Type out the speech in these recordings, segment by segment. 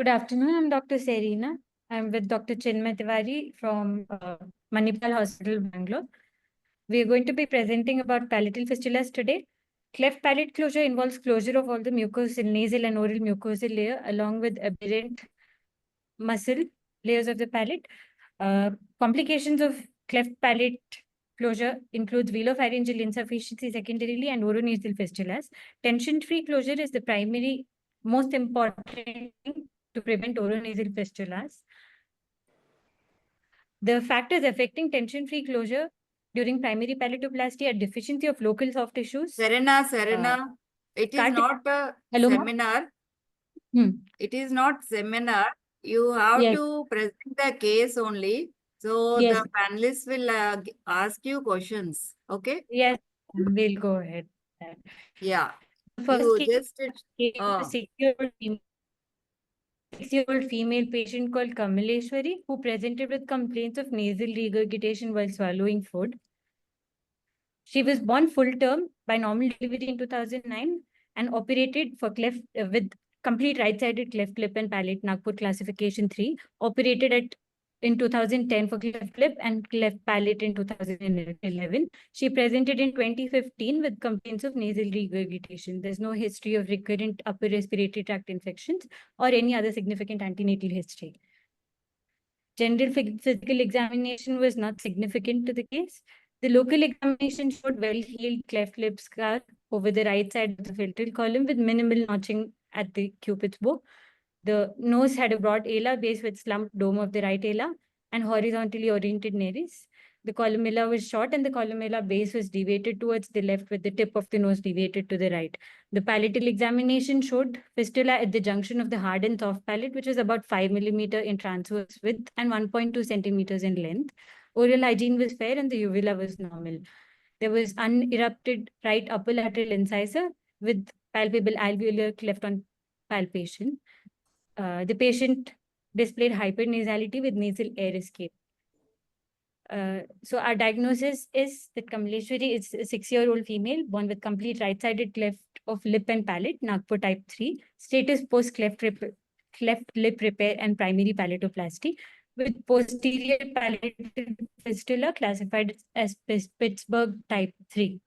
Good afternoon. I'm Dr. Serena. I'm with Dr. Chinmay Tiwari from Manipal Hospital, Bangalore. We are going to be presenting about palatal fistulas today. Cleft palate closure involves closure of all the mucosal, nasal and oral mucosal layer along with aberrant muscle layers of the palate. Complications of cleft palate closure includes velopharyngeal insufficiency secondarily and oronasal fistulas. Tension-free closure is the primary most important thing to prevent oronasal fistulas. The factors affecting tension-free closure during primary palatoplasty are deficiency of local soft tissues. Serena, it is not a Hello, seminar. It is not seminar. You have to present the case only. So the panelists will ask you questions. Okay? Yes, we'll go ahead. Yeah. First You case, just... a 6-year-old female patient called Kamaleshwari who presented with complaints of nasal regurgitation while swallowing food. She was born full term by normal delivery in 2009 and operated for cleft with complete right-sided cleft lip and palate, Nagpur classification 3, operated in 2010 for cleft lip and cleft palate in 2011. She presented in 2015 with complaints of nasal regurgitation. There's no history of recurrent upper respiratory tract infections or any other significant antenatal history. General physical examination was not significant to the case. The local examination showed well-healed cleft lip scar over the right side of the filtral column with minimal notching at the cupid's bow. The nose had a broad ala base with slumped dome of the right ala and horizontally oriented nares. The columella was short and the columella base was deviated towards the left with the tip of the nose deviated to the right. The palatal examination showed fistula at the junction of the hard and soft palate, which was about 5 millimeter in transverse width and 1.2 centimeters in length. Oral hygiene was fair and the uvula was normal. There was unerupted right upper lateral incisor with palpable alveolar cleft on palpation. The patient displayed hypernasality with nasal air escape. So our diagnosis is that Kamaleshwari is a 6-year-old female born with complete right-sided cleft of lip and palate, Nagpur type 3, status post-cleft lip repair and primary palatoplasty, with posterior palatal fistula classified as Pittsburgh type 3.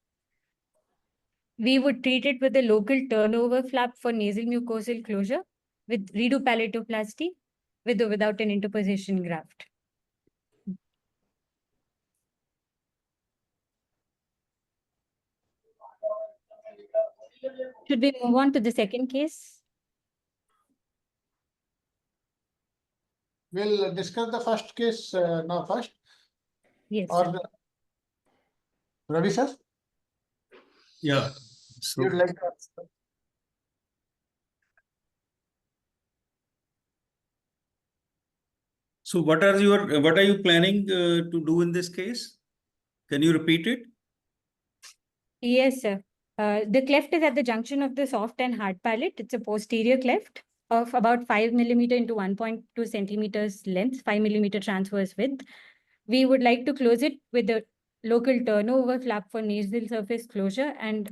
We would treat it with a local turnover flap for nasal mucosal closure with redo palatoplasty with or without an interposition graft. Should we move on to the second case? We'll discuss the first case now first. Yes. Ready, sir? Yeah. So, You'd like to answer? so what are you planning to do in this case? Can you repeat it? Yes, sir. The cleft is at the junction of the soft and hard palate. It's a posterior cleft of about 5 millimeter into 1.2 centimeters length, 5 millimeter transverse width. We would like to close it with a local turnover flap for nasal surface closure and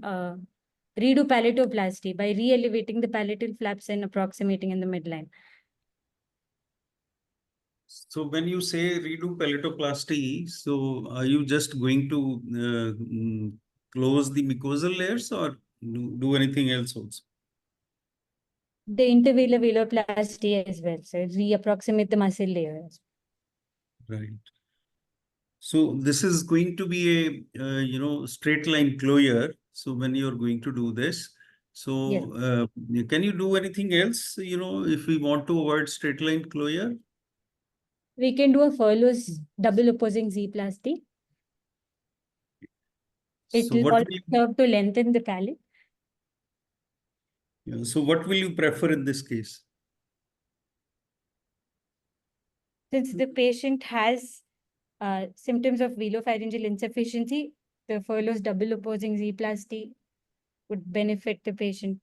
redo palatoplasty by re-elevating the palatal flaps and approximating in the midline. So when you say redo palatoplasty, so are you just going to close the mucosal layers or do anything else also? The intervelar veloplasty as well, so re-approximate the muscle layers. Right. So this is going to be a straight line closure. So when you're going to do this, so can you do anything else? If we want to avoid straight line closure, we can do a Furlow's double opposing Z-plasty. It will also serve to lengthen the palate. Yeah, so what will you prefer in this case? Since the patient has symptoms of velopharyngeal insufficiency, the Furlow's double opposing Z-plasty would benefit the patient.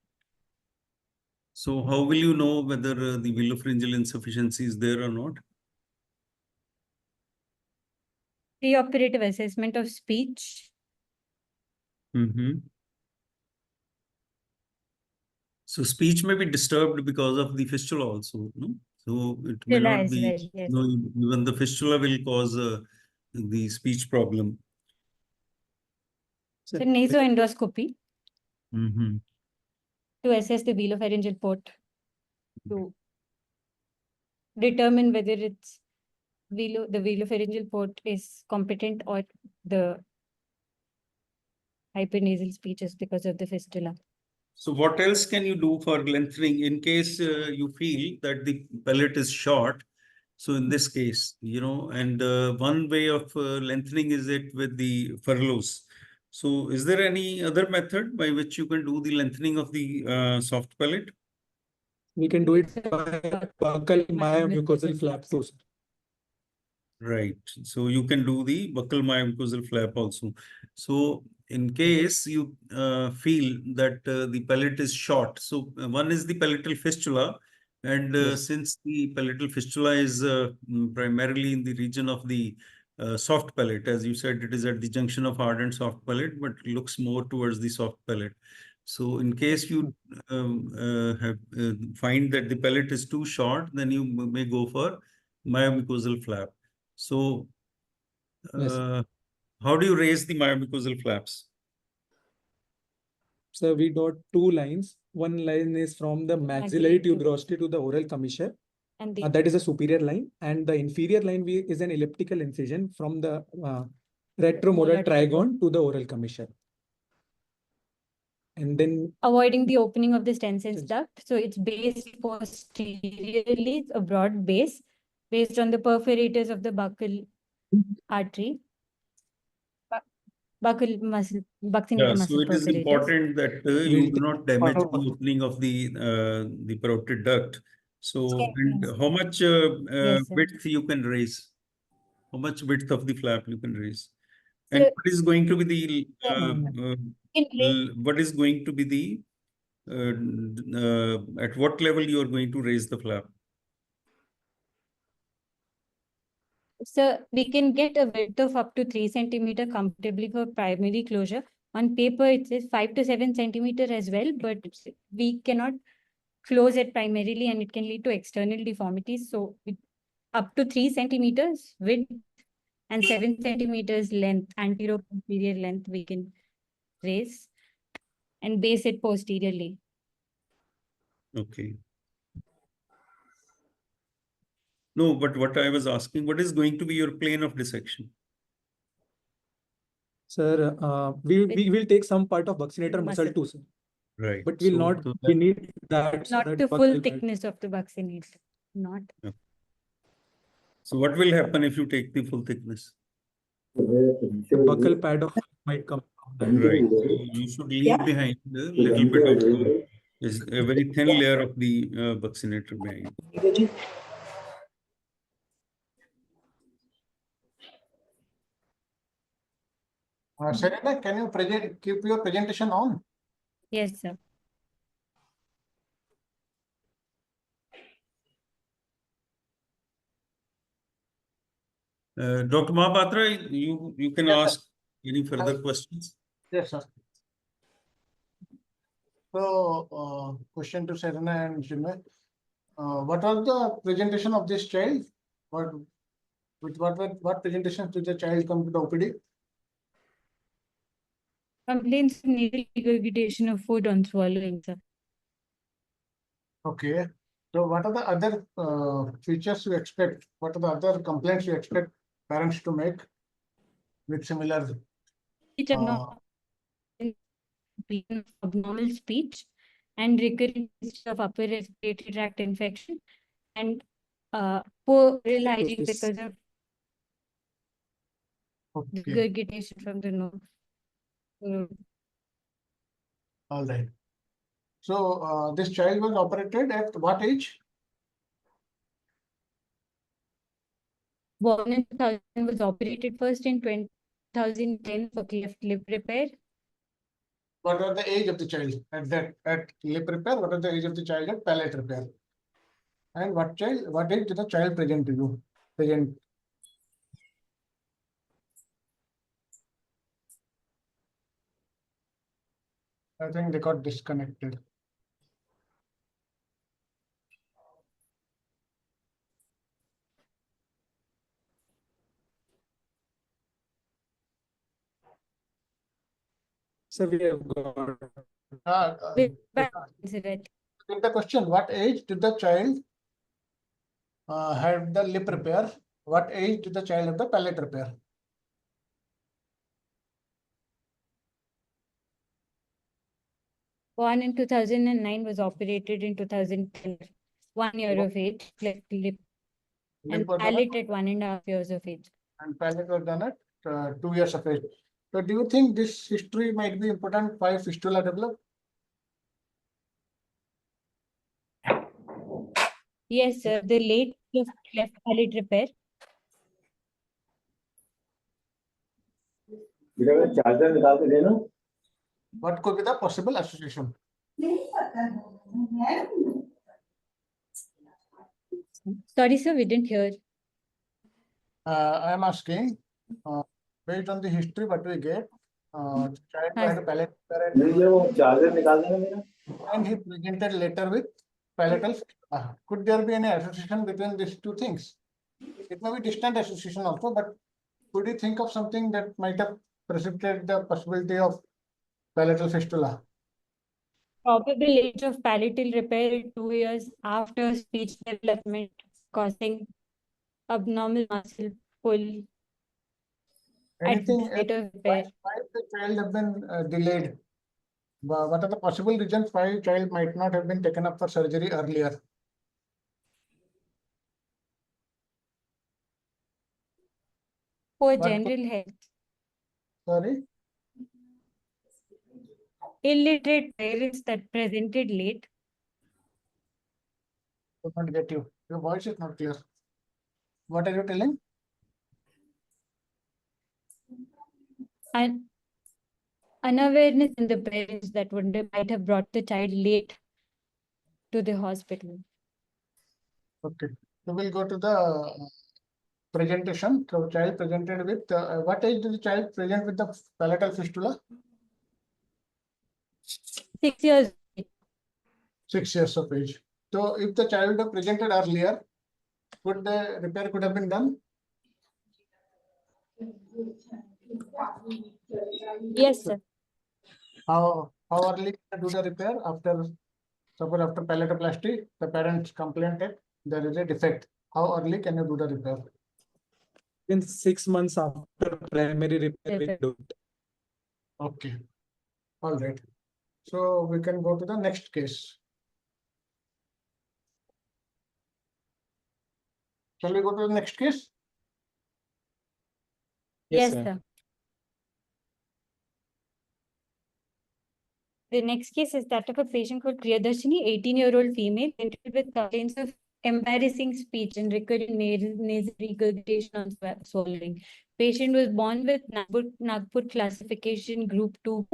So how will you know whether the velopharyngeal insufficiency is there or not? Preoperative assessment of speech. So speech may be disturbed because of the fistula also, no? So it may Fistula not as be, well, yes. no, even the fistula will cause the speech problem. So nasoendoscopy Mm-hmm. to assess the velopharyngeal port to determine whether it's the velopharyngeal port is competent or the hypernasal speech is because of the fistula. So what else can you do for lengthening in case you feel that the palate is short? So in this case, and one way of lengthening is it with the furloughs. So is there any other method by which you can do the lengthening of the soft palate? We can do it by buccal myomucosal flap too, sir. Right. So you can do the buccal myomucosal flap also. So in case you feel that the palate is short, so one is the palatal fistula, and Yes. since the palatal fistula is primarily in the region of the soft palate, as you said, it is at the junction of hard and soft palate, but looks more towards the soft palate. So in case you find that the palate is too short, then you may go for myomucosal flap. So, Yes. how do you raise the myomucosal flaps? So we got two lines. One line is from the maxillary tuberosity to the oral commissure. And That is a superior line. And the inferior line is an elliptical incision from the retromolar trigone to the oral commissure. And then avoiding the opening of the Stenson's duct. So it's based posteriorly, it's a broad base based on the perforators of the buccal artery. Buccal muscle, buccinator So muscle it is perforators. important that you We'll do not damage follow the up. opening of the parotid duct. So, Yes, and yes. how much Yes, sir. width you can raise? How much width of the flap you can raise? So- And what is going to be the In what is going to be the at what level you are going to raise the flap? So we can get a width of up to 3 centimeter comfortably for primary closure. On paper, it says 5 to 7 centimeter as well, but we cannot close it primarily and it can lead to external deformities. So up to 3 centimeters width and 7 centimeters length, anterior-posterior length, we can raise and base it posteriorly. Okay. No, but what I was asking, what is going to be your plane of dissection? Sir, we will take some part of buccinator muscle Muscle. too, sir. Right. But we'll So not that- beneath that. so Not that the full buccal thickness of the buccinator. Not. So what will happen if you take the full thickness? The buccal pad of might come down. Right. So you should leave behind a little bit of is a very thin layer of the buccinator behind. Serena, can you keep your presentation on? Yes, sir. Dr. Mahapatra, you can Yes, sir. ask any further questions. Yes, sir. So, question to Serena and Chinmay. What was the presentation of this child? What presentation did the child come to the OPD? Complaints of nasal regurgitation of food on swallowing, sir. Okay. So what are the other features you expect? What are the other complaints you expect parents to make with similar? Speech abnormal speech and recurrent of upper respiratory tract infection and poor oral hygiene Yes. because of Okay. regurgitation from the nose. All right. So this child was operated at what age? Born in 2000, was operated first in 2010 for cleft lip repair. What are the age of the child at lip repair? What are the age of the child at palate repair? And what age did the child present to you? I think they got disconnected. So we have got Incident. In the question, what age did the child have the lip repair? What age did the child have the palate repair? Born in 2009, was operated in 2010. 1 year of age, cleft lip, and Lip was done at- palate at 1.5 years of age. and palate was done at 2 years of age. So do you think this history might be important why fistula developed? Yes, sir. The late cleft palate repair. Charger निकाल के देना। What could be the possible association? Sorry, sir, we didn't hear. I am asking, based on the history what we get, the child had a palate repair ये वो charger निकाल देना मेरा। and he presented later with palatal fistula. Could there be any association between these two things? It may be distant association also, but could you think of something that might have precipitated the possibility of palatal fistula? Probable age of palatal repair 2 years after speech development, causing abnormal muscle pull at Anything the state of else? repair. Why the child have been delayed? What are the possible reasons why child might not have been taken up for surgery earlier? For What- general health, Sorry, illiterate parents that presented late, could not get you. Your voice is not clear. What are you telling? and unawareness in the parents that might have brought the child late to the hospital. Okay, so we'll go to the presentation. So child presented with what age did the child present with the palatal fistula? 6 years. 6 years of age. So if the child have presented earlier, could the repair could have been done? Yes, sir. How early can you do the repair? After, suppose after palatoplasty, the parents complained that there is a defect. How early can you do the repair? in 6 months after primary repair, we Repair. do it. Okay, all right. So we can go to the next case. Shall we go to the next case? Yes, sir. The next case is that of a patient called Priyadarshini, 18-year-old female, presented with complaints of embarrassing speech and recurrent nasal regurgitation on swallowing. Patient was born with Nagpur classification group 2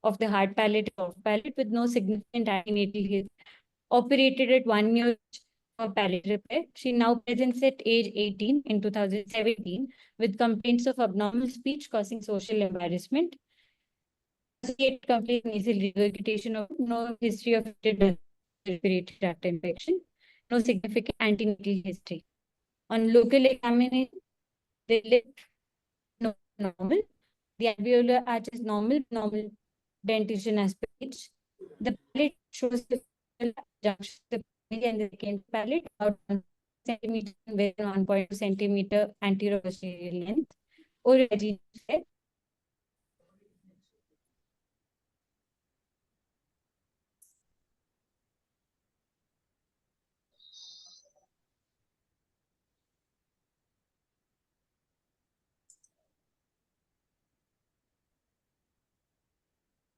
of the hard palate or soft palate with no significant antenatal history. Operated at 1 year for palate repair. She now presents at age 18 in 2017 with complaints of abnormal speech causing social embarrassment. Associated complete nasal regurgitation of no history of respiratory tract infection, no significant antenatal history. On local examination, the lip normal, the alveolar arch is normal dentition as per age. The palate shows the junction the primary and the second palate about 1 centimeter with 1.2 centimeter anterior posterior length. Oral hygiene is fair.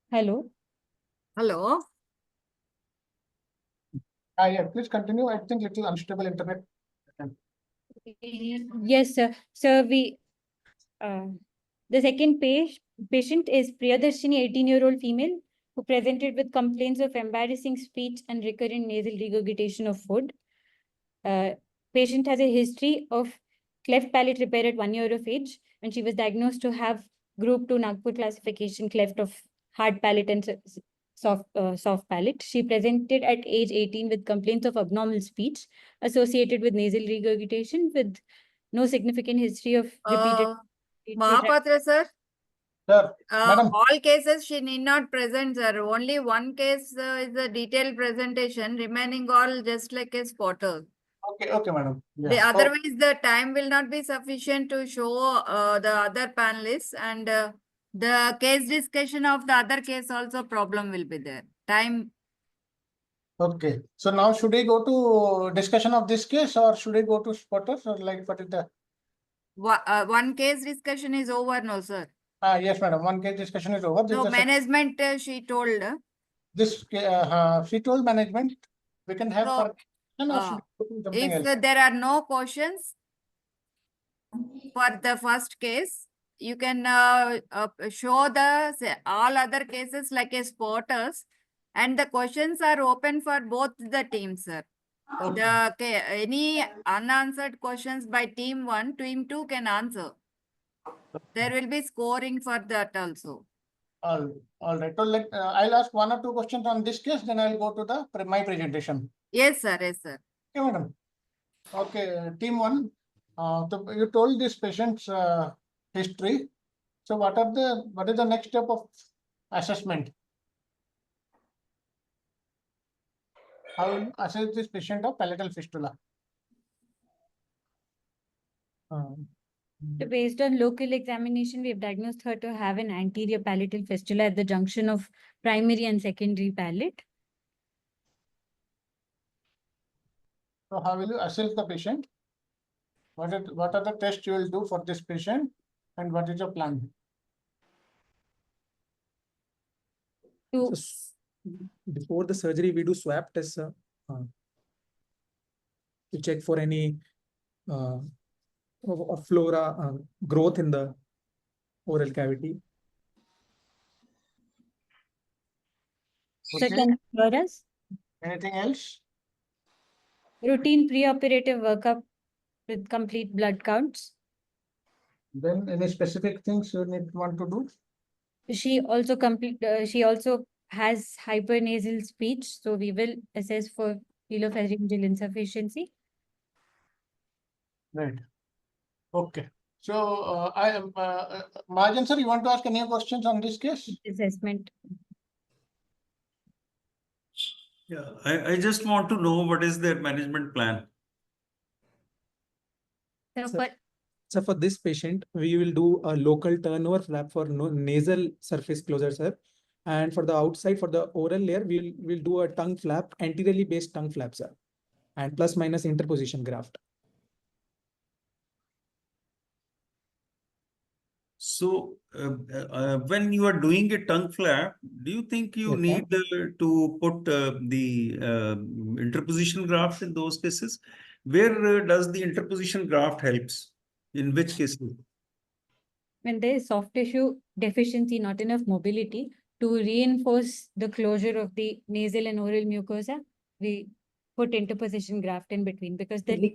Hello. Hello. Yeah, please continue. I think little unstable internet. Yes, sir. Sir, the second patient is Priyadarshini, 18-year-old female, who presented with complaints of embarrassing speech and recurrent nasal regurgitation of food. Patient has a history of cleft palate repair at 1 year of age, when she was diagnosed to have group 2 Nagpur classification cleft of hard palate and soft palate. She presented at age 18 with complaints of abnormal speech associated with nasal regurgitation with no significant history of repeated. Mahapatra, sir. Sir, madam. All cases she need not present, sir. Only one case is a detailed presentation. Remaining all just like a spotter. Okay, madam. Yeah. Otherwise, the time will not be sufficient to show the other panelists, and the case discussion of the other case also problem will be there. Time. Okay. So now should we go to discussion of this case or should we go to spotters or like what is the? One case discussion is over, no, sir. Yes, madam. One case discussion is over. So management, she told. She told management we can have So, something if else. there are no questions for the first case, you can show all other cases like a spotters, and the questions are open for both the teams, sir. Okay. Any unanswered questions by team 1, team 2 can answer. There will be scoring for that also. All right. So I'll ask one or two questions on this case, then I'll go to my presentation. Yes, sir. Yes, sir. Okay, madam. Okay, team 1. So you told this patient's history. So what is the next step of assessment? How will you assess this patient of palatal fistula? So based on local examination, we have diagnosed her to have an anterior palatal fistula at the junction of primary and secondary palate. So how will you assess the patient? What are the tests you will do for this patient and what is your plan? To Before the surgery, we do swab tests to check for any flora growth in the oral cavity. Okay. second floras, Anything else? routine preoperative workup with complete blood counts. Then any specific things you want to do? She also has hypernasal speech, so we will assess for velopharyngeal insufficiency. Right. Okay. So I am Mahajan sir, you want to ask any questions on this case? Assessment. Yeah, I just want to know what is their management plan. So For this patient, we will do a local turnover flap for nasal surface closure, sir. And for the outside, for the oral layer, we'll do a tongue flap, anteriorly based tongue flap, sir. And plus minus interposition graft. So when you are doing a tongue flap, do you think you Yes, need to put the interposition graft in those cases? Where does the interposition graft helps? In which cases? when there is soft tissue deficiency, not enough mobility, to reinforce the closure of the nasal and oral mucosa, we put interposition graft in between because the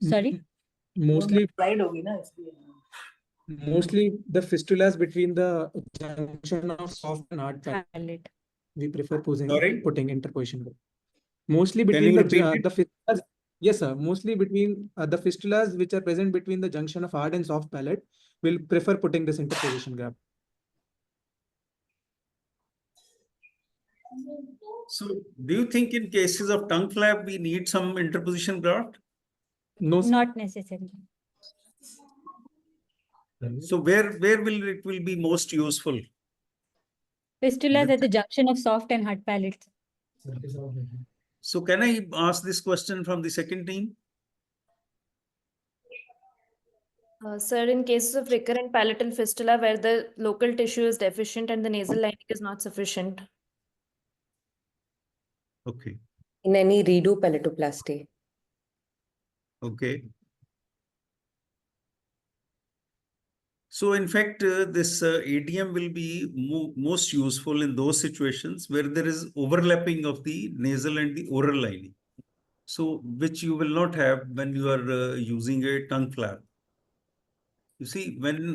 sorry. Mostly the fistulas between the junction of soft and hard palate. We prefer putting interposition. Mostly between the fistulas. Yes, sir. Mostly between the fistulas which are present between the junction of hard and soft palate, we'll prefer putting this interposition graft. So do you think in cases of tongue flap, we need some interposition graft? No, not necessarily. So where will it be most useful? Fistulas at the junction of soft and hard palates. So can I ask this question from the second team? Sir, in cases of recurrent palatal fistula where the local tissue is deficient and the nasal lining is not sufficient. Okay. In any redo palatoplasty. Okay. So in fact, this ATM will be most useful in those situations where there is overlapping of the nasal and the oral lining. So which you will not have when you are using a tongue flap. You see, when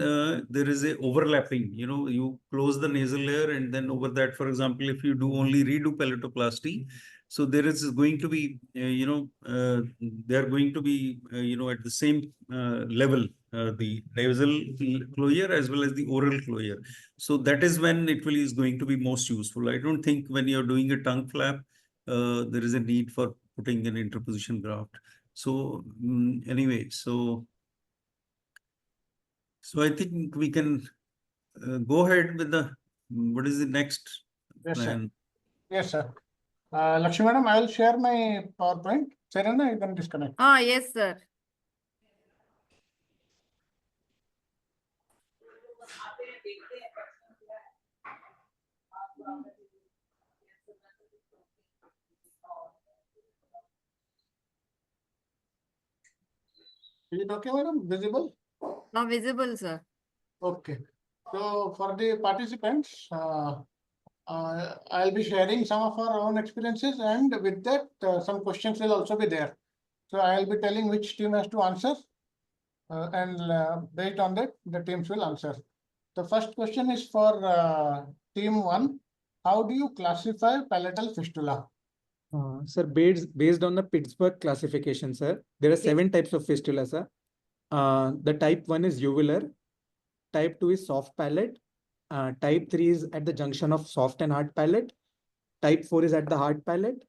there is a overlapping, you close the nasal layer and then over that, for example, if you do only redo palatoplasty, So there is going to be, they are going to be, at the same level, the nasal closure as well as the oral closure. So that is when it is going to be most useful. I don't think when you're doing a tongue flap, there is a need for putting an interposition graft. So anyway, so I think we can go ahead with what is the next plan? Yes, sir. Lakshmi madam, I will share my PowerPoint. Serena, you can disconnect. Yes, sir. Is it okay, madam? Visible? Visible, sir. Okay. So for the participants, I'll be sharing some of our own experiences, and with that, some questions will also be there. So I'll be telling which team has to answer, and based on that, the teams will answer. The first question is for team 1. How do you classify palatal fistula? Sir, based on the Pittsburgh classification, sir, there are 7 types of fistula, sir. The type 1 is uvular, type 2 is soft palate, type 3 is at the junction of soft and hard palate, type 4 is at the hard palate,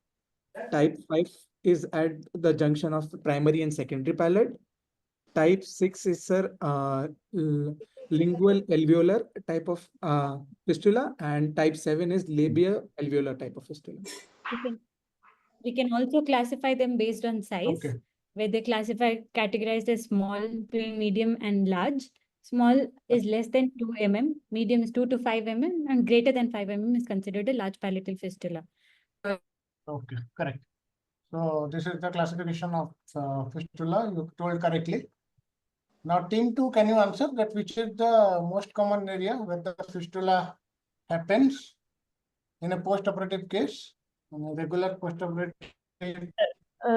type 5 is at the junction of primary and secondary palate, type 6 is, sir, lingual alveolar type of fistula, and type 7 is labia alveolar type of fistula. We can also classify them based on size, Okay. where they categorized as small, medium, and large. Small is less than 2 mm, medium is 2 to 5 mm, and greater than 5 mm is considered a large palatal fistula. Okay, correct. So this is the classification of fistula. You told correctly. Now, team 2, can you answer that which is the most common area where the fistula happens in a post-operative case, in a regular post-operative?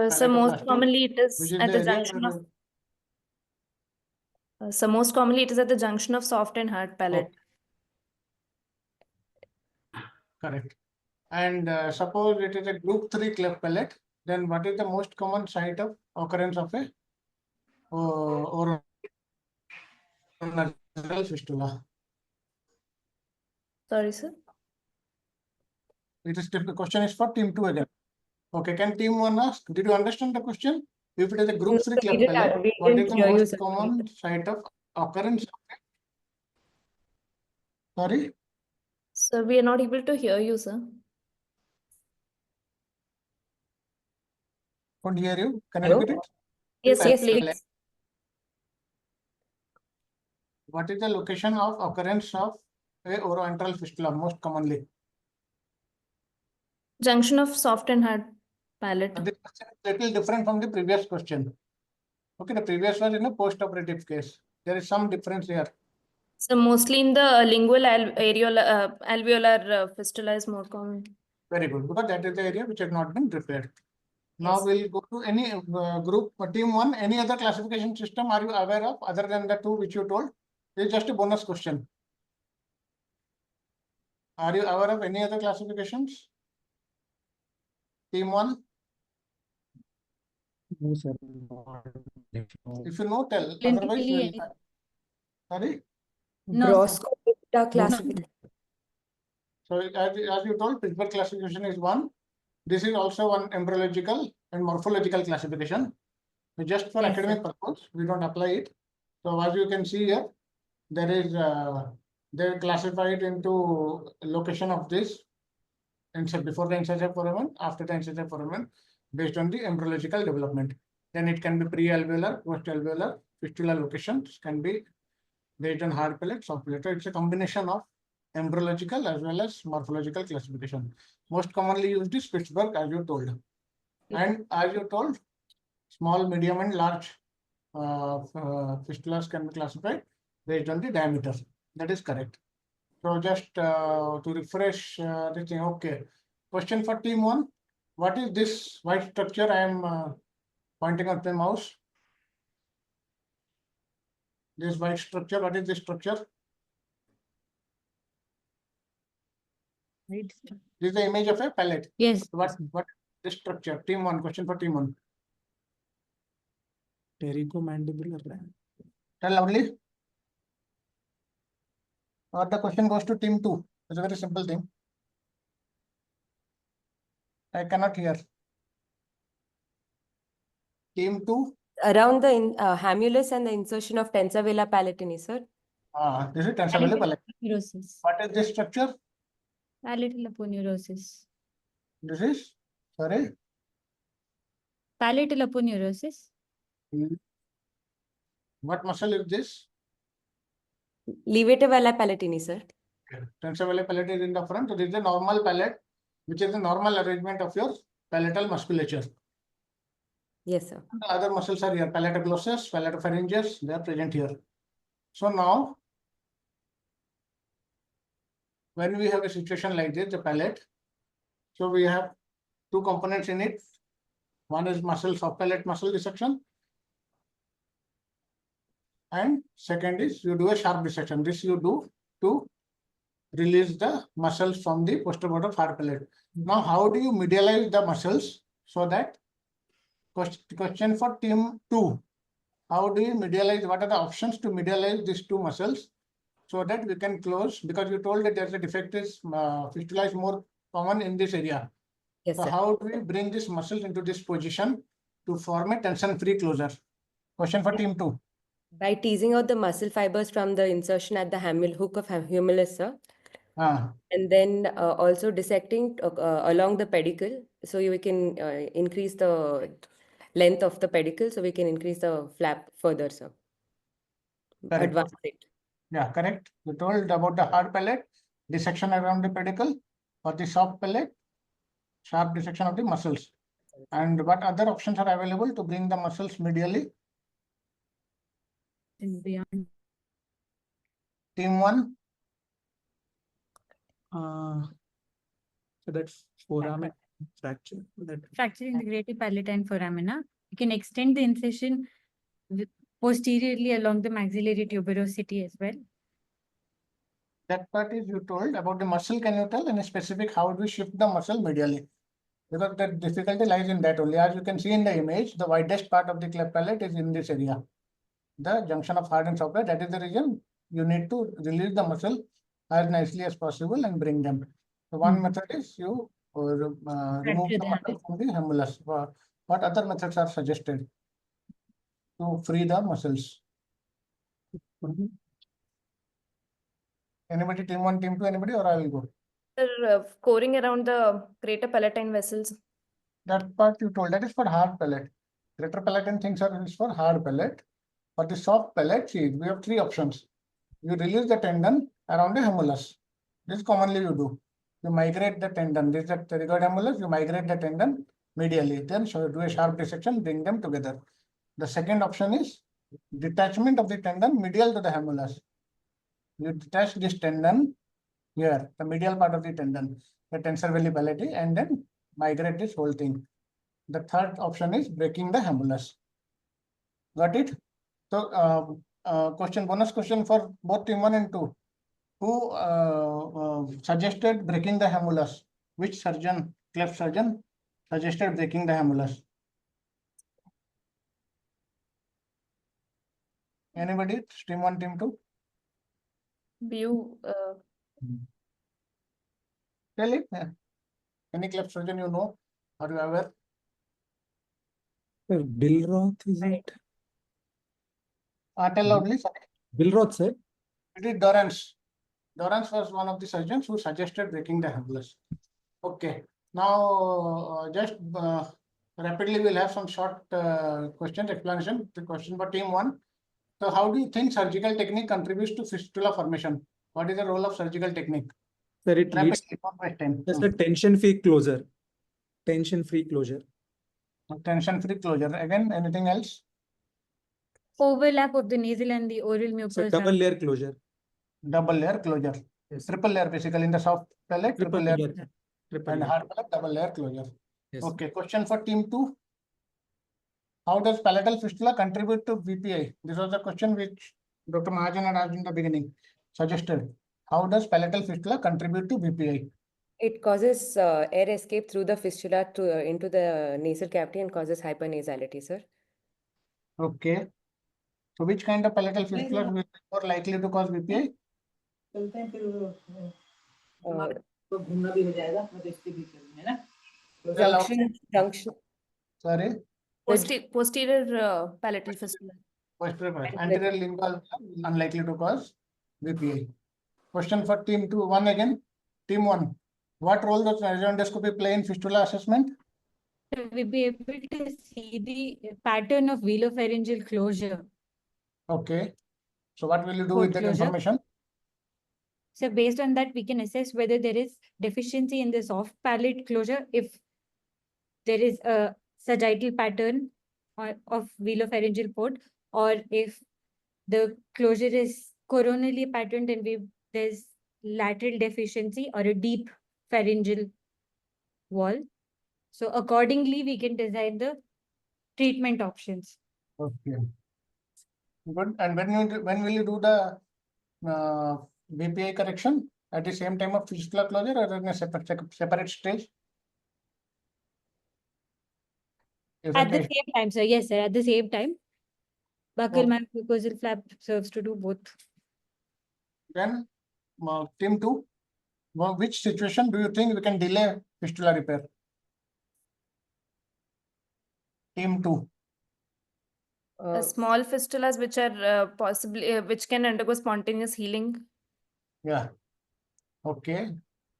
So most commonly it is Which is at the the area junction where of. So most commonly it is at the junction of soft and hard palate. correct. And suppose it is a group 3 cleft palate, then what is the most common site of occurrence of a oral fistula? Sorry, sir. It is the question is for team 2 again. Okay, can team 1 ask? Did you understand the question? If it is a group 3 cleft palate, what is the most common site of occurrence? Sorry? So we are not able to hear you, sir. Couldn't hear you. Can you repeat it? Yes, sir, please. What is the location of occurrence of a oroantral fistula most commonly? Junction of soft and hard palate. This is a little different from the previous question. Okay, the previous was in a post-operative case. There is some difference here. So mostly in the lingual alveolar fistula is more common. Very good, because that is the area which has not been repaired. Now we'll go to any group, team 1, any other classification system are you aware of other than the 2 which you told? This is just a bonus question. Are you aware of any other classifications? Team 1? No, sir. If you know, tell. Otherwise, we'll... Sorry? Brosco classification. So as you told, Pittsburgh classification is 1. This is also one embryological and morphological classification. Just for academic purpose, we don't apply it. So as you can see here, there is they're classified into location of this before the incisive foramen, after the incisive foramen, based on the embryological development. Then it can be pre-alveolar, post-alveolar, fistula locations can be based on hard palate, soft palate. So it's a combination of embryological as well as morphological classification. Most commonly used is Pittsburgh, as you told. And as you told, small, medium, and large fistulas can be classified based on the diameter. That is correct. So just to refresh the thing, okay. Question for team 1. What is this white structure I am pointing at the mouse? This white structure, what is this structure? This is the image of a palate. Yes. What this structure? Team 1, question for team 1. Pterygomandibular. Tell loudly. Or the question goes to team 2. It's a very simple thing. I cannot hear. Team 2. Around the hamulus and the insertion of tensor vela palatini, sir. This is tensor vela palatini. Aponeurosis. What is this structure? Palatal aponeurosis. This is, sorry. Palatal aponeurosis. What muscle is this? Levator vela palatini, sir. Tensor vela palatini is in the front. So this is the normal palate, which is the normal arrangement of your palatal musculature. Yes, sir. The other muscles are here, palatoglossus, palatopharyngeus, they are present here. So now, when we have a situation like this, the palate, so we have two components in it. One is muscle, soft palate muscle dissection. And second is you do a sharp dissection. This you do to release the muscles from the posterior border of hard palate. Now, how do you medialize the muscles so that question for team 2? How do you medialize? What are the options to medialize these two muscles so that we can close? Because you told that there's a defect is fistula is more common in this area. Yes, So sir. how do we bring these muscles into this position to form a tension-free closure? Question for team 2. By teasing out the muscle fibers from the insertion at the hook of humulus, sir. And then also dissecting along the pedicle, so we can increase the length of the pedicle, so we can increase the flap further, sir. Correct. Advance it. Yeah, correct. You told about the hard palate, dissection around the pedicle, or the soft palate, sharp dissection of the muscles. And what other options are available to bring the muscles medially? And beyond. Team 1. So that's foramen fracture. Fracture in the greater palate and foramina. You can extend the incision posteriorly along the maxillary tuberosity as well. That part is you told about the muscle. Can you tell in specific how do we shift the muscle medially? Because the difficulty lies in that only. As you can see in the image, the widest part of the cleft palate is in this area. The junction of hard and soft palate, that is the reason you need to release the muscle as nicely as possible and bring them. So one method is you remove the muscle from the humulus. What other methods are suggested to free the muscles? Anybody, team 1, team 2, anybody, or I will go? Sir, coring around the greater palatine vessels. That part you told, that is for hard palate. Greater palatine things are for hard palate. For the soft palate, see, we have 3 options. You release the tendon around the humulus. This commonly you do. You migrate the tendon. This is the pterygoid humulus. You migrate the tendon medially. Then so do a sharp dissection, bring them together. The second option is detachment of the tendon medial to the humulus. You detach this tendon here, the medial part of the tendon, the tensor veli palati, and then migrate this whole thing. The third option is breaking the humulus. Got it? So, bonus question for both team 1 and 2. Who suggested breaking the humulus? Which surgeon, cleft surgeon, suggested breaking the humulus? Anybody? Team 1, team 2? You. Tell it. Any cleft surgeon you know or you are aware? Bill Roth, is it? Tell loudly. Bill Roth, sir. It is Dorrance. Dorrance was one of the surgeons who suggested breaking the humulus. Okay. Now, just rapidly, we'll have some short questions, explanation. The question for team 1. So, how do you think surgical technique contributes to fistula formation? What is the role of surgical technique? Sir, it leads to a tension-free closure. Tension-free closure. Tension-free closure. Again, anything else? Overlap of the nasal and the oral mucus. So double layer closure. Double layer closure. Yes. Triple layer basically in the soft palate. Triple layer. And hard palate, double layer closure. Yes. Okay. Question for team 2. How does palatal fistula contribute to VPI? This was the question which Dr. Mahajan had asked in the beginning. Suggested. How does palatal fistula contribute to VPI? It causes air escape through the fistula to into the nasal cavity and causes hypernasality, sir. Okay. So which kind of palatal fistula will be more likely to cause BPI? Junction. Sorry. Posterior palatal fistula. Posterior, anterior lingual unlikely to cause BPI. Question for team 2. One again. Team 1. What role does endoscopy play in fistula assessment? We'll be able to see the pattern of velopharyngeal closure. Okay. So what will you do with that information? So based on that, we can assess whether there is deficiency in the soft palate closure, if there is a sagittal pattern of velopharyngeal port, or if the closure is coronally patterned and there's lateral deficiency or a deep pharyngeal wall. So accordingly, we can design the treatment options. Okay. Good. And when will you do the BPI correction? At the same time of fistula closure or in a separate stage? At the same time, sir. Yes, sir. At the same time. Buccal mucosal flap serves to do both. Then, team 2, which situation do you think we can delay fistula repair? Team 2. Small fistulas which are possibly which can undergo spontaneous healing. Yeah. Okay.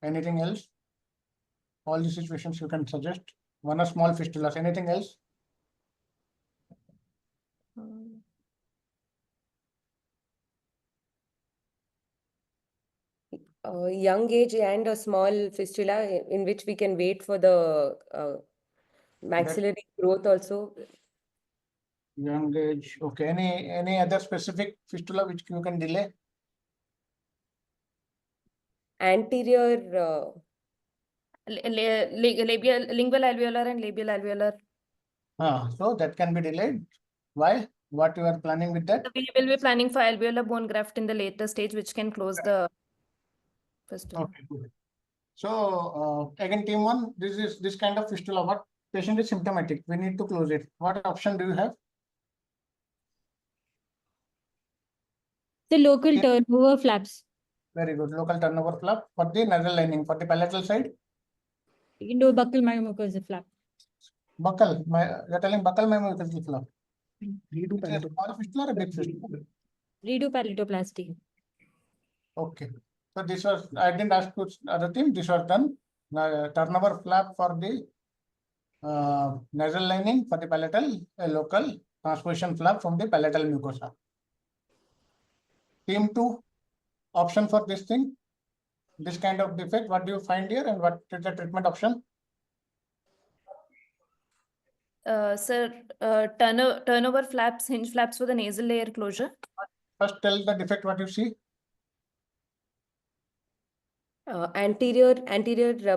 Anything else? All the situations you can suggest. One or small fistulas. Anything else? Young age and a small fistula in which we can wait for the maxillary growth also. Young age. Okay. Any other specific fistula which you can delay? Anterior. Lingual alveolar and labial alveolar. So that can be delayed. Why? What you are planning with that? We will be planning for alveolar bone graft in the later stage, which can close the fistula. Okay, good. So again, team 1, this kind of fistula. What patient is symptomatic? We need to close it. What option do you have? The local turnover flaps. Very good. Local turnover flap for the nasal lining. For the palatal side? You can do a buccal mucosal flap. Buccal. You're telling buccal mucosal flap. Redo small fistula or a big fistula? Redo palatoplasty. Okay. So this was, I didn't ask to other team. This was done. Turnover flap for the nasal lining for the palatal, a local transposition flap from the palatal mucosa. Team 2, option for this thing, this kind of defect, what do you find here and what is the treatment option? Sir, turnover flaps, hinge flaps for the nasal layer closure. First tell the defect what you see. Anterior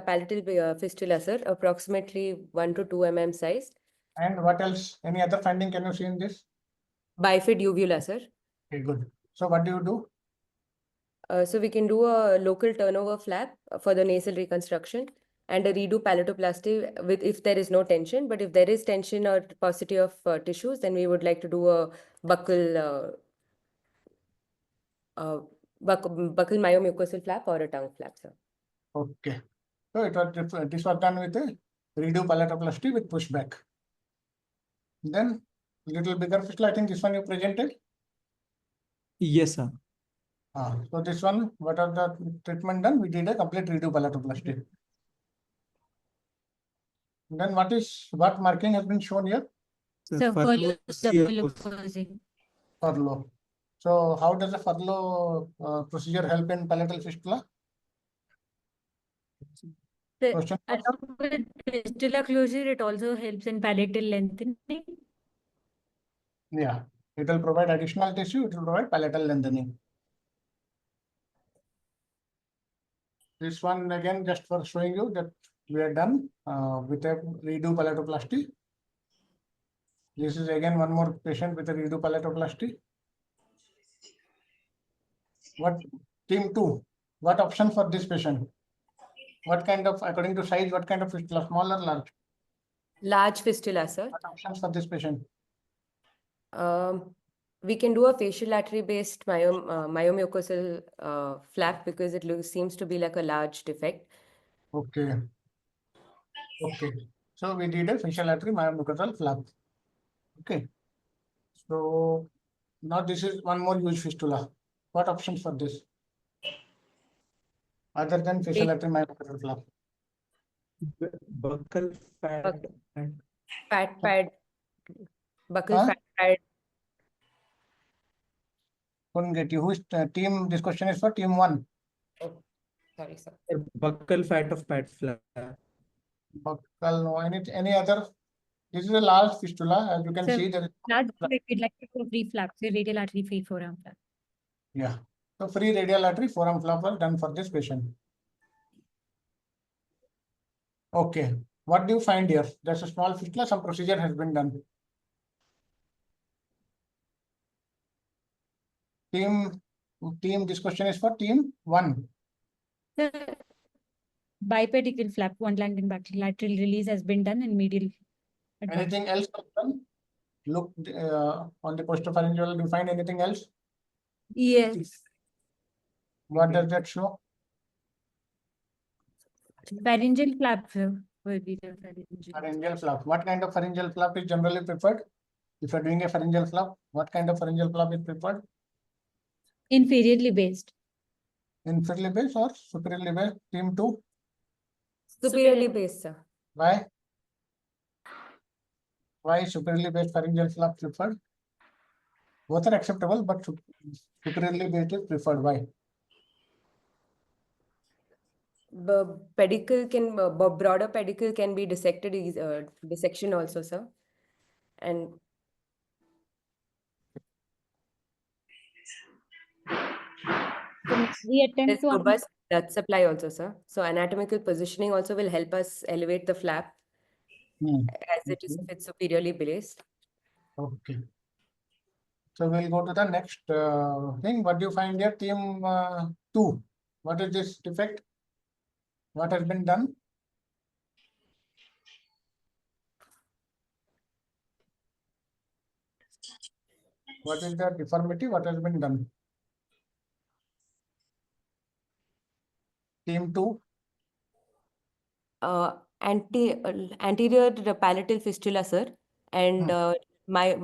palatal fistula, sir, approximately 1 to 2 mm size. And what else? Any other finding can you see in this? Bifid uvula, sir. Okay, good. So what do you do? So we can do a local turnover flap for the nasal reconstruction and a redo palatoplasty with if there is no tension. But if there is tension or paucity of tissues, then we would like to do a buccal myomucosal flap or a tongue flap, sir. Okay. So this was done with a redo palatoplasty with pushback. Then little bigger fistula. I think this one you presented. Yes, sir. So this one, what are the treatment done? We did a complete redo palatoplasty. Then what marking has been shown here? So furlough closing. Furlough. So how does the furlough procedure help in palatal fistula? Along with fistula closure, it also helps in palatal lengthening. Yeah, it will provide additional tissue. It will provide palatal lengthening. This one again, just for showing you that we are done with a redo palatoplasty. This is again one more patient with a redo palatoplasty. What team 2? What option for this patient? What kind of, according to size, what kind of fistula? Small or large? Large fistula, sir. What options for this patient? We can do a facial artery based myomucosal flap because it seems to be like a large defect. Okay. Okay. So we did a facial artery myomucosal flap. Okay. So now this is one more huge fistula. What options for this? Other than facial artery myomucosal flap. Buccal fat. Fat pad. Buccal fat pad. Couldn't get you. Who's team? This question is for team 1. Oh, sorry, sir. Buccal fat of pad flap. Buccal, no. Any other? This is a large fistula. As you can see, there is large, we'd like to do free flap, so radial artery free forearm flap. yeah. So free radial artery forearm flap was done for this patient. Okay. What do you find here? There's a small fistula. Some procedure has been done. Team. This question is for team 1. The bipedical flap, one land and back lateral release has been done and medial. Anything else done? Look on the postopharyngeal. Do you find anything else? Yes. What does that show? Pharyngeal flap will be the pharyngeal. Pharyngeal flap. What kind of pharyngeal flap is generally preferred? If you're doing a pharyngeal flap, what kind of pharyngeal flap is preferred? Inferiorly based. Inferiorly based or superiorly based? Team 2? Superiorly based, sir. Why? Why superiorly based pharyngeal flap preferred? Both are acceptable, but superiorly based is preferred. Why? The pedicle can broader pedicle can be dissected dissection also, sir. And we attempt to robust blood supply also, sir. So anatomical positioning also will help us elevate the flap as it is if it's superiorly based. Okay. So we'll go to the next thing. What do you find here? Team 2. What is this defect? What has been done? What is the deformity? What has been done? Team 2. Anterior palatal fistula, sir, and my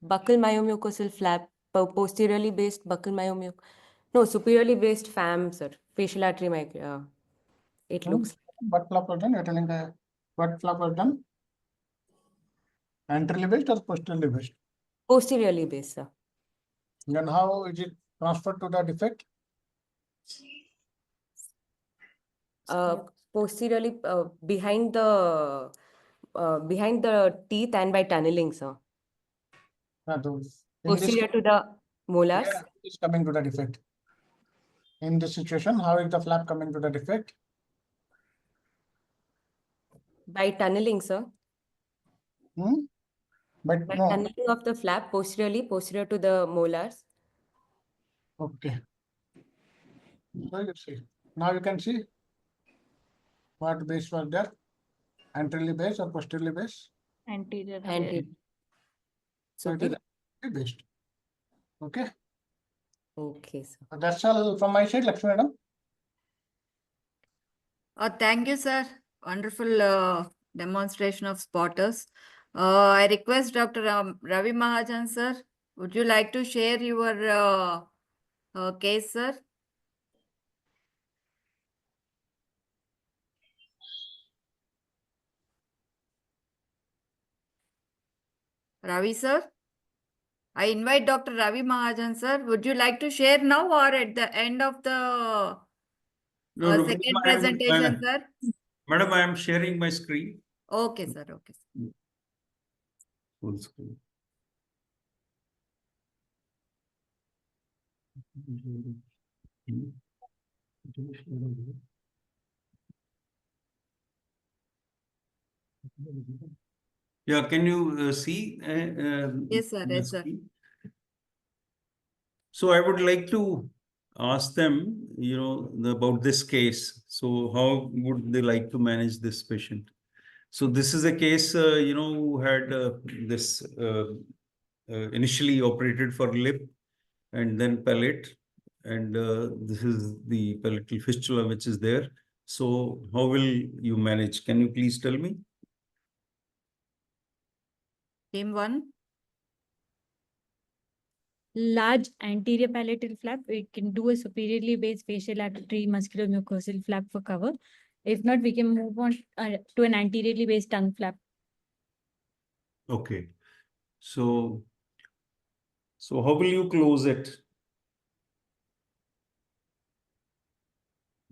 buccal myomucosal flap, posteriorly based buccal myomucosal. No, superiorly based FAM, sir. Facial artery it looks. What flap was done? You're telling the what flap was done? Anteriorly based or posteriorly based? Posteriorly based, sir. Then how is it transferred to the defect? Posteriorly behind the teeth and by tunneling, sir. Posterior to the molars. Yeah, it's coming to the defect. In this situation, how is the flap coming to the defect? By tunneling, sir. But by no. tunneling of the flap posterior to the molars. Okay. So you see. Now you can see what base was there. Anteriorly based or posteriorly based? Anterior. So it is anteriorly based. Okay. Okay, sir. That's all from my side, Lakshmi madam. Thank you, sir. Wonderful demonstration of spotters. I request Dr. Ravi Mahajan, sir. Would you like to share your case, sir? Ravi, sir? I invite Dr. Ravi Mahajan, sir. Would you like to share now or at the end of the second presentation, sir? Madam, I am sharing my screen. Okay, sir. Okay, sir. Full screen. Yeah, can you see? Yes, sir. Yes, sir. So I would like to ask them, about this case. So how would they like to manage this patient? So this is a case, who had this initially operated for lip and then palate. And this is the palatal fistula which is there. So how will you manage? Can you please tell me? Team 1. Large anterior palatal flap. We can do a superiorly based facial artery muscular mucosal flap for cover. If not, we can move on to an anteriorly based tongue flap. Okay. So how will you close it?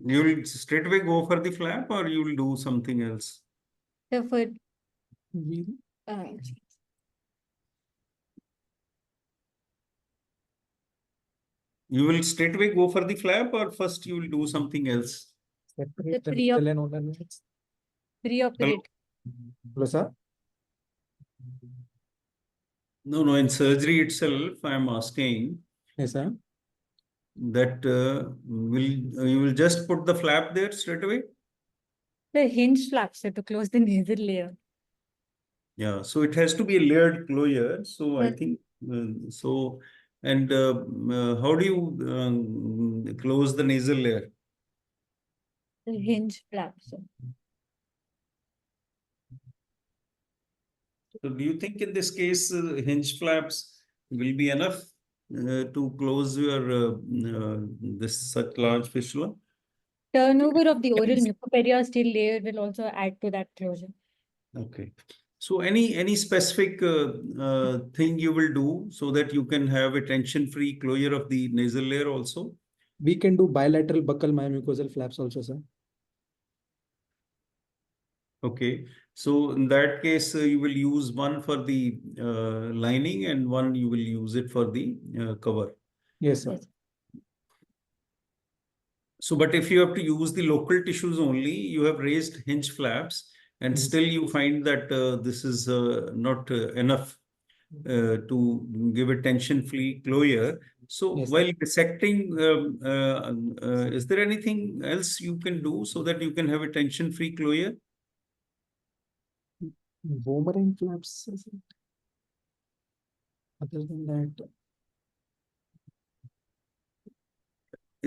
You will straight away go for the flap, or you will do something else? So for you will straight away go for the flap, or first you will do something else? Separate the pre-op- nasal and oral units. preoperate. Hello, sir. No, in surgery itself, I am asking Yes, sir. that you will just put the flap there straight away? The hinge flap, so to close the nasal layer. Yeah, so it has to be a layered closure. So I Yes. think so. And how do you close the nasal layer? The hinge flap. So do you think in this case hinge flaps will be enough to close your this such large fistula? turnover of the oral mucoperiosteal layer will also add to that closure. Okay. So any specific thing you will do so that you can have a tension-free closure of the nasal layer also? We can do bilateral buccal myomucosal flaps also, sir. Okay. So in that case, you will use one for the lining and one you will use it for the cover. Yes, sir. Yes. So, but if you have to use the local tissues only, you have raised hinge flaps, and Yes. still you find that this is not enough to give a tension-free closure. So, Yes, while dissecting, is there anything else you can do so that you can have a tension-free closure? Boomerang flaps. Is it? Other than that,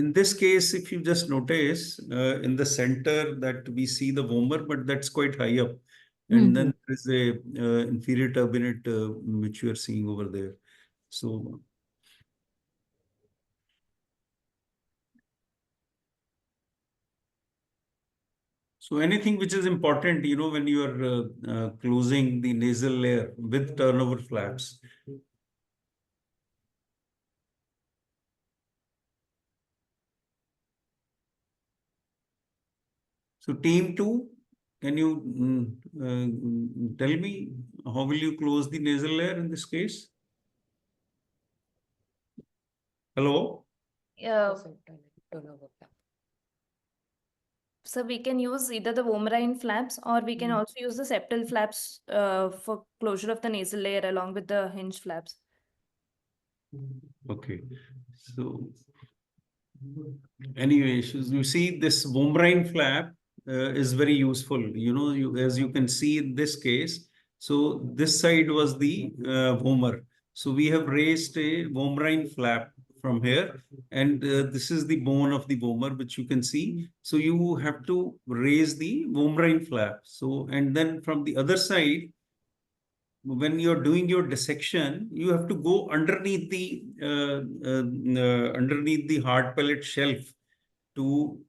In this case, if you just notice in the center that we see the vomer, but that's quite high up. And then there is a inferior turbinate which you are seeing over there. So anything which is important, when you are closing the nasal layer with turnover flaps. So team 2, can you tell me how will you close the nasal layer in this case? Hello? So we can use either the vomerine flaps or we can also use the septal flaps for closure of the nasal layer along with the hinge flaps. Okay. So anyway, you see this vomerine flap is very useful. As you can see in this case, so this side was the vomer. So we have raised a vomerine flap from here, and this is the bone of the vomer, which you can see. So you have to raise the vomerine flap. So, and then from the other side, when you're doing your dissection, you have to go underneath the hard palate shelf to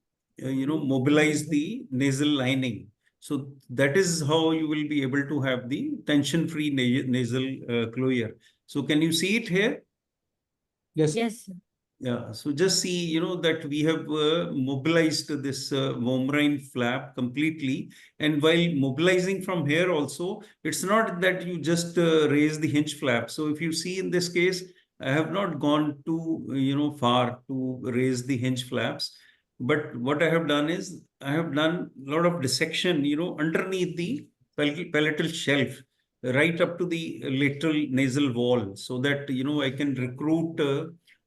mobilize the nasal lining. So that is how you will be able to have the tension-free nasal closure. So can you see it here? yes. Yes. Yeah, so just see, that we have mobilized this vomerine flap completely. And while mobilizing from here also, it's not that you just raise the hinge flap. So if you see in this case, I have not gone too, far to raise the hinge flaps. But what I have done is I have done a lot of dissection, underneath the palatal shelf, right up to the lateral nasal wall, so that, I can recruit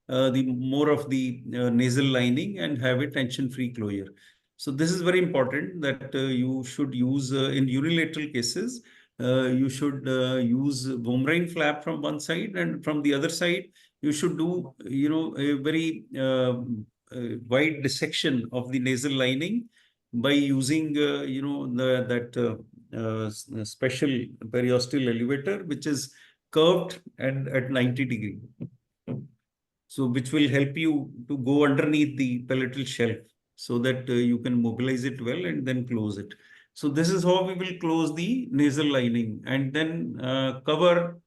the more of the nasal lining and have a tension-free closure. So this is very important that you should use in unilateral cases. You should use boomerang flap from one side, and from the other side, you should do a very wide dissection of the nasal lining by using special periosteal elevator, which is curved and at 90 degree. So which will help you to go underneath the palatal shelf so that you can mobilize it well and then close it. So this is how we will close the nasal lining and then cover.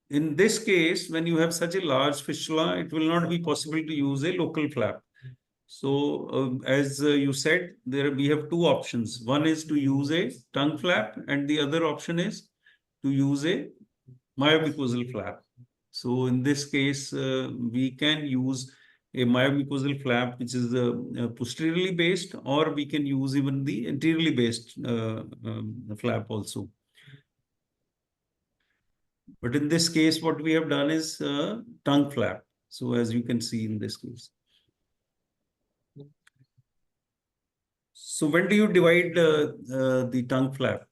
In this case, when you have such a large fistula, it will not be possible to use a local flap. So as you said, we have two options. One is to use a tongue flap and the other option is to use a myomucosal flap. So in this case, we can use a myomucosal flap, which is posteriorly based, or we can use even the anteriorly based flap also. But in this case, what we have done is tongue flap. So as you can see in this case. So when do you divide the tongue flap?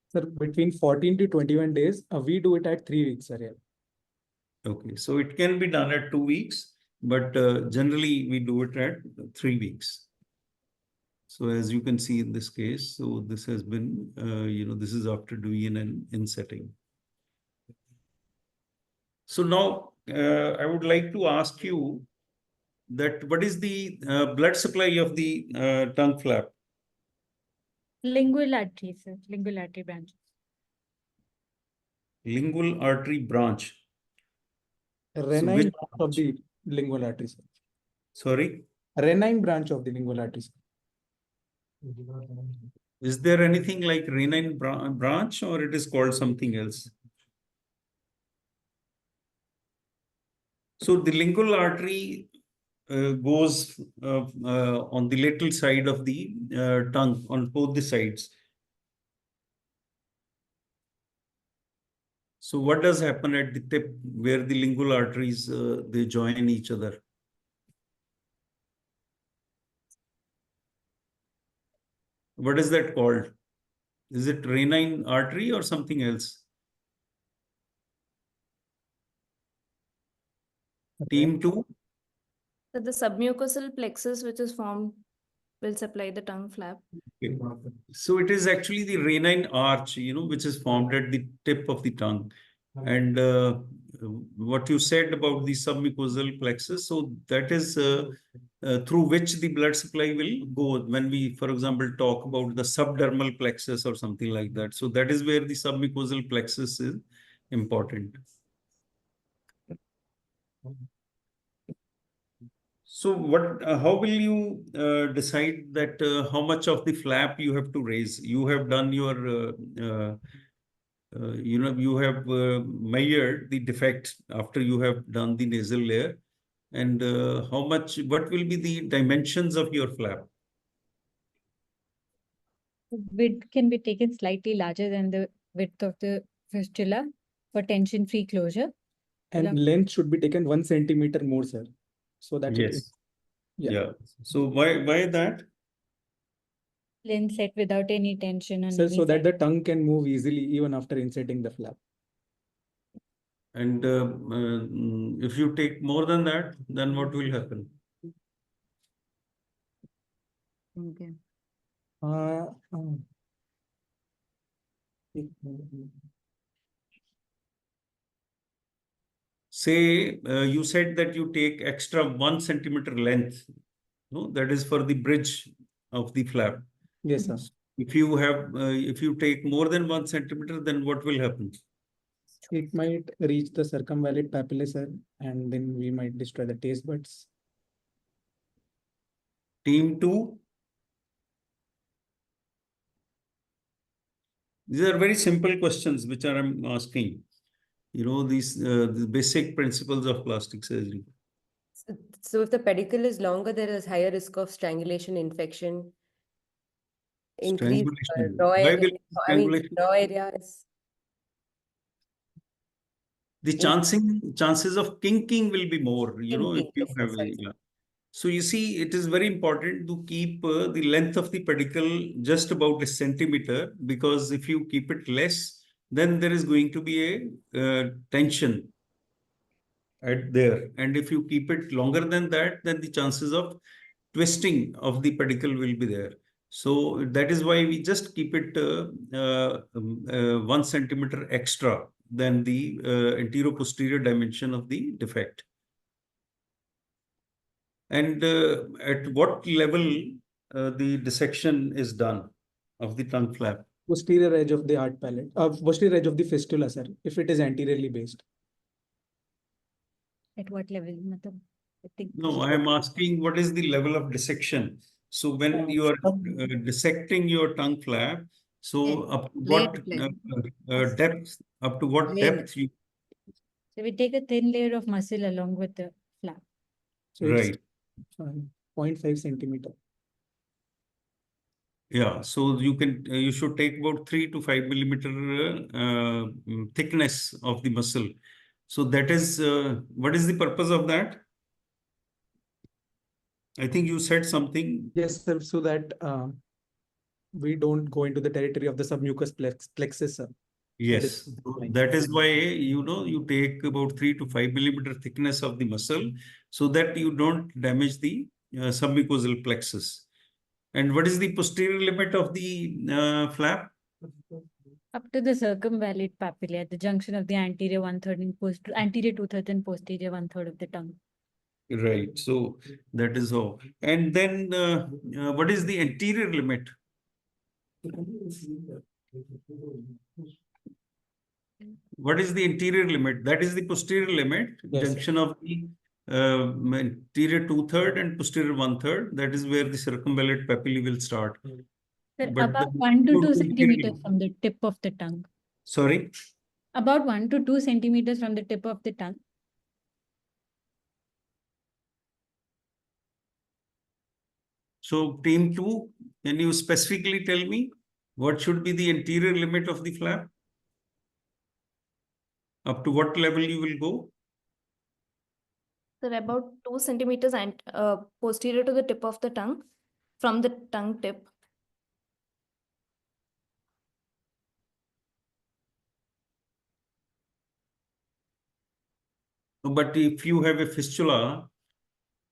Sir, between 14 to 21 days, we do it at 3 weeks, sir. Yeah. Okay, so it can be done at 2 weeks, but generally we do it at 3 weeks. So as you can see in this case, so this has been, this is after doing an insetting. So now I would like to ask you that what is the blood supply of the tongue flap? Lingual artery, sir. Lingual artery branches. Lingual artery branch. Renine branch of the lingual artery, sir. Sorry? Renine branch of the lingual artery, sir. Is there anything like renine branch or it is called something else? So the lingual artery goes on the lateral side of the tongue on both the sides. So what does happen at the tip where the lingual arteries, they join each other? What is that called? Is it renine artery or something else? Team 2? So the submucosal plexus which is formed will supply the tongue flap. Okay. So it is actually the renine arch, which is formed at the tip of the tongue. And what you said about the submucosal plexus, so that is through which the blood supply will go when we, for example, talk about the subdermal plexus or something like that. So that is where the submucosal plexus is important. So how will you decide that how much of the flap you have to raise? You have done your, you have measured the defect after you have done the nasal layer. And what will be the dimensions of your flap? Width can be taken slightly larger than the width of the fistula for tension-free closure. And length should be taken 1 centimeter more, sir. So that yes. Yeah. So why that? Length set without any tension. Sir, so that the tongue can move easily even after inserting the flap. And if you take more than that, then what will happen? Okay. Say you said that you take extra 1 centimeter length. No, that is for the bridge of the flap. Yes, sir. If you take more than 1 centimeter, then what will happen? It might reach the circumvallate papillae, sir, and then we might destroy the taste buds. Team 2. These are very simple questions which I'm asking. The basic principles of plastic surgery. So if the pedicle is longer, there is higher risk of strangulation, infection, increased raw area. I mean, raw area is. the chances of kinking will be more, you know, if you have a, yeah. So you see, it is very important to keep the length of the pedicle just about a centimeter, because if you keep it less, then there is going to be a tension at there. And if you keep it longer than that, then the chances of twisting of the pedicle will be there. So that is why we just keep it 1 centimeter extra than the anterior-posterior dimension of the defect. And at what level the dissection is done of the tongue flap? Posterior edge of the art palate, posterior edge of the fistula, sir, if it is anteriorly based. At what level? I think No, I am asking what is the level of dissection. So when you are dissecting your tongue flap, so up to what depth, up to what depth you... So we take a thin layer of muscle along with the flap. So right. It's 0.5 centimeter. Yeah, so you can you should take about 3 to 5 millimeter thickness of the muscle. So that is what is the purpose of that? I think you said something. Yes, sir. So that we don't go into the territory of the submucous plexus, sir. Yes, that is why, you know, you take about 3 to 5 millimeter thickness of the muscle so that you don't damage the submucosal plexus. And what is the posterior limit of the flap? Up to the circumvallate papillae at the junction of the anterior 1/3 and anterior 2/3 and posterior 1/3 of the tongue. Right. So that is all. And then what is the anterior limit? What is the anterior limit? That is the posterior limit, yes, junction of the anterior 2/3 and posterior 1/3. That is where the circumvallate papillae will start. Sir, about 1 to 2 centimeters from the tip of the tongue. Sorry? About 1 to 2 centimeters from the tip of the tongue. So team 2, can you specifically tell me what should be the anterior limit of the flap? Up to what level you will go? Sir, about 2 centimeters and posterior to the tip of the tongue, from the tongue tip. But if you have a fistula,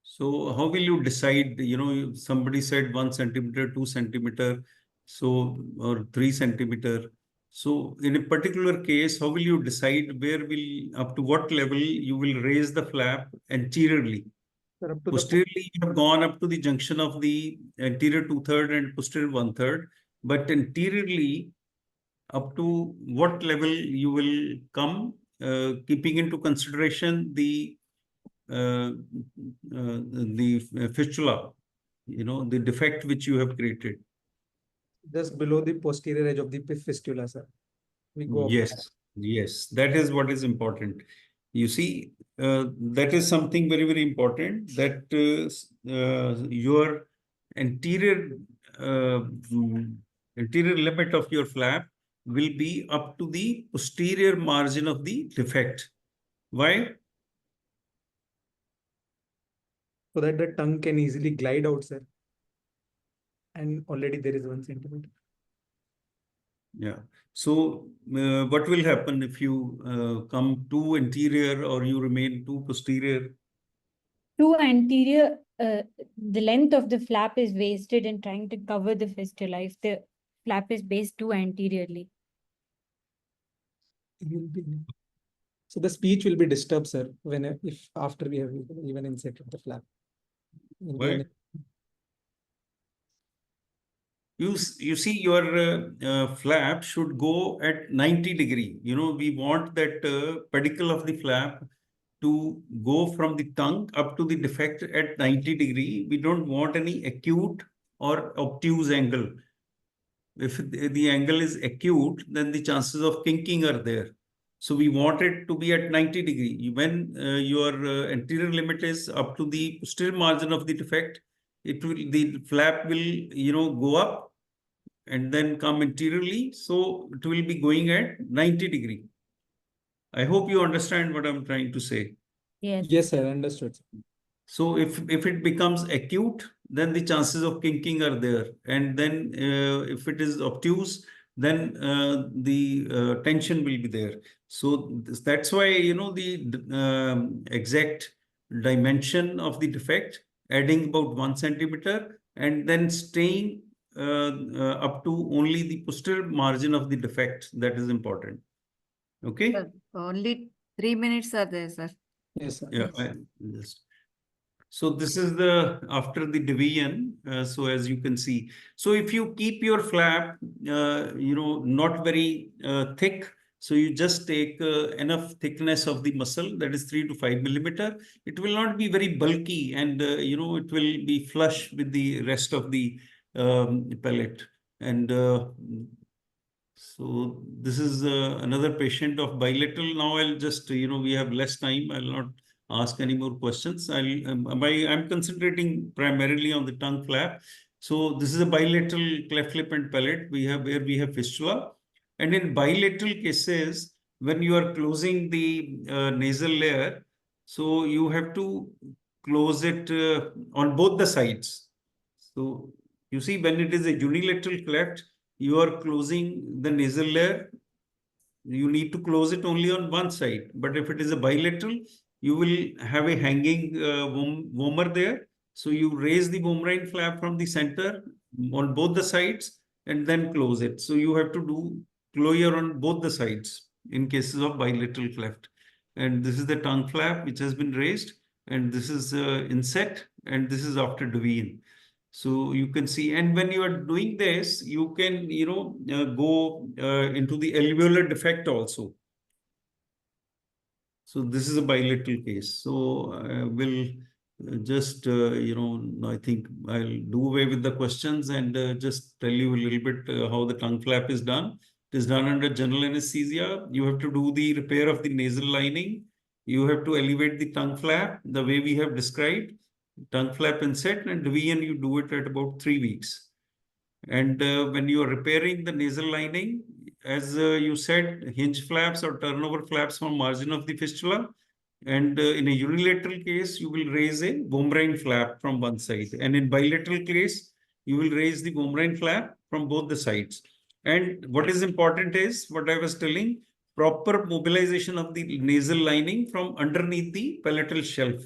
so how will you decide? You know, somebody said 1 centimeter, 2 centimeter, so or 3 centimeter. So in a particular case, how will you decide where will, up to what level you will raise the flap anteriorly? Posteriorly, you have gone up to the junction of the anterior 2/3 and posterior 1/3, but anteriorly, up to what level you will come, keeping into consideration the fistula, you know, the defect which you have created. Just below the posterior edge of the fistula, sir. We go yes, yes, that is what is important. You see, that is something very, very important, that your anterior anterior limit of your flap will be up to the posterior margin of the defect. Why? So that the tongue can easily glide out, sir. And already there is 1 centimeter. Yeah. So what will happen if you come too anterior or you remain too posterior? Too anterior, the length of the flap is wasted in trying to cover the fistula if the flap is based too anteriorly. So the speech will be disturbed, sir, if after we have even inserted the flap. Why? You see, your flap should go at 90 degree. You know, we want that pedicle of the flap to go from the tongue up to the defect at 90 degree. We don't want any acute or obtuse angle. If the angle is acute, then the chances of kinking are there. So we want it to be at 90 degree. When your anterior limit is up to the posterior margin of the defect, the flap will, you know, go up and then come anteriorly. So it will be going at 90 degree. I hope you understand what I'm trying to say. Yes. Yes, sir. Understood. So if it becomes acute, then the chances of kinking are there. And then if it is obtuse, then the tension will be there. So that's why, the exact dimension of the defect, adding about 1 centimeter, and then staying up to only the posterior margin of the defect. That is important. Okay. Sir, only 3 minutes are there, sir. Yes, sir. Yeah. Yes. So this is the after the division. So as you can see, so if you keep your flap, not very thick, so you just take enough thickness of the muscle, that is 3 to 5 millimeter. It will not be very bulky, and it will be flush with the rest of the pellet. And so this is another patient of bilateral. Now I'll just, we have less time. I'll not ask any more questions. I'm concentrating primarily on the tongue flap. So this is a bilateral cleft lip and palate. Where we have fistula. And in bilateral cases, when you are closing the nasal layer, so you have to close it on both the sides. So you see, when it is a unilateral cleft, you are closing the nasal layer. You need to close it only on one side. But if it is a bilateral, you will have a hanging vomer there. So you raise the vomerine flap from the center on both the sides and then close it. So you have to do closure on both the sides in cases of bilateral cleft. And this is the tongue flap which has been raised. And this is inset. And this is after division. So you can see, and when you are doing this, you can, go into the alveolar defect also. So this is a bilateral case. So I will just, I think I'll do away with the questions and just tell you a little bit how the tongue flap is done. It is done under general anesthesia. You have to do the repair of the nasal lining. You have to elevate the tongue flap the way we have described. Tongue flap inset, and division you do it at about 3 weeks. And when you are repairing the nasal lining, as you said, hinge flaps or turnover flaps from margin of the fistula. And in a unilateral case, you will raise a vomerine flap from one side. And in bilateral case, you will raise the vomerine flap from both the sides. And what is important is what I was telling, proper mobilization of the nasal lining from underneath the palatal shelf,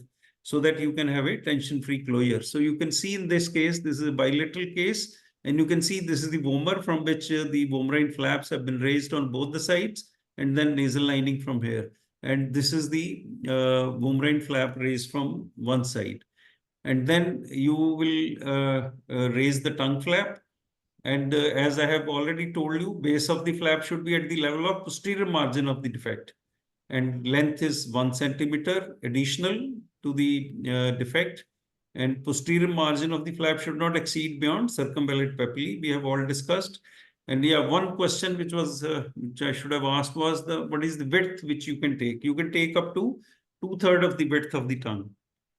so that you can have a tension-free closure. So you can see in this case, this is a bilateral case, and you can see this is the vomer from which the vomerine flaps have been raised on both the sides, and then nasal lining from here. And this is the vomerine flap raised from one side. And then you will raise the tongue flap. And as I have already told you, base of the flap should be at the level of posterior margin of the defect. And length is 1 centimeter additional to the defect, and posterior margin of the flap should not exceed beyond circumvallate papillae. We have all discussed. And yeah, one question which I should have asked was what is the width which you can take? You can take up to 2/3 of the width of the tongue.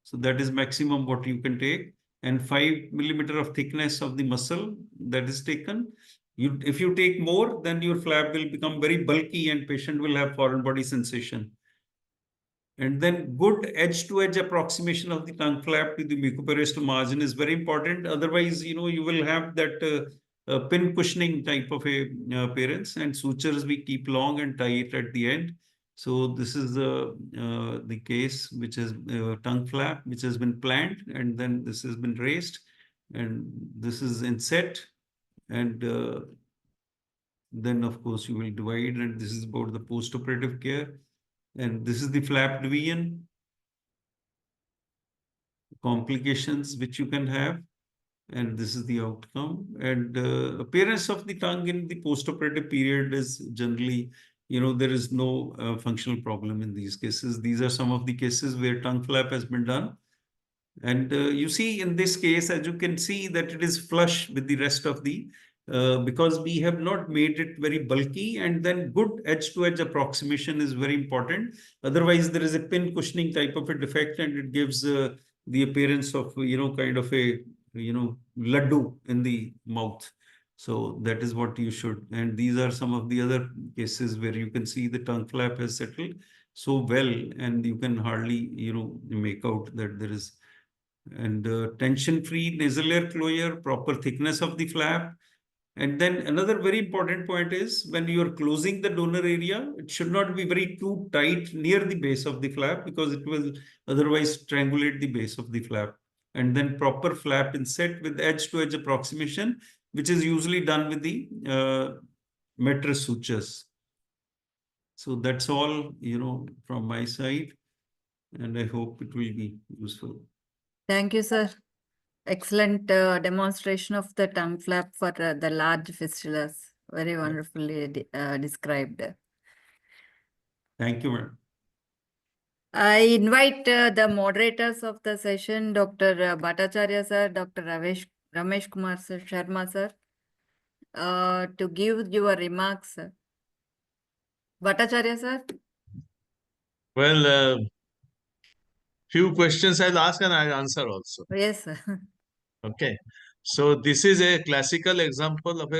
So that is maximum what you can take, and 5 millimeter of thickness of the muscle that is taken. If you take more, then your flap will become very bulky and patient will have foreign body sensation. And then good edge-to-edge approximation of the tongue flap to the mucoparietal margin is very important. Otherwise, you will have that pin cushioning type of a appearance, and sutures we keep long and tie it at the end. So this is the case which is tongue flap, which has been planned, and then this has been raised, and this is inset. And then, of course, you will divide, and this is about the post-operative care. And this is the flap division, complications which you can have, and this is the outcome. And appearance of the tongue in the post-operative period is generally, there is no functional problem in these cases. These are some of the cases where tongue flap has been done. And you see in this case, as you can see, that it is flush with the rest of the, because we have not made it very bulky, and then good edge-to-edge approximation is very important. Otherwise, there is a pin cushioning type of a defect, and it gives the appearance of, kind of a, laddu in the mouth. So that is what you should. And these are some of the other cases where you can see the tongue flap has settled so well, and you can hardly, make out that there is. And tension-free nasal air closure, proper thickness of the flap. And then another very important point is when you are closing the donor area, it should not be very too tight near the base of the flap, because it will otherwise strangulate the base of the flap. And then proper flap inset with edge-to-edge approximation, which is usually done with the mattress sutures. So that's all, from my side, and I hope it will be useful. Thank you, sir. Excellent demonstration of the tongue flap for the large fistulas. Very wonderfully described. Thank you, madam. I invite the moderators of the session, Dr. Bhattacharya sir, Dr. Ramesh Kumar sir, Sharma sir, to give your remarks. Sir. Bhattacharya sir. Well, few questions I'll ask and I'll answer also. Yes, sir. Okay. So this is a classical example of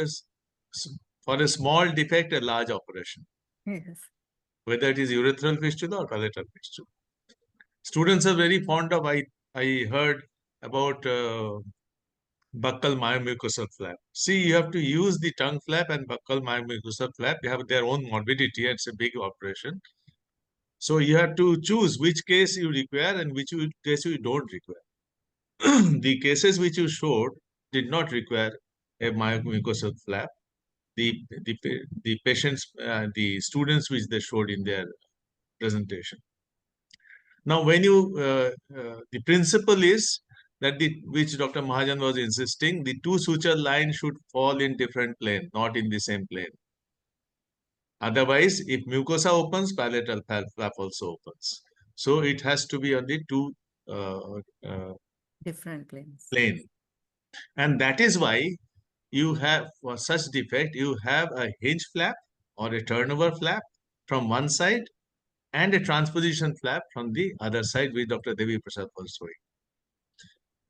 for a small defect, a large operation. Yes. Whether it is urethral fistula or palatal fistula. Students are very fond of, I heard about buccal myomucosal flap. See, you have to use the tongue flap and buccal myomucosal flap. They have their own morbidity. It's a big operation. So you have to choose which case you require and which case you don't require. The cases which you showed did not require a myomucosal flap. The patients, the students which they showed in their presentation. Now, when you, the principle is that which Dr. Mahajan was insisting, the two suture lines should fall in different plane, not in the same plane. Otherwise, if mucosa opens, palatal flap also opens. So it has to be on the two different planes. And that is why you have, for such defect, you have a hinge flap or a turnover flap from one side and a transposition flap from the other side, which Dr. Devi Prasad was showing.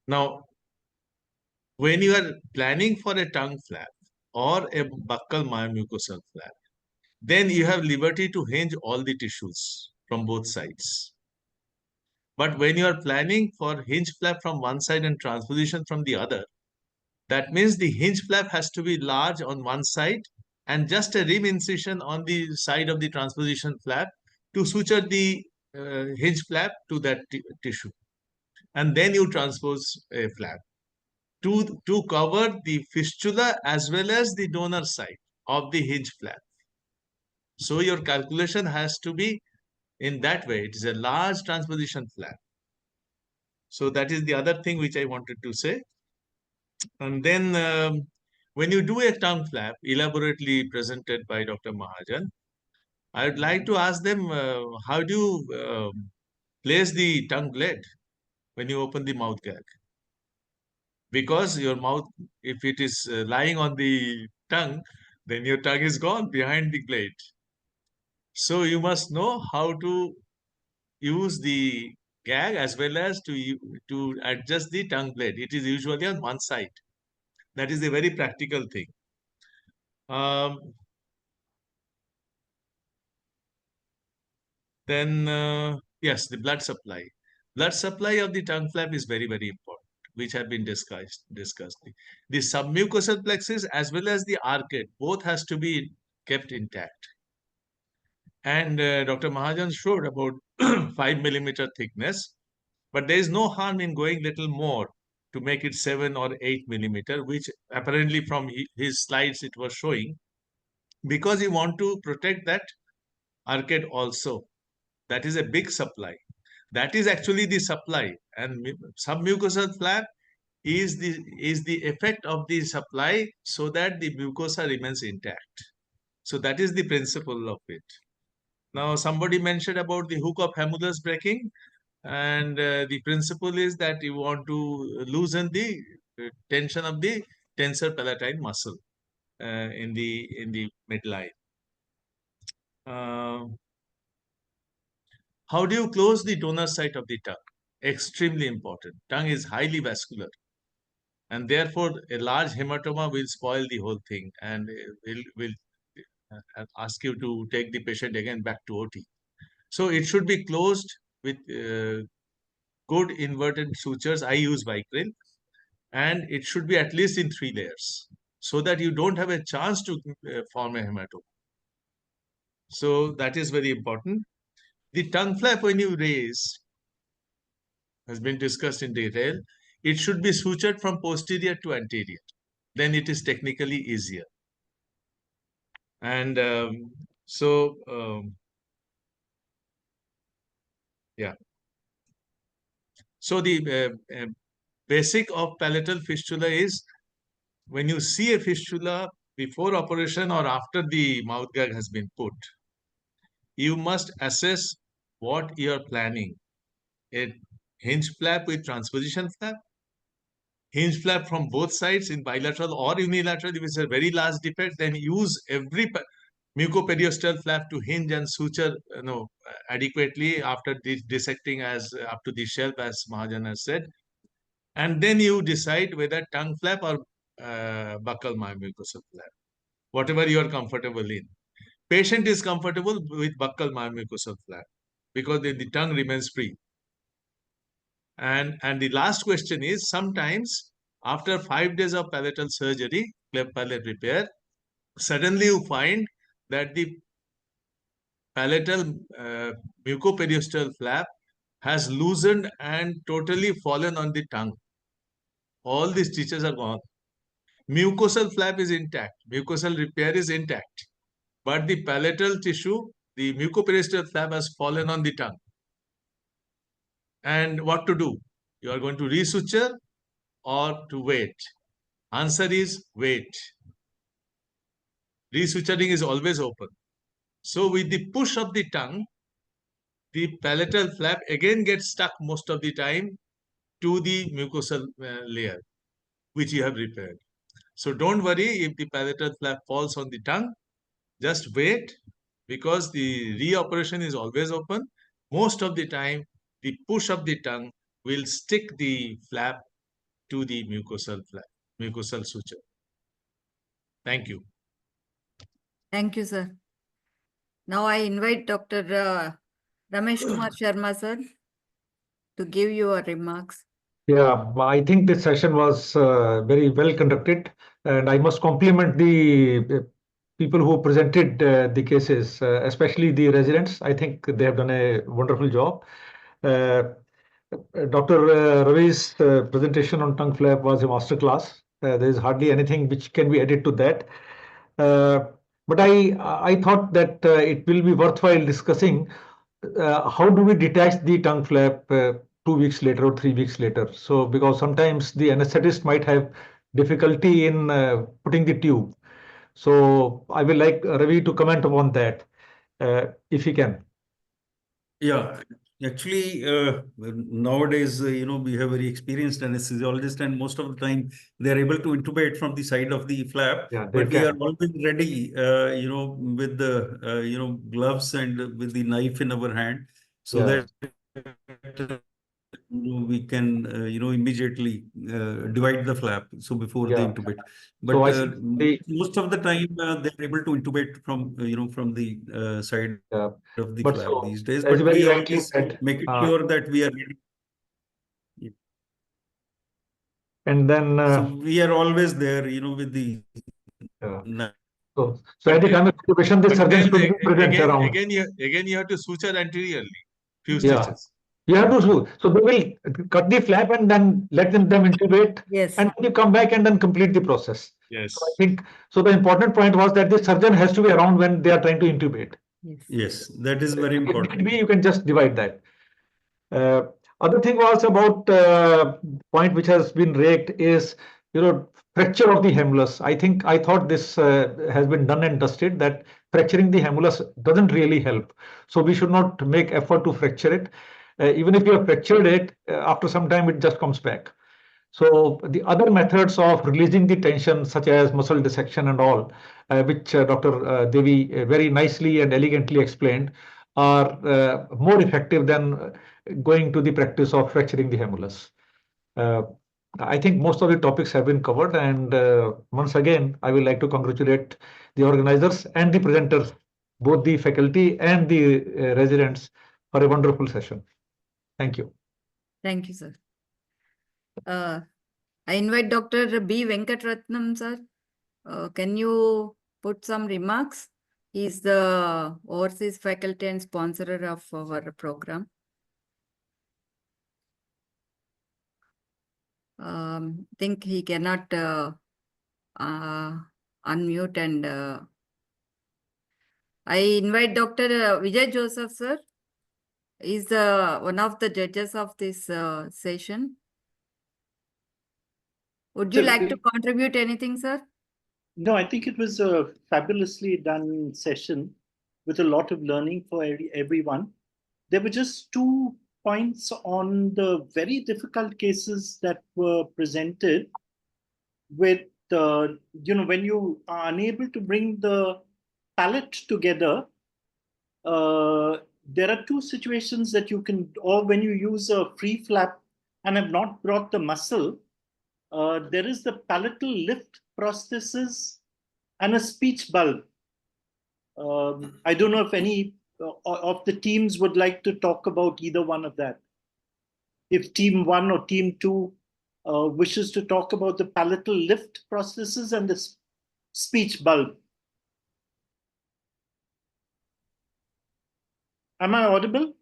Now, when you are planning for a tongue flap or a buccal myomucosal flap, then you have liberty to hinge all the tissues from both sides. But when you are planning for hinge flap from one side and transposition from the other, that means the hinge flap has to be large on one side and just a rim incision on the side of the transposition flap to suture the hinge flap to that tissue. And then you transpose a flap to cover the fistula as well as the donor side of the hinge flap. So your calculation has to be in that way. It is a large transposition flap. So that is the other thing which I wanted to say. And then when you do a tongue flap, elaborately presented by Dr. Mahajan, I would like to ask them, how do you place the tongue blade when you open the mouth gag? Because your mouth, if it is lying on the tongue, then your tongue is gone behind the blade. So you must know how to use the gag as well as to adjust the tongue blade. It is usually on one side. That is a very practical thing. Then, yes, the blood supply. Blood supply of the tongue flap is very, very important, which have been discussed. The submucosal plexus as well as the arcade, both has to be kept intact. And Dr. Mahajan showed about 5 millimeter thickness, but there is no harm in going little more to make it 7 or 8 millimeter, which apparently from his slides it was showing, because you want to protect that arcade also. That is a big supply. That is actually the supply, and submucosal flap is the effect of the supply so that the mucosa remains intact. So that is the principle of it. Now, somebody mentioned about the hook of Hamulus breaking, and the principle is that you want to loosen the tension of the tensor palatine muscle in the midline. How do you close the donor site of the tongue? Extremely important. Tongue is highly vascular. and therefore a large hematoma will spoil the whole thing and will ask you to take the patient again back to OT. So it should be closed with good inverted sutures. I use Vicryl, and it should be at least in 3 layers so that you don't have a chance to form a hematoma. So that is very important. The tongue flap when you raise has been discussed in detail. It should be sutured from posterior to anterior. Then it is technically easier. And yeah. So the basic of palatal fistula is when you see a fistula before operation or after the mouth gag has been put, you must assess what you are planning. A hinge flap with transposition flap, hinge flap from both sides in bilateral or unilateral. If it's a very large defect, then use every mucoperiosteal flap to hinge and suture adequately after dissecting as up to the shelf, as Mahajan has said. And then you decide whether tongue flap or buccal myomucosal flap, whatever you are comfortable in. Patient is comfortable with buccal myomucosal flap because the tongue remains free. And the last question is, sometimes after 5 days of palatal surgery, cleft palate repair, suddenly you find that the palatal mucoperiosteal flap has loosened and totally fallen on the tongue. All the stitches are gone. Mucosal flap is intact. Mucosal repair is intact. But the palatal tissue, the mucoperiosteal flap has fallen on the tongue. And what to do? You are going to resuture or to wait? Answer is wait. Resuturing is always open. So with the push of the tongue, the palatal flap again gets stuck most of the time to the mucosal layer, which you have repaired. So don't worry if the palatal flap falls on the tongue. Just wait, because the reoperation is always open. Most of the time, the push of the tongue will stick the flap to the mucosal suture. Thank you. Thank you, sir. Now I invite Dr. Ramesh Kumar Sharma, sir, to give your remarks. Yeah, I think this session was very well conducted, and I must compliment the people who presented the cases, especially the residents. I think they have done a wonderful job. Dr. Ravi's presentation on tongue flap was a masterclass. There is hardly anything which can be added to that. But I thought that it will be worthwhile discussing how do we detach the tongue flap 2 weeks later or 3 weeks later. So because sometimes the anesthetist might have difficulty in putting the tube. So I will like Ravi to comment upon that if he can. Yeah, actually, nowadays, we have very experienced anesthesiologists, and most of the time they are able to intubate from the side of the flap. Yeah, but we are always ready, with the, gloves and with the knife in our hand, so that we can, immediately divide the flap. So before they intubate, but most of the time they're able to intubate from, from the side of the flap these days. But we always make it sure that we are ready. Yeah. And then so we are always there, with the. So at the time of intubation, the surgeon should be present around. Again, you have to suture anteriorly, few stitches. You have to so they will cut the flap and then let them intubate. Yes. And you come back and then complete the process. Yes. So I think so. The important point was that the surgeon has to be around when they are trying to intubate. Yes, that is very important. Maybe you can just divide that. Other thing was about point which has been raked is fracture of the humulus. I thought this has been done and dusted, that fracturing the humulus doesn't really help. So we should not make effort to fracture it. Even if you have fractured it, after some time it just comes back. So the other methods of releasing the tension, such as muscle dissection and all, which Dr. Devi very nicely and elegantly explained, are more effective than going to the practice of fracturing the humulus. I think most of the topics have been covered. And once again, I would like to congratulate the organizers and the presenters, both the faculty and the residents, for a wonderful session. Thank you. Thank you, sir. I invite Dr. B. Venkatratnam, sir. Can you put some remarks? He's the overseas faculty and sponsor of our program. Think he cannot unmute, and I invite Dr. Vijay Joseph, sir. He's one of the judges of this session. Would you like to contribute anything, sir? No, I think it was a fabulously done session with a lot of learning for everyone. There were just 2 points on the very difficult cases that were presented with, when you are unable to bring the palate together, there are 2 situations that you can, or when you use a free flap and have not brought the muscle, there is the palatal lift prosthesis and a speech bulb. I don't know if any of the teams would like to talk about either one of that. If team 1 or team 2 wishes to talk about the palatal lift prosthesis and the speech bulb. Am I audible?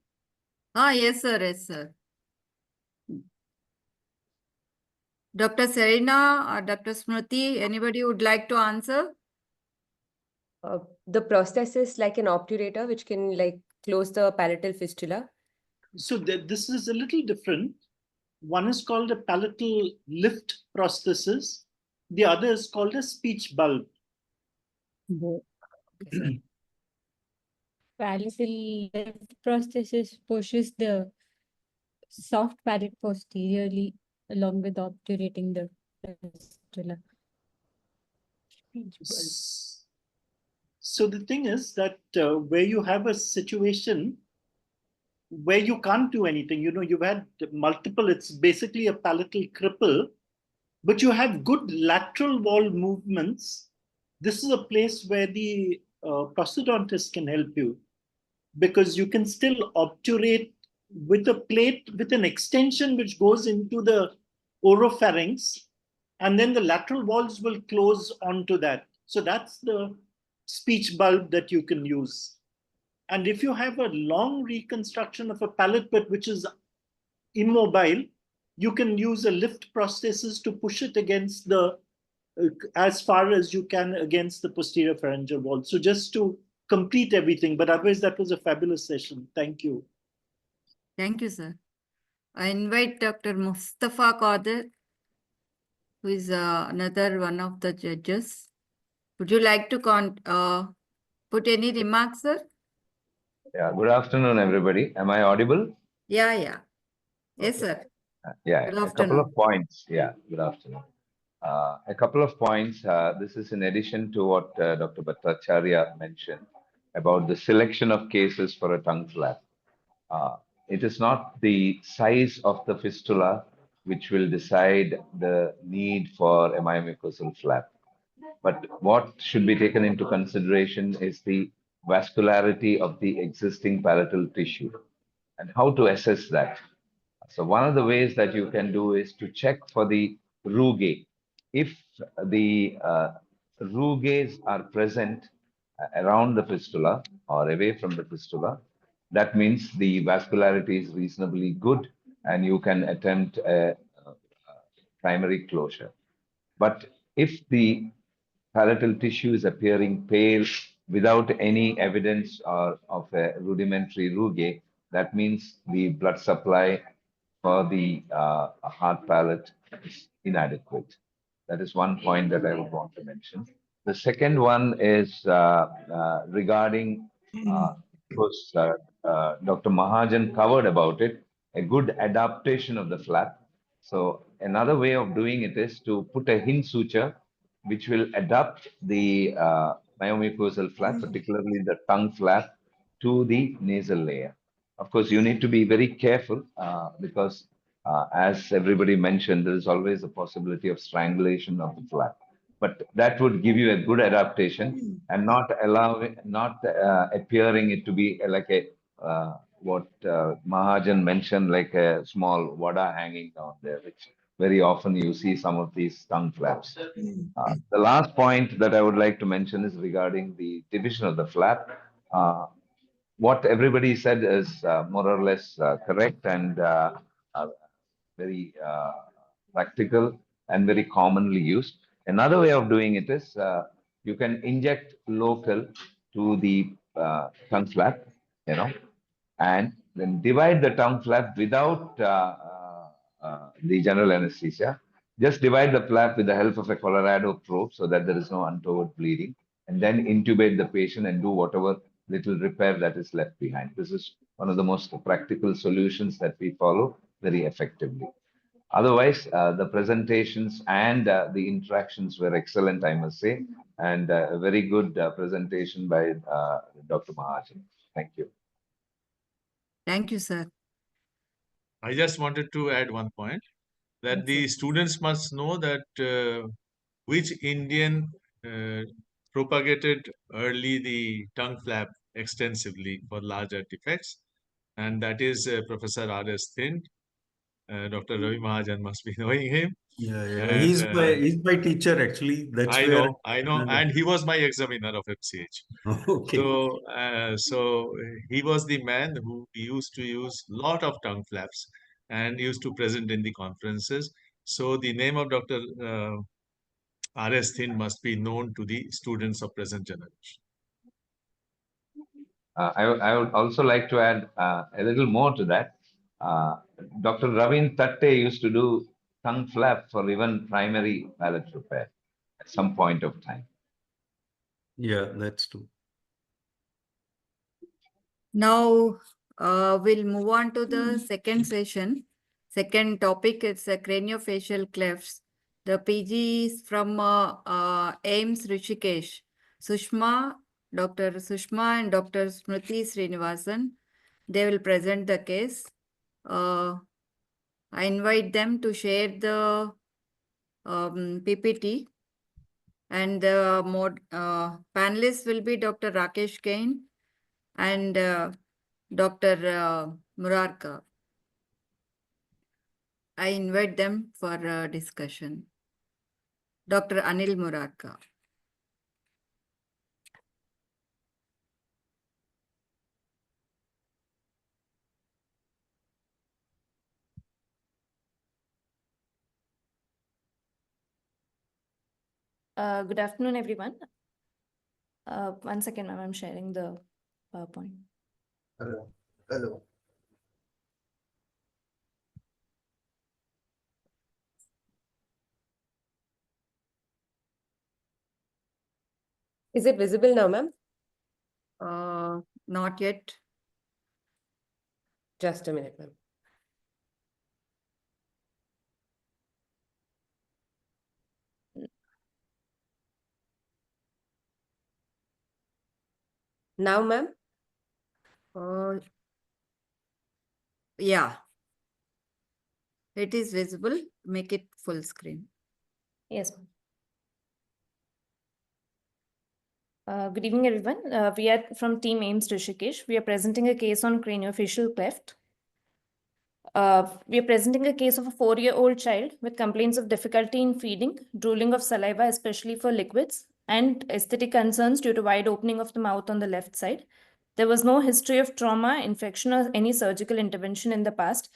Yes, sir. Yes, sir. Dr. Serena or Dr. Smriti, anybody would like to answer? The prosthesis like an obturator, which can like close the palatal fistula. So this is a little different. One is called a palatal lift prosthesis. The other is called a speech bulb. Palatal lift prosthesis pushes the soft palate posteriorly along with obturating the fistula. So the thing is that where you have a situation where you can't do anything, you've had multiple, it's basically a palatal cripple, but you have good lateral wall movements. This is a place where the prosthodontist can help you, because you can still obturate with a plate with an extension which goes into the oropharynx, and then the lateral walls will close onto that. So that's the speech bulb that you can use. And if you have a long reconstruction of a palate but which is immobile, you can use a lift prosthesis to push it against the, as far as you can against the posterior pharyngeal wall. So just to complete everything, but otherwise that was a fabulous session. Thank you. Thank you, sir. I invite Dr. Mustafa Qadir, who is another one of the judges. Would you like to put any remarks, sir? Yeah, good afternoon, everybody. Am I audible? Yeah. Yes, sir. Yeah, good a couple of points. Yeah, good afternoon. A couple of points. This is in addition to what Dr. Bhattacharya mentioned about the selection of cases for a tongue flap. It is not the size of the fistula which will decide the need for a myomucosal flap. But what should be taken into consideration is the vascularity of the existing palatal tissue and how to assess that. So one of the ways that you can do is to check for the rugae. If the rugaes are present around the fistula or away from the fistula, that means the vascularity is reasonably good and you can attempt a primary closure. But if the palatal tissue is appearing pale without any evidence of a rudimentary rugae, that means the blood supply for the hard palate is inadequate. That is one point that I would want to mention. The second one is regarding, Dr. Mahajan covered about it, a good adaptation of the flap. So another way of doing it is to put a hinge suture which will adapt the myomucosal flap, particularly the tongue flap, to the nasal layer. Of course, you need to be very careful because As everybody mentioned, there is always a possibility of strangulation of the flap. But that would give you a good adaptation and not appearing it to be like a what Mahajan mentioned, like a small vada hanging down there, which very often you see some of these tongue flaps. The last point that I would like to mention is regarding the division of the flap. What everybody said is more or less correct and very practical and very commonly used. Another way of doing it is you can inject local to the tongue flap, and then divide the tongue flap without the general anesthesia. Just divide the flap with the help of a Colorado probe so that there is no untoward bleeding, and then intubate the patient and do whatever little repair that is left behind. This is one of the most practical solutions that we follow very effectively. Otherwise, the presentations and the interactions were excellent, I must say, and a very good presentation by Dr. Mahajan. Thank you. Thank you, sir. I just wanted to add one point, that the students must know that which Indian propagated early the tongue flap extensively for larger defects, and that is Professor R.S. Thind. Dr. Ravi Mahajan must be knowing him. Yeah, yeah. And, he's my teacher actually. That's I where know, and he was my examiner of FCH. Okay. So he was the man who used to use a lot of tongue flaps and used to present in the conferences. So the name of Dr. R.S. Thind must be known to the students of present generation. I would also like to add a little more to that. Dr. Ravin Tatte used to do tongue flap for even primary palate repair at some point of time. Yeah, that's true. Now we'll move on to the second session. Second topic is craniofacial clefts. The PG is from AIMS Rishikesh. Dr. Sushma and Dr. Smriti Srinivasan. They will present the case. I invite them to share the PPT. And the panelists will be Dr. Rakesh Kain and Dr. Murarka. I invite them for discussion. Dr. Anil Murarka. Good afternoon, everyone. One second, ma'am, I'm sharing the PowerPoint. Hello. Hello. Is it visible now, ma'am? Not yet. Just a minute, ma'am. Now, ma'am? Yeah. It is visible. Make it full screen. Yes, ma'am. Good evening, everyone. We are from Team AIMS Rishikesh. We are presenting a case on craniofacial cleft. We are presenting a case of a 4-year-old child with complaints of difficulty in feeding, drooling of saliva, especially for liquids, and aesthetic concerns due to wide opening of the mouth on the left side. There was no history of trauma, infection, or any surgical intervention in the past.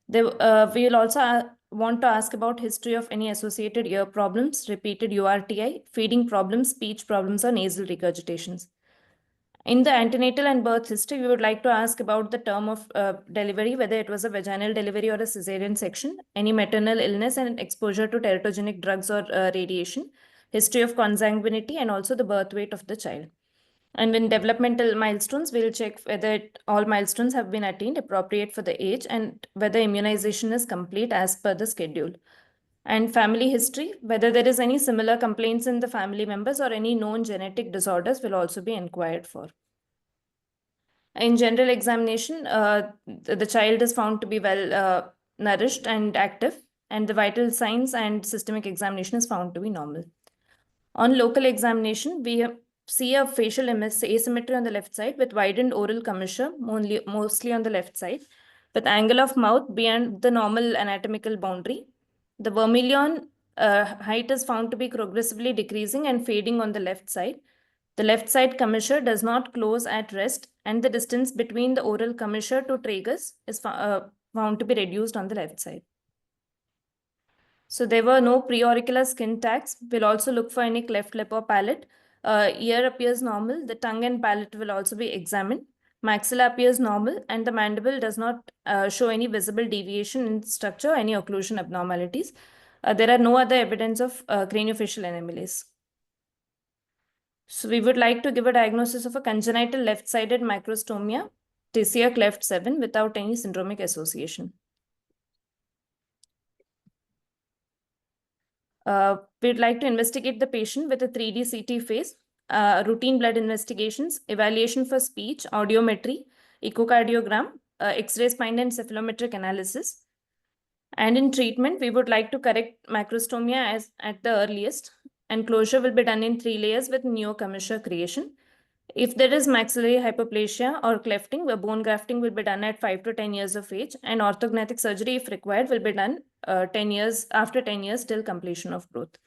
We will also want to ask about history of any associated ear problems, repeated URTI, feeding problems, speech problems, or nasal regurgitations. In the antenatal and birth history, we would like to ask about the term of delivery, whether it was a vaginal delivery or a cesarean section, any maternal illness and exposure to teratogenic drugs or radiation, history of consanguinity, and also the birth weight of the child. And in developmental milestones, we'll check whether all milestones have been attained appropriate for the age and whether immunization is complete as per the schedule. And family history, whether there is any similar complaints in the family members or any known genetic disorders will also be inquired for. In general examination, the child is found to be well nourished and active, and the vital signs and systemic examination is found to be normal. On local examination, we see a facial asymmetry on the left side with widened oral commissure, mostly on the left side, with angle of mouth beyond the normal anatomical boundary. The vermilion height is found to be progressively decreasing and fading on the left side. The left side commissure does not close at rest, and the distance between the oral commissure to tragus is found to be reduced on the left side. So there were no preauricular skin tags. We'll also look for any cleft lip or palate. Ear appears normal. The tongue and palate will also be examined. Maxilla appears normal, and the mandible does not show any visible deviation in structure or any occlusion abnormalities. There are no other evidence of craniofacial anomalies. So we would like to give a diagnosis of a congenital left-sided microstomia, Tisia cleft 7, without any syndromic association. We'd like to investigate the patient with a 3D CT phase, routine blood investigations, evaluation for speech, audiometry, echocardiogram, X-ray spine and cephalometric analysis. And in treatment, we would like to correct macrostomia at the earliest, and closure will be done in 3 layers with neocommissure creation. If there is maxillary hypoplasia or clefting, the bone grafting will be done at 5 to 10 years of age, and orthognathic surgery, if required, will be done after 10 years till completion of growth.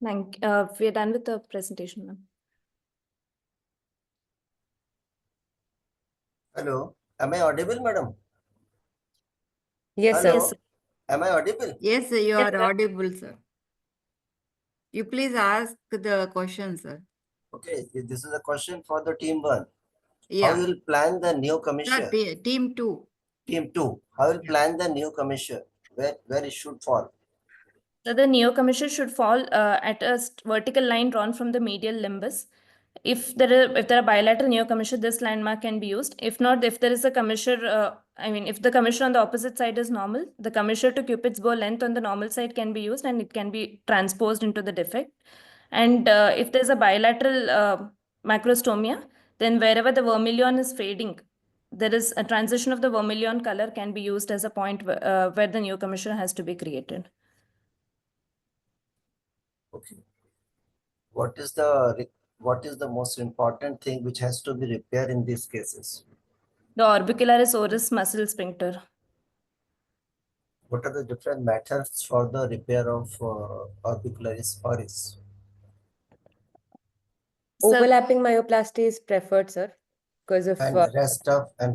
We're done with the presentation, ma'am. Hello, am I audible, madam? Yes, Hello, sir. am I audible? Yes, sir, you Yes, are sir. audible, sir. You please ask the question, sir. Okay, this is a question for the team 1. How Yeah. you will plan the new Sir, commission? team 2. Team 2, how will plan the new commission? Where it should fall? So the neocommissure should fall at a vertical line drawn from the medial limbus. If there are bilateral neocommissure, this landmark can be used. If not, if there is a commissure, if the commissure on the opposite side is normal, the commissure to Cupid's bow length on the normal side can be used, and it can be transposed into the defect. And if there's a bilateral macrostomia, then wherever the vermilion is fading, there is a transition of the vermilion color can be used as a point where the neocommissure has to be created. Okay. What is the most important thing which has to be repaired in these cases? The orbicularis oris muscle sphincter. What are the different methods for the repair of orbicularis oris? Overlapping myoplasty is preferred, sir, because of And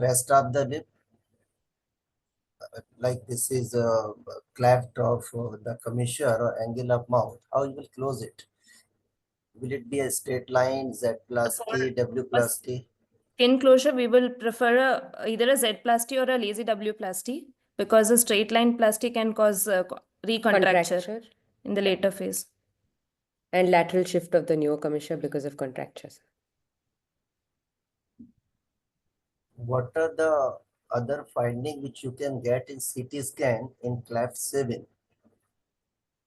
rest of the lip, like this is a cleft of the commissure or angle of mouth. How you will close it? Will it be a straight line, Z plus T, W plus T? Skin closure, we will prefer either a Z plasty or a lazy W plasty, because a straight line plasty can cause recontracture in the later phase. And lateral shift of the neocommissure because of contractures. What are the other findings which you can get in CT scan in cleft 7?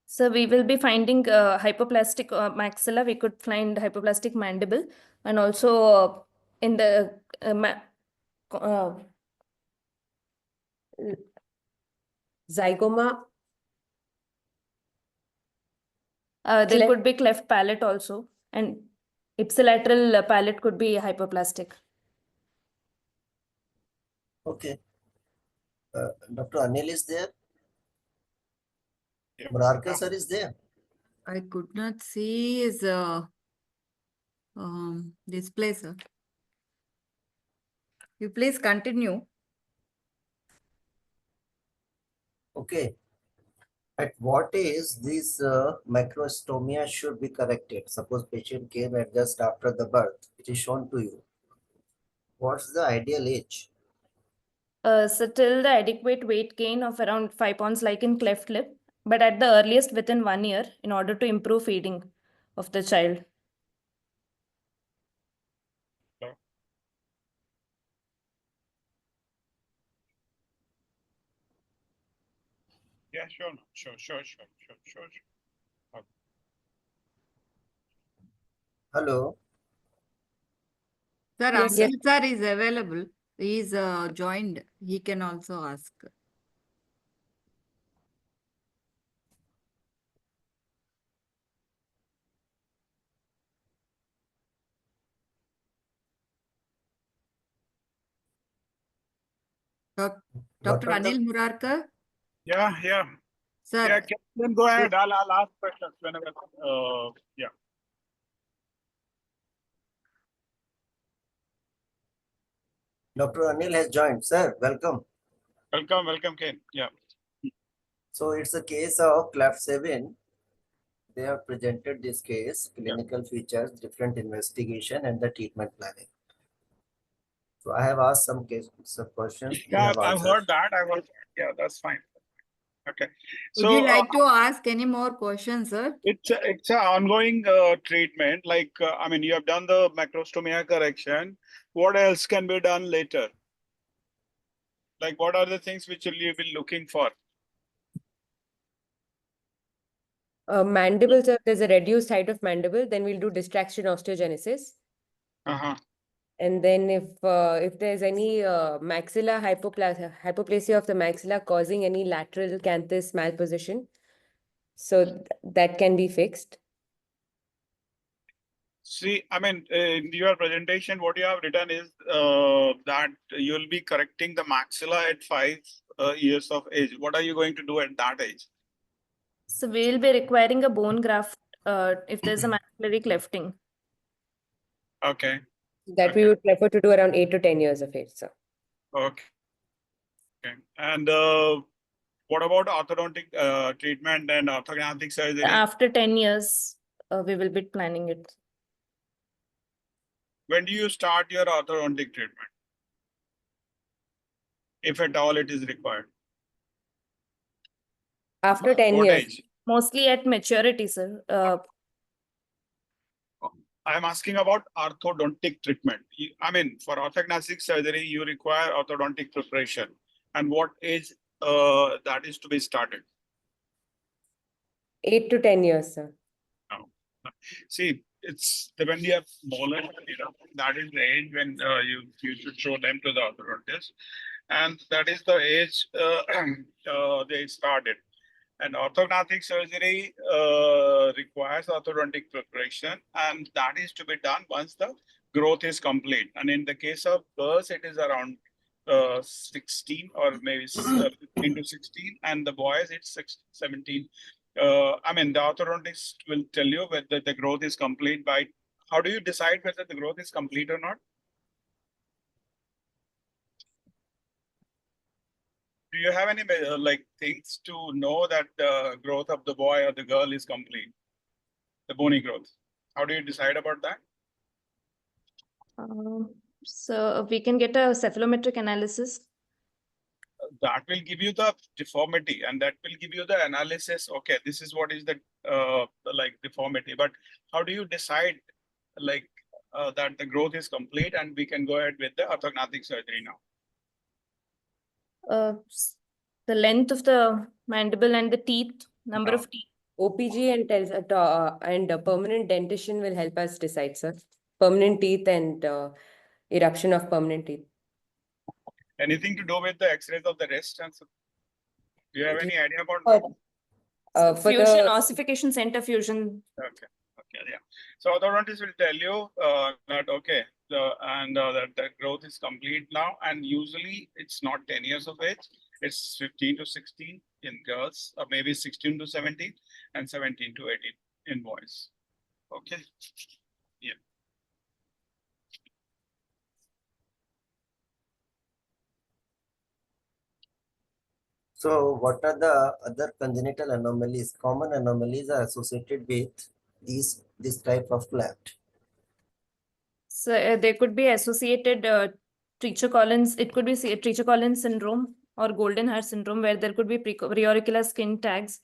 So we will be finding hypoplastic maxilla. We could find hypoplastic mandible, and also in the zygoma. There could be cleft palate also, and ipsilateral palate could be hypoplastic. Okay. Dr. Anil is there? Murarka sir is there? I could not see his display, sir. You please continue. Okay. At what age this macrostomia should be corrected? Suppose patient came at just after the birth. It is shown to you. What's the ideal age? So till the adequate weight gain of around 5 pounds like in cleft lip, but at the earliest within 1 year in order to improve feeding of the child. Yeah, sure. Sure. Okay. Hello. Sir, Yes, Anil sir is available. He is joined. He can also ask. Dr. What are Anil the Murarkar? Yeah. Sir, Yeah, can go ahead. I'll ask questions whenever. Yeah. Dr. Anil has joined. Sir, welcome. Welcome, Ken. Yeah. So it's a case of cleft 7. They have presented this case, Yeah. clinical features, different investigation, and the treatment planning. So I have asked some questions. They Yeah, have I've answered. heard that. Yeah, that's fine. Okay. would you like to ask any more questions, sir? It's an ongoing treatment. Like, I mean, you have done the macrostomia correction. What else can be done later? Like, what are the things which you'll be looking for? Mandible, sir, there's a reduced height of mandible, then we'll do distraction osteogenesis. And then if there's any maxilla hypoplasia of the maxilla causing any lateral canthus malposition, so that can be fixed. See, I mean, in your presentation, what you have written is that you'll be correcting the maxilla at 5 years of age. What are you going to do at that age? So we'll be requiring a bone graft if there's a maxillary clefting. Okay. That we would prefer to do around 8 to 10 years of age, sir. Okay. And what about orthodontic treatment and orthodontic surgery? After 10 years, we will be planning it. When do you start your orthodontic treatment? If at all it is required. After 10 What years. age? Mostly at maturity, sir. I'm asking about orthodontic treatment. I mean, for orthodontic surgery, you require orthodontic preparation. And what age that is to be started? 8 to 10 years, sir. No. See, it's when you have molars, that is the age when you should show them to the orthodontist. And that is the age they started. And orthodontic surgery requires orthodontic preparation, and that is to be done once the growth is complete. And in the case of girls, it is around 16 or maybe 15 to 16, and the boys, it's 17. I mean, the orthodontist will tell you whether the growth is complete by, how do you decide whether the growth is complete or not? Do you have any like things to know that the growth of the boy or the girl is complete? The bony growth. How do you decide about that? So we can get a cephalometric analysis. That will give you the deformity, and that will give you the analysis. Okay, this is what is the like deformity. But how do you decide like that the growth is complete and we can go ahead with the orthodontic surgery now? The length of the mandible and the teeth, number of teeth. OPG and permanent dentition will help us decide, sir. Permanent teeth and eruption of permanent teeth. Anything to do with the X-rays of the wrist? And so, do you have any idea about that? Fusion, ossification center fusion. Okay. Yeah. So orthodontist will tell you that okay, that the growth is complete now, and usually it's not 10 years of age, it's 15 to 16 in girls, or maybe 16 to 17, and 17 to 18 in boys. Okay. Yeah. So what are the other congenital anomalies? Common anomalies are associated with this type of cleft. So they could be associated Treacher-Collins. It could be Treacher-Collins syndrome or golden hair syndrome, where there could be preauricular skin tags.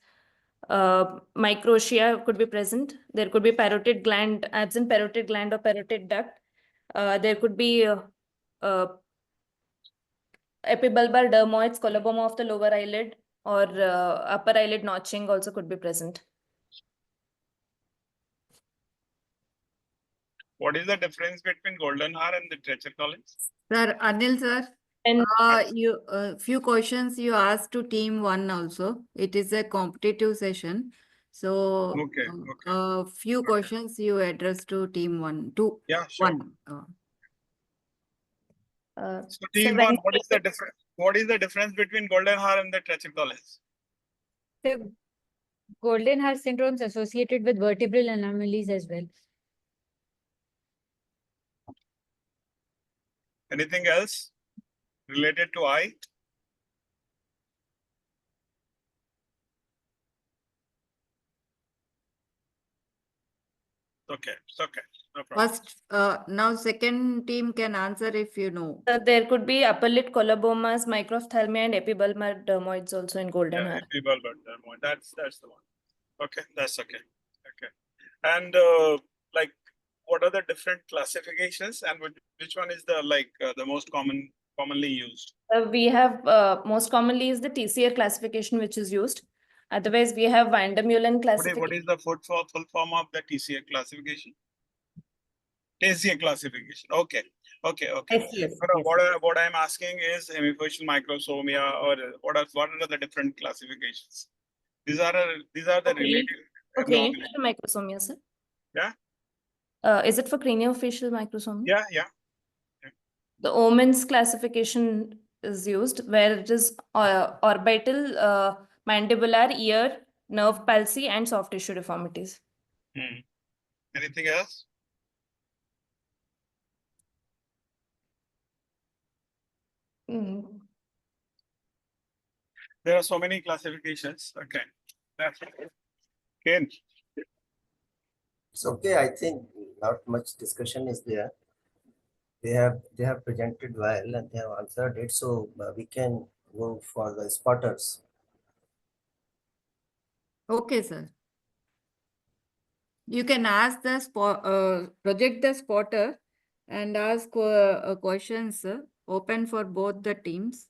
Microtia could be present. There could be parotid gland, absent parotid gland or parotid duct. There could be epibulbar dermoids, coloboma of the lower eyelid, or upper eyelid notching also could be present. What is the difference between golden hour and the trichotillomania? Sir, Anil sir, And you few questions you asked to team one also. It is a competitive session. So Okay. few questions you address to team one, Yeah, sure. one. So team one, what is the difference? What is the difference between golden hour and the trichotillomania? The golden hour syndrome is associated with vertebral anomalies as well. Anything else related to eye? Okay, it's okay. No problem. First, now second team can answer if you know. There could be upper lid colobomas, microphthalmia, and epibulbar dermoids also in golden hour. Epibulbar dermoid. That's the one. Okay, that's okay. Okay. And like, what are the different classifications, and which one is the most commonly used? We have most commonly is the TCR classification which is used. Otherwise, we have Van der Meulen classification. What is the full form of the TCR classification? TCR classification. Okay. Yes. What I'm asking is hemifacial microsomia, or what are the different classifications? These are the related. For craniofacial microsomia, sir. Yeah. Is it for craniofacial microsomia? Yeah. The Omen's classification is used, where it is orbital, mandibular, ear, nerve palsy, and soft tissue deformities. Anything else? There are so many classifications. Okay. That's okay. Ken. It's okay. I think not much discussion is there. They have presented well and they have answered it. So we can go for the spotters. Okay, sir. You can ask the project the spotter and ask questions open for both the teams.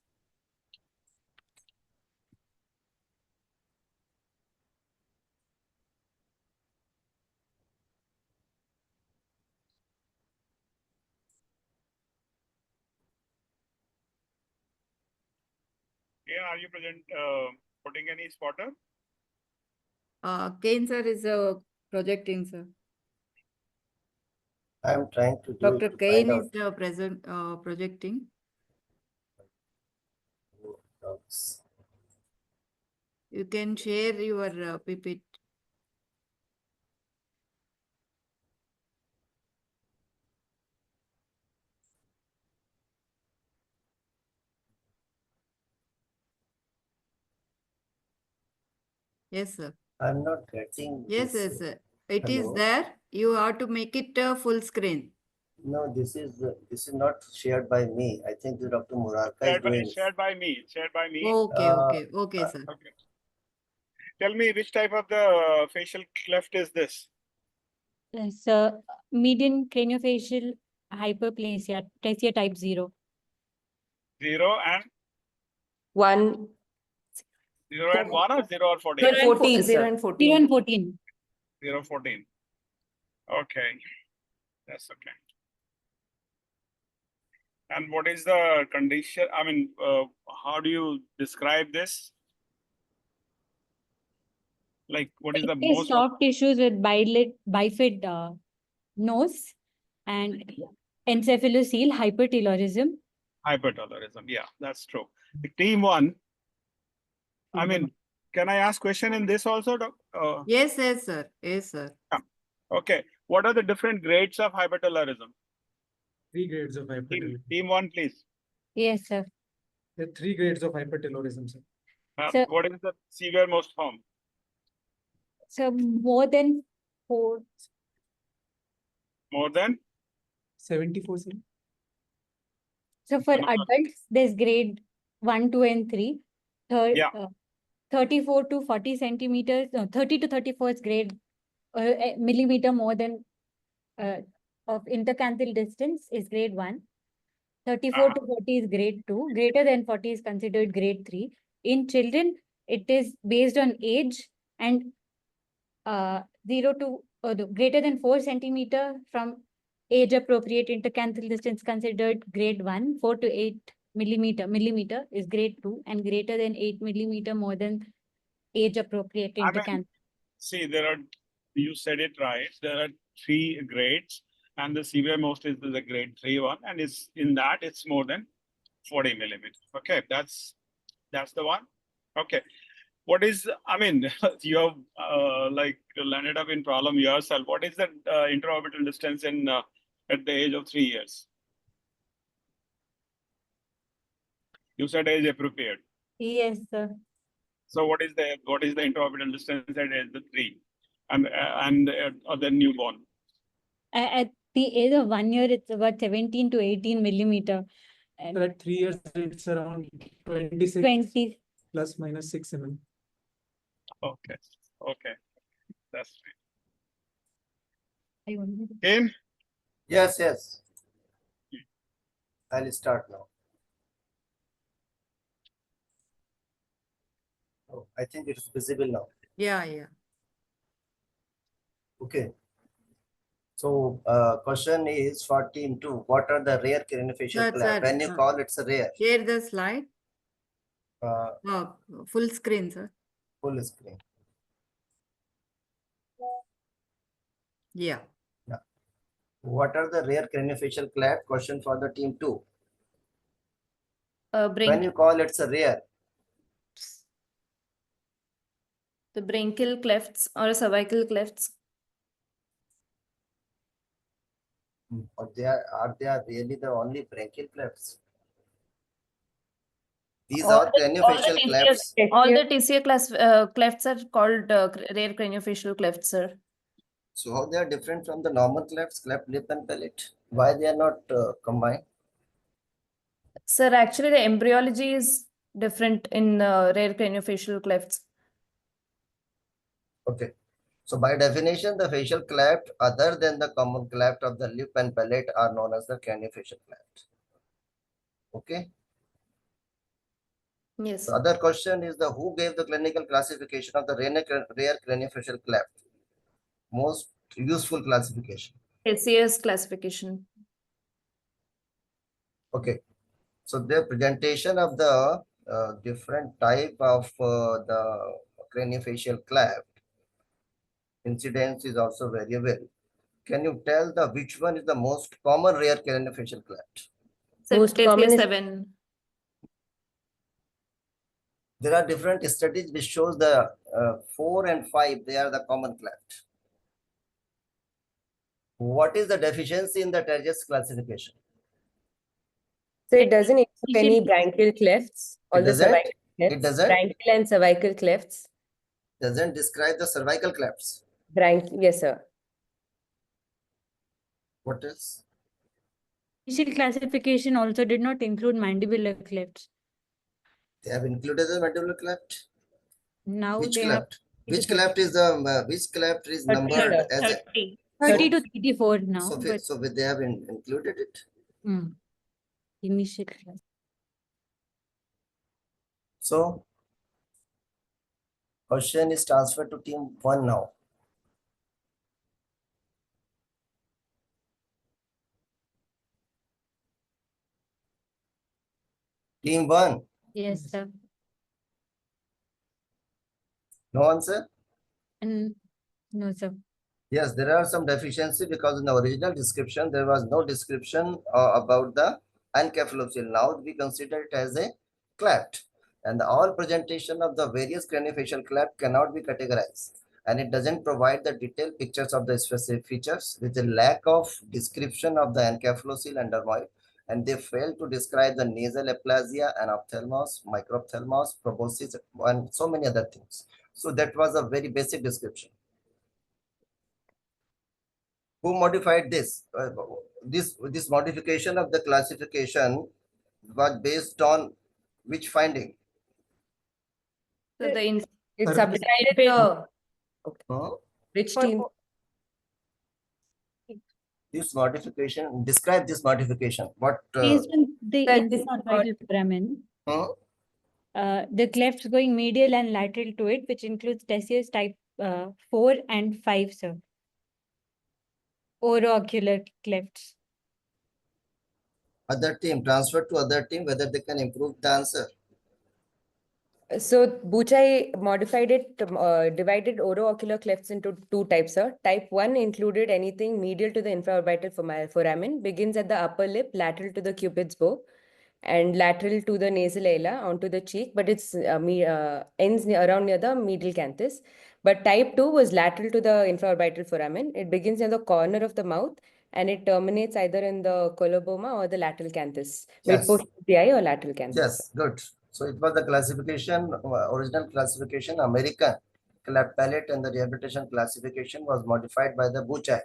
Yeah, are you putting any spotter? Kane sir is projecting, sir. I'm trying to do Dr. it to Kane find is the projecting. You can share your PPT. Yes, sir. I'm not getting. Yes, this. sir. It Hello? is there. You have to make it full screen. No, this is not shared by me. I think the Dr. Murarka is doing. Shared by me. Okay, sir. Okay. Tell me, which type of the facial cleft is this? So median craniofacial hyperplasia, Tessia type 0. 0 and 1. 0 and 1 or 0 or 14? 0 and 14. 0 and 14. 0 and 14. 0, 14. Okay. That's okay. And what is the condition? I mean, how do you describe this? Like, what is the most soft tissues with bifid nose and encephalocele hypertelorism. Hypertelorism, yeah, that's true. The team one, I mean, can I ask question in this also, Doc? Yes, sir. Yes, sir. Yeah. Okay. What are the different grades of hypertelorism? 3 grades of hypertelorism. Team one, please. Yes, sir. There are 3 grades of hypertelorism, sir. What is the severe most form? So more than 4. More than? 74, sir. So for adults, there's grade 1, 2, and 3. 34 to 40 centimeters, 30 to 34 is grade millimeter more than of intercanthal distance is grade 1. 34 to 40 is grade 2. Greater than 40 is considered grade 3. In children, it is based on age and 0 to greater than 4 centimeter from age appropriate intercanthal distance considered grade 1, 4 to 8 millimeter is grade 2, and greater than 8 millimeter more than age appropriate intercanthal. See, you said it right. There are 3 grades, and the severe most is the grade 3 one, and it's more than 40 millimeters. Okay, that's the one. Okay. What is, I mean, you have landed up in problem yourself. What is the intraorbital distance at the age of 3 years? You said age appropriate. Yes, sir. So what is the intraorbital distance at age of 3 and the newborn? At the age of 1 year, it's about 17 to 18 millimeter. And So at 3 years, it's around 26 20 plus minus 6 mm. Okay. Okay. That's I wonder. Kim? Yes, yes. I'll start now. Oh, I think it is visible now. Yeah, yeah. Okay. So question is for team 2. What are the rare craniofacial cleft? When you call it's a rare. Share the slide. Uh, Full screen, sir. full screen. Yeah. Yeah. What are the rare craniofacial cleft? Question for the team 2. When you call it's a rare. The branchial clefts or cervical clefts. Or are they really the only branchial clefts? These are craniofacial clefts. All the TCA clefts are called rare craniofacial clefts, sir. So how they are different from the normal clefts, cleft lip and palate? Why they are not combined? Sir, actually the embryology is different in rare craniofacial clefts. Okay. So by definition, the facial cleft other than the common cleft of the lip and palate are known as the craniofacial cleft. Okay. Yes. The other question is who gave the clinical classification of the rare craniofacial cleft? Most useful classification. TCS classification. Okay. So the presentation of the different type of the craniofacial cleft incidence is also variable. Can you tell which one is the most common rare craniofacial cleft? Most common is 7. There are different studies which shows the 4 and 5, they are the common cleft. What is the deficiency in the Terjes classification? So it doesn't include any branchial clefts, all the cervical clefts. It doesn't? Branchial and cervical clefts. Doesn't describe the cervical clefts. Yes, sir. What else? Initial classification also did not include mandibular clefts. They have included the mandibular cleft. Now Which they cleft? have Which cleft is numbered as 30. 30 to 34 now. So, but they have included it. Initial class. So question is transferred to team 1 now. Team 1. Yes, sir. No answer? No, sir. Yes, there are some deficiency because in the original description, there was no description about the encephalocele. Now we consider it as a cleft. And all presentation of the various craniofacial cleft cannot be categorized. And it doesn't provide the detailed pictures of the specific features with a lack of description of the encephalocele and dermoid. And they fail to describe the nasal aplasia and ophthalmos, microphthalmos, proboscis, and so many other things. So that was a very basic description. Who modified this? This modification of the classification was based on which finding? So it's subsided. Which team? This modification, describe this modification. What? Based on the inside foramen, The clefts going medial and lateral to it, which includes Tessius type 4 and 5, sir. Oroocular clefts. Other team, transfer to other team, whether they can improve the answer. So Buchai modified it, divided oroocular clefts into two types, sir. Type 1 included anything medial to the infraorbital foramen, begins at the upper lip, lateral to the cupid's bow, and lateral to the nasal ala onto the cheek, but it's ends around near the medial canthus. But type 2 was lateral to the infraorbital foramen. It begins in the corner of the mouth and it terminates either in the coloboma or the lateral canthus. Yes. Mid portion of the eye or lateral canthus. Yes, good. So it was the classification, original classification, American cleft palate, and the rehabilitation classification was modified by the Buchai.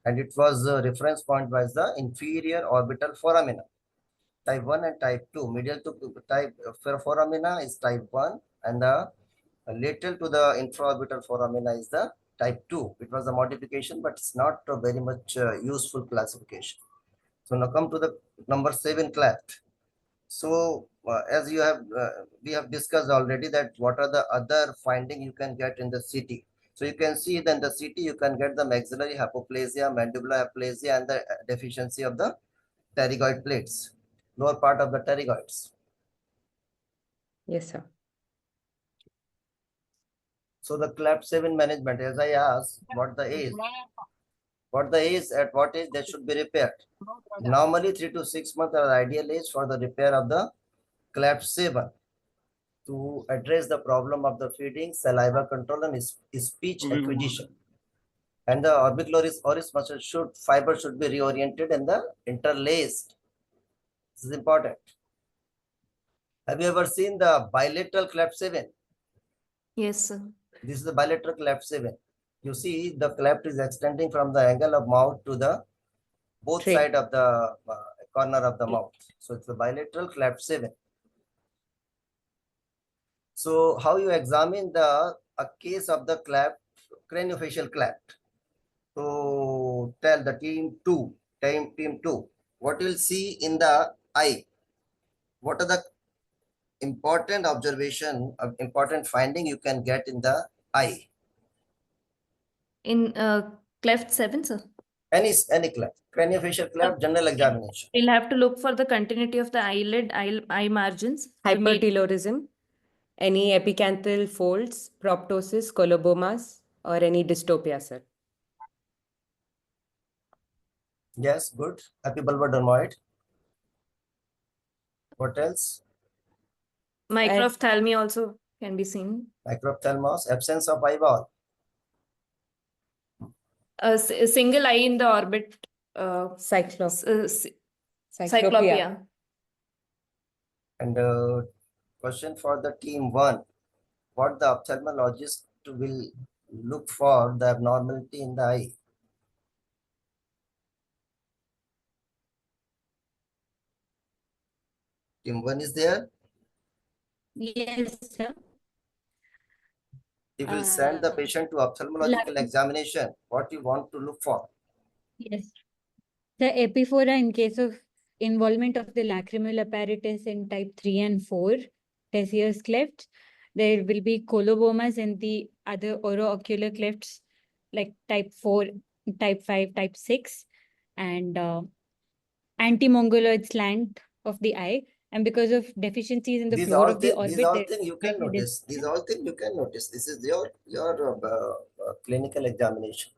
And it was reference point was the inferior orbital foramina. Type 1 and type 2. Medial to type foramina is type 1 and the lateral to the infraorbital foramina is the type 2. It was a modification, but it's not a very much useful classification. So now come to the number 7 cleft. So as you have, we have discussed already that what are the other finding you can get in the CT. So you can see that in the CT you can get the maxillary hypoplasia, mandibular aplasia, and the deficiency of the pterygoid plates, lower part of the pterygoids. Yes, sir. So the cleft 7 management, as I asked, what the age, at what age they should be repaired. Normally 3 to 6 months are ideal age for the repair of the cleft 7 to address the problem of the feeding, saliva control, and speech acquisition. And the orbicularis oris muscle fiber should be reoriented and the interlaced. This is important. Have you ever seen the bilateral cleft 7? Yes, sir. This is the bilateral cleft 7. You see the cleft is extending from the angle of mouth to the both side of the corner of the mouth. So it's the bilateral cleft 7. So how you examine a case of the cleft, craniofacial cleft? So tell the team 2, what you'll see in the eye. What are the important observation, important finding you can get in the eye? In cleft 7, sir. Any cleft, craniofacial cleft, general examination. We'll have to look for the continuity of the eyelid, eye margins. Hypertelorism, any epicanthal folds, proptosis, colobomas, or any dystopia, sir. Yes, good. Epibulbodermoid. What else? Microphthalmia also can be seen. Microphthalmos, absence of eyeball. A single eye in the orbit. Cyclopia. And question for the team 1. What the ophthalmologist will look for the abnormality in the eye? Team 1 is there? Yes, sir. You will send the patient to ophthalmological examination. What you want to look for? Yes. The epiphora in case of involvement of the lacrimal apparatus in type 3 and 4, Tessius cleft. There will be colobomas in the other oroocular clefts like type 4, type 5, type 6, and antimongoloid slant of the eye. And because of deficiencies in the floor of the orbit, these all things you can notice. These all things you can notice. This is your clinical examination.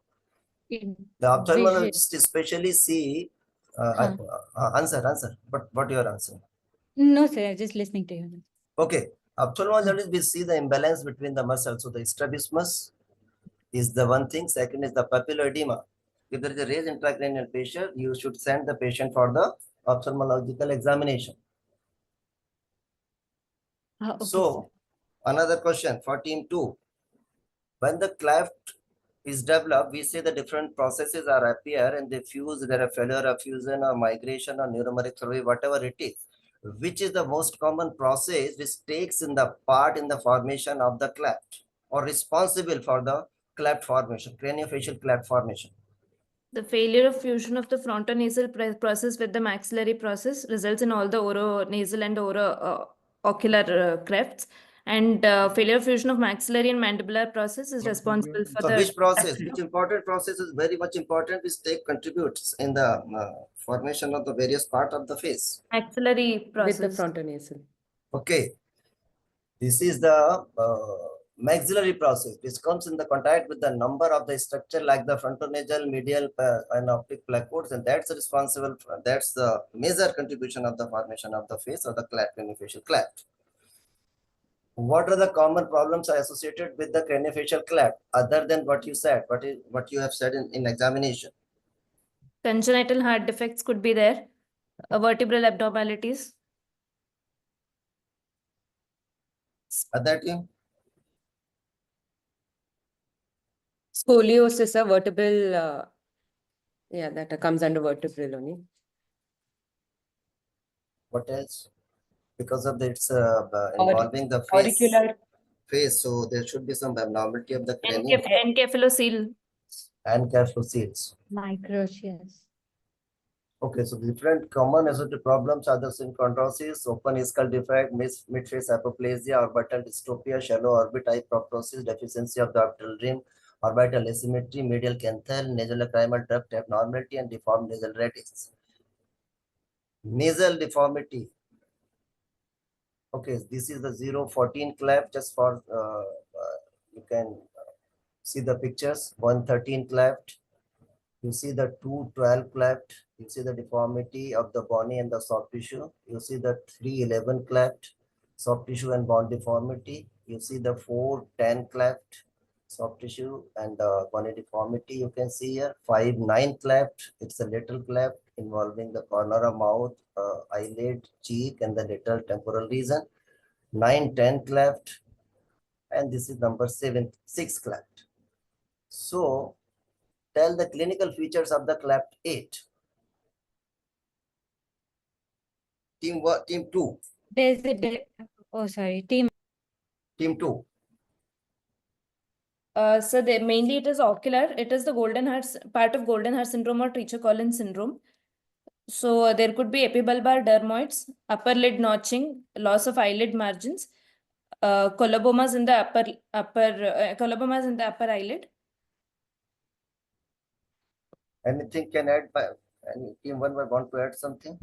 The ophthalmologist especially see answer. But what your answer? No, sir. I'm just listening to you. Okay. Ophthalmologist will see the imbalance between the muscles. So the strabismus is the one thing. Second is the papilloedema. If there is a raised intracranial pressure, you should send the patient for the ophthalmological examination. Okay, so another question for team 2. When the cleft is developed, we say the different processes are appear and they fuse, there are failure of fusion or migration or neuromeric survey, whatever it is. Which is the most common process which takes in the part in the formation of the cleft or responsible for the cleft formation, craniofacial cleft formation? The failure of fusion of the frontonasal process with the maxillary process results in all the oronasal and ocular clefts. And failure fusion of maxillary and mandibular process is responsible for So the which process, which important process is very much important, which contributes in the formation of the various part of the face? maxillary process. With the frontonasal. Okay. This is the maxillary process, which comes in the contact with the number of the structure like the frontonasal, medial, and optic placoids, and that's responsible for, that's the major contribution of the formation of the face or the cleft, craniofacial cleft. What are the common problems associated with the craniofacial cleft other than what you said, what you have said in examination? Congenital heart defects could be there, vertebral abnormalities. Other team? Scoliosis, a vertebral, yeah, that comes under vertebral only. What else? Because of its involving the face, auricular. so there should be some abnormality of the cranium. Encephalocele. Encephalocele. Microceles. Okay, so different common associated problems are the synchondrosis, open skull defect, mid-face hypoplasia, orbital dystropia, shallow orbit hypoptosis, deficiency of the orbital rim, orbital asymmetry, medial canthal, nasolacrimal duct abnormality, and deformed nasal radius. Nasal deformity. Okay, this is the 0-14 cleft, just for you can see the pictures. 113 cleft. You see the 212 cleft. You see the deformity of the bony and the soft tissue. You see the 311 cleft, soft tissue and bone deformity. You see the 410 cleft, soft tissue and bony deformity. You can see here 5-9 cleft. It's a little cleft involving the corner of mouth, eyelid, cheek, and the little temporal region. 9-10 cleft, and this is number 6 cleft. So tell the clinical features of the cleft 8. Team what? Team 2. There's a team 2. So mainly it is ocular. It is the golden heart, part of golden heart syndrome or Treacher-Collins syndrome. So there could be epibulbar dermoids, upper lid notching, loss of eyelid margins, colobomas in the colobomas in the upper eyelid. Anything can add by any team 1 might want to add something?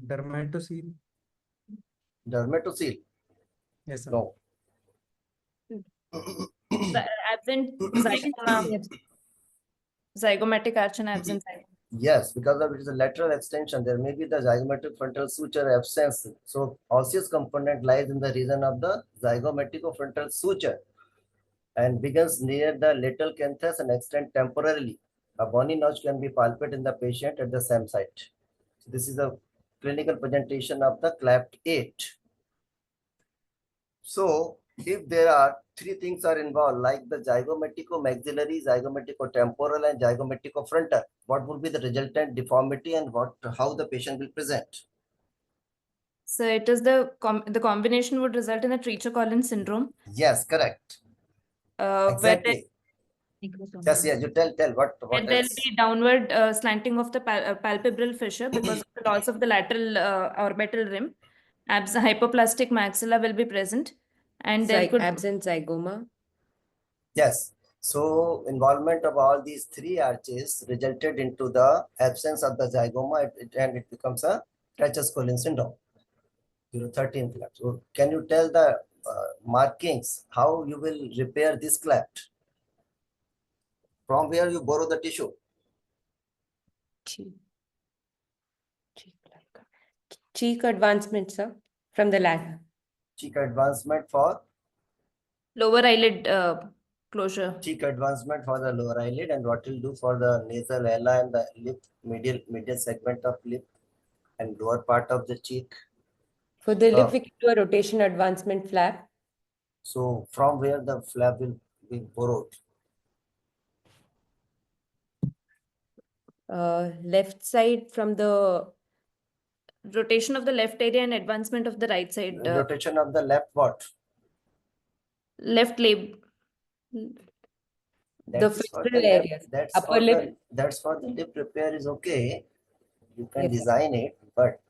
Dermatocele. Dermatocele? Yes, sir. No. Absent zygoma, zygomatic arch and absent zygoma. Yes, because of it is a lateral extension, there may be the zygomatic frontal suture absence. So osseous component lies in the region of the zygomatico-frontal suture and begins near the lateral canthus and extend temporarily. A bony notch can be palpated in the patient at the same site. So this is a clinical presentation of the cleft 8. So if there are 3 things are involved, like the zygomatico-maxillary, zygomatico-temporal, and zygomatico-frontal, what would be the resultant deformity and how the patient will present? So it is the combination would result in a Treacher-Collins syndrome. Yes, correct. Exactly. Yes, you tell what There will be downward slanting of the palpebral fissure because of the loss of the lateral orbital rim. Hypoplastic maxilla will be present, and there could absent zygoma. Yes. So involvement of all these 3 arches resulted into the absence of the zygoma, and it becomes a Treacher-Collins syndrome. 13 cleft. So can you tell the markings how you will repair this cleft? From where you borrow the tissue? Cheek advancement, sir, from the lateral. Cheek advancement for? Lower eyelid closure. Cheek advancement for the lower eyelid, and what will do for the nasal ala and the lip, medial segment of lip and lower part of the cheek? For the lip, we can do a rotation advancement flap. So from where the flap will be borrowed? Left side from the rotation of the left area and advancement of the right side. Rotation of the left what? Left lab. That's for the lip, that's for the lip repair is okay. You can design it, but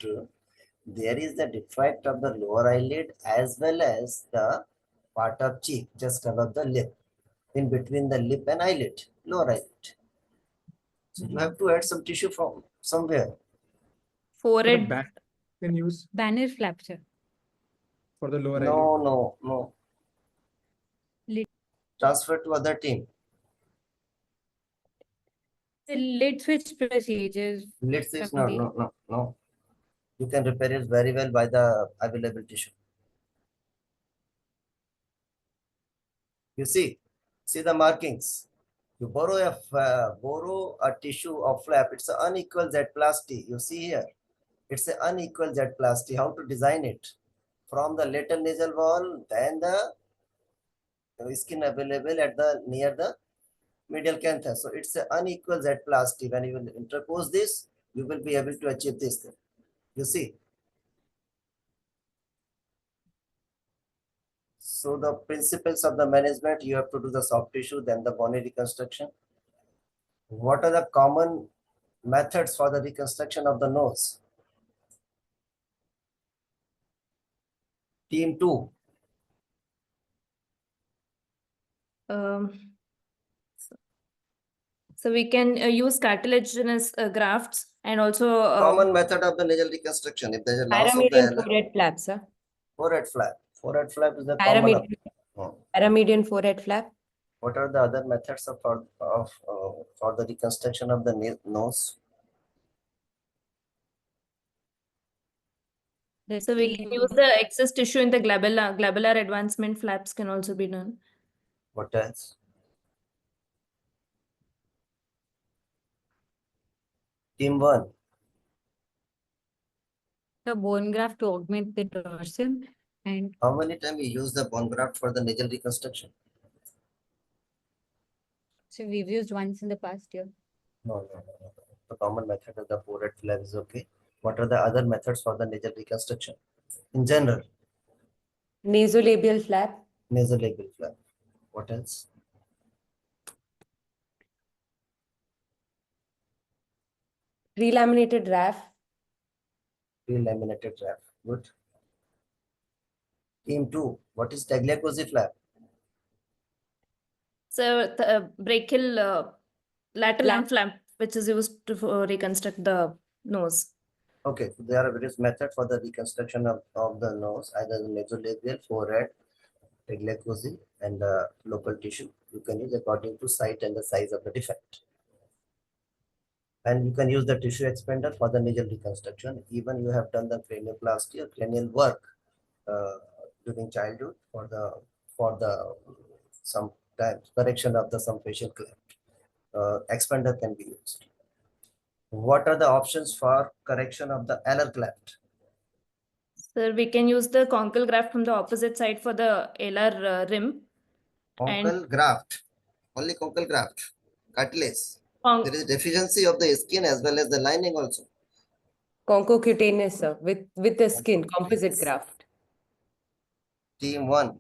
there is the defect of the lower eyelid as well as the part of cheek just above the lip, in between the lip and eyelid, lower eyelid. So you have to add some tissue from somewhere. Forehead. Can use Banner flap, sir. for the lower No. Lid. Transfer to other team. The lid switch procedures. Lid switch, no. You can repair it very well by the available tissue. You see the markings. You borrow a tissue of flap. It's an unequal Z-plasty. You see here, it's an unequal Z-plasty. How to design it? From the lateral nasal wall, then the skin available at the near the medial canthus. So it's an unequal Z-plasty. When you will interpose this, you will be able to achieve this thing. You see. So the principles of the management, you have to do the soft tissue, then the bony reconstruction. What are the common methods for the reconstruction of the nose? Team 2. So we can use cartilaginous grafts and also Common method of the nasal reconstruction. If there is a loss of the forehead flap, sir. Forehead flap. Forehead flap is the common. Paramedian forehead flap. What are the other methods for the reconstruction of the nose? So we can use the excess tissue in the glabular advancement flaps can also be done. What else? Team 1. The bone graft to augment the dorsum. And how many times you use the bone graft for the nasal reconstruction? So we've used once in the past year. No. The common method of the forehead flap is okay. What are the other methods for the nasal reconstruction? In general. Nasolabial flap. Nasolabial flap. What else? Pre-laminated RAF. Pre-laminated RAF. Good. Team 2. What is Tagliacozzi flap? So the brachial lateral flap, which is used to reconstruct the nose. Okay, so there are various methods for the reconstruction of the nose, either the nasolabial, forehead, Tagliacozzi, and the local tissue. You can use according to site and the size of the defect. And you can use the tissue expander for the nasal reconstruction. Even you have done the cranioplasty or cranial work during childhood for the sometimes correction of some facial cleft. Expander can be used. What are the options for correction of the alar cleft? So we can use the conchal graft from the opposite side for the alar rim. Conchal graft, only conchal graft, cartilage. There is deficiency of the skin as well as the lining also. Concocutaneous, sir, with the skin, composite graft. Team 1.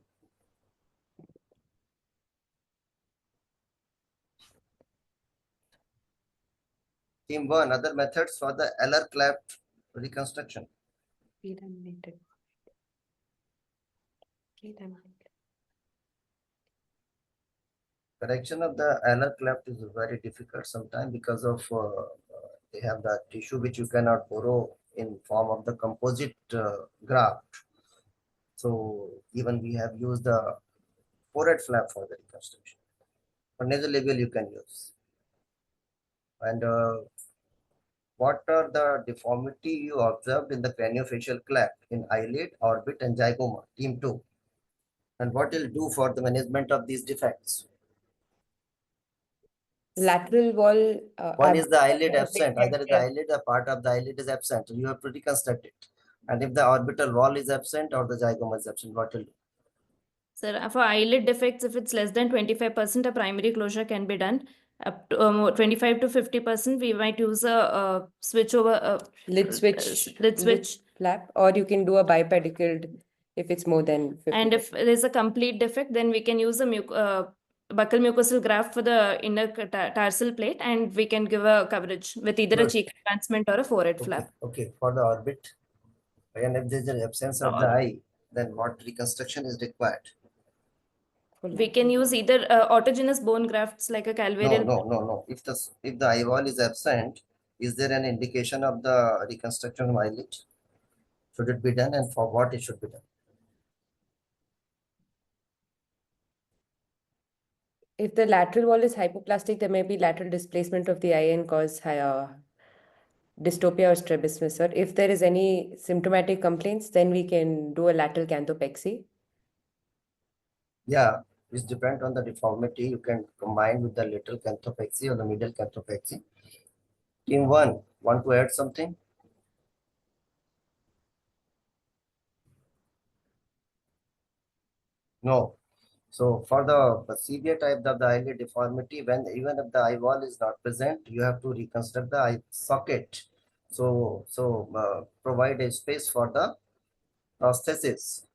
Team 1, other methods for the alar cleft reconstruction. Correction of the alar cleft is very difficult sometimes because of they have the tissue which you cannot borrow in form of the composite graft. So even we have used the forehead flap for the reconstruction. For nasolabial you can use. And what are the deformity you observed in the craniofacial cleft in eyelid, orbit, and zygoma? Team 2. And what will do for the management of these defects? Lateral wall. One is the eyelid absent. Either the eyelid, a part of the eyelid is absent. You have to reconstruct it. And if the orbital wall is absent or the zygoma is absent, what will do? So for eyelid defects, if it's less than 25%, a primary closure can be done. Up to 25 to 50%, we might use a switch over lid switch flap, or you can do a bipedicled if it's more than 50%. And if there's a complete defect, then we can use a buccal mucosal graft for the inner tarsal plate, and we can give a coverage with either a Good. cheek advancement or a forehead Okay, flap. okay. For the orbit, and if there's an absence of the eye, then what reconstruction is required? We can use either autogenous bone grafts like a calvarial. No. If the eyeball is absent, is there an indication of the reconstruction of eyelid? Should it be done, and for what it should be done? If the lateral wall is hypoplastic, there may be lateral displacement of the eye and cause dystopia or strabismus. Or if there is any symptomatic complaints, then we can do a lateral canthopexy. Yeah, it depends on the deformity. You can combine with the lateral canthopexy or the medial canthopexy. Team 1, want to add something? No. So for the severe type of the eyelid deformity, when even if the eyeball is not present, you have to reconstruct the eye socket. So provide a space for the prosthesis.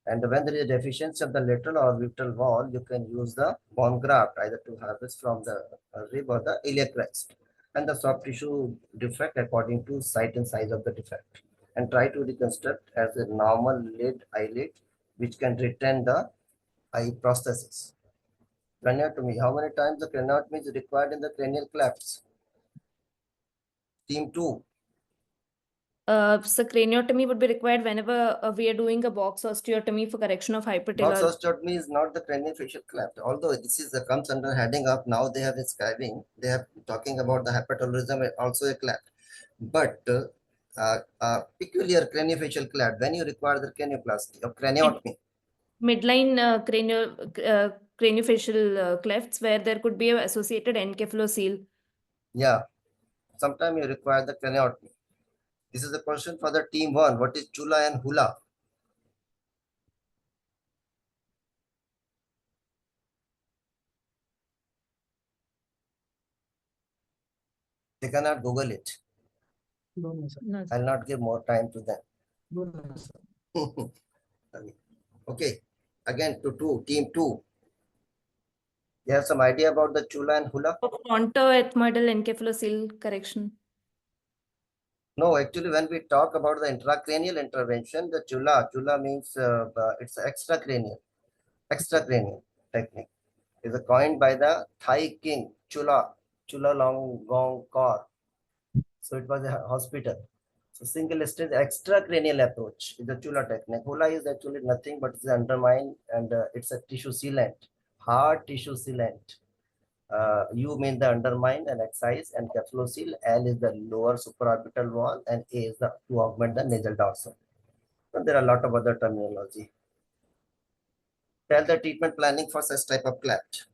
And when there is a deficiency of the lateral orbital wall, you can use the bone graft either to harvest from the rib or the iliac crest, and the soft tissue defect according to site and size of the defect, and try to reconstruct as a normal lid eyelid which can retain the eye prosthesis. Craniotomy. How many times the craniotomy is required in the cranial clefts? Team 2. So craniotomy would be required whenever we are doing a box osteotomy for correction of Box hypertelogy. osteotomy is not the craniofacial cleft, although this is comes under heading up. Now they have describing, they have talking about the hypertelorism, also a cleft, but peculiar craniofacial cleft when you require the cranioplasty or craniotomy. Midline craniofacial clefts where there could be an associated encephalocele. Yeah, sometimes you require the craniotomy. This is a question for the team 1. What is chula and hula? They cannot Google it. No, sir. I'll not give more time to them. No, sir. Okay, again to team 2. You have some idea about the chula and hula? Frontoethmoidal encephalocele correction. No, actually, when we talk about the intracranial intervention, the chula means it's extracranial technique. Is coined by the Thai king Chula Longgongkor. So it was a hospital. So single stage extracranial approach is the chula technique. Hula is actually nothing but it's undermined, and it's a tissue sealant, hard tissue sealant. U mean the undermine and excise, and cephalocele. L is the lower supraorbital wall, and A is the to augment the nasal dorsum. And there are a lot of other terminology. Tell the treatment planning for such type of cleft.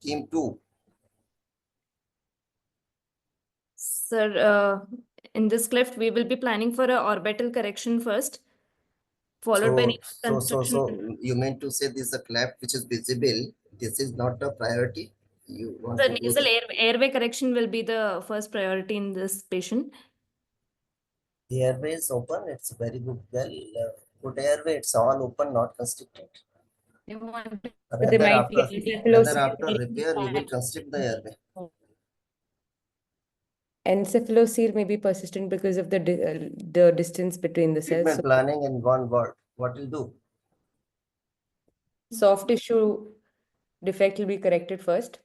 Team 2. Sir, in this cleft, we will be planning for a orbital correction first, followed by So you mean to say this is a cleft which is visible? This is not a priority. You want the to do nasal airway correction will be the first priority in this patient. The airway is open. It's very good. Well, good airway. It's all open, not constricted. Rather after repair, you will constrict the airway. Encephalocele may be persistent because of the distance between the cells. Treatment planning in one word. What will do? Soft tissue defect will be corrected first.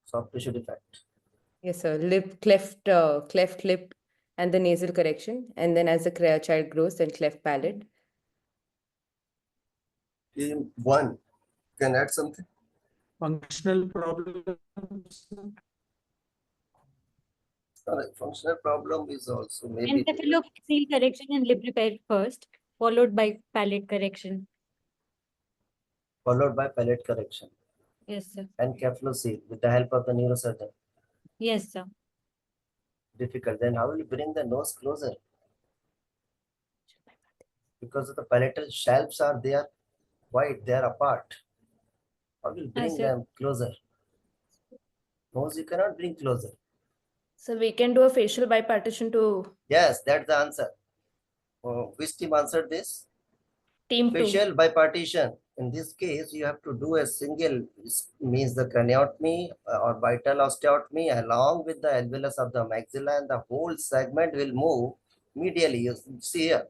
Soft tissue defect. Yes, sir. Cleft lip and the nasal correction. And then as the child grows, then cleft palate. Team 1. Can add something? Functional problems. Sorry, functional problem is also maybe. Encephalocele correction and lip repair first, followed by palate correction. Followed by palate correction. Yes, sir. And cephalocele with the help of the neurosurgeon. Yes, sir. Difficult. Then how will you bring the nose closer? Because of the palatal shelves are there wide, they are apart. How will you bring them closer? Nose you cannot bring closer. So we can do a facial bipartition to. Yes, that's the answer. Which team answered this? Team 2. Facial bipartition. In this case, you have to do a single, means the craniotomy or vital osteotomy along with the alveolus of the maxilla, and the whole segment will move medially. You see here,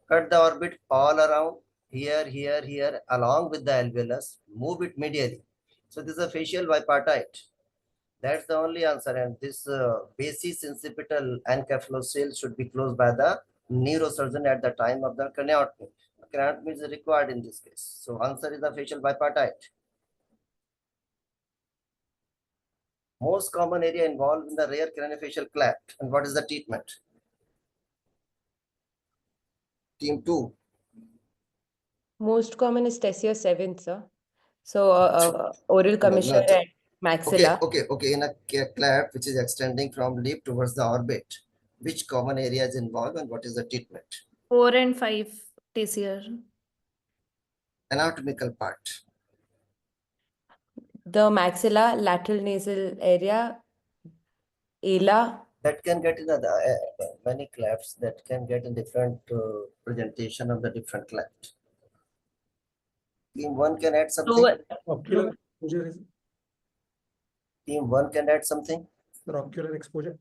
cut the orbit all around, here, along with the alveolus, move it medially. So this is a facial bipartite. That's the only answer. And this basis incipitatal encephalocele should be closed by the neurosurgeon at the time of the craniotomy. Craniotomy is required in this case. So answer is the facial bipartite. Most common area involved in the rare craniofacial cleft. And what is the treatment? Team 2. Most common is Tessier 7, sir. So oral commissure and maxilla. Okay. In a cleft which is extending from lip towards the orbit, which common area is involved and what is the treatment? 4 and 5 Tessier. Anatomical part. The maxilla, lateral nasal area, ala. That can get in many clefts, that can get in different presentation of the different cleft. Team 1 can add something. Ocular exposure is Team 1 can add something. ocular exposure.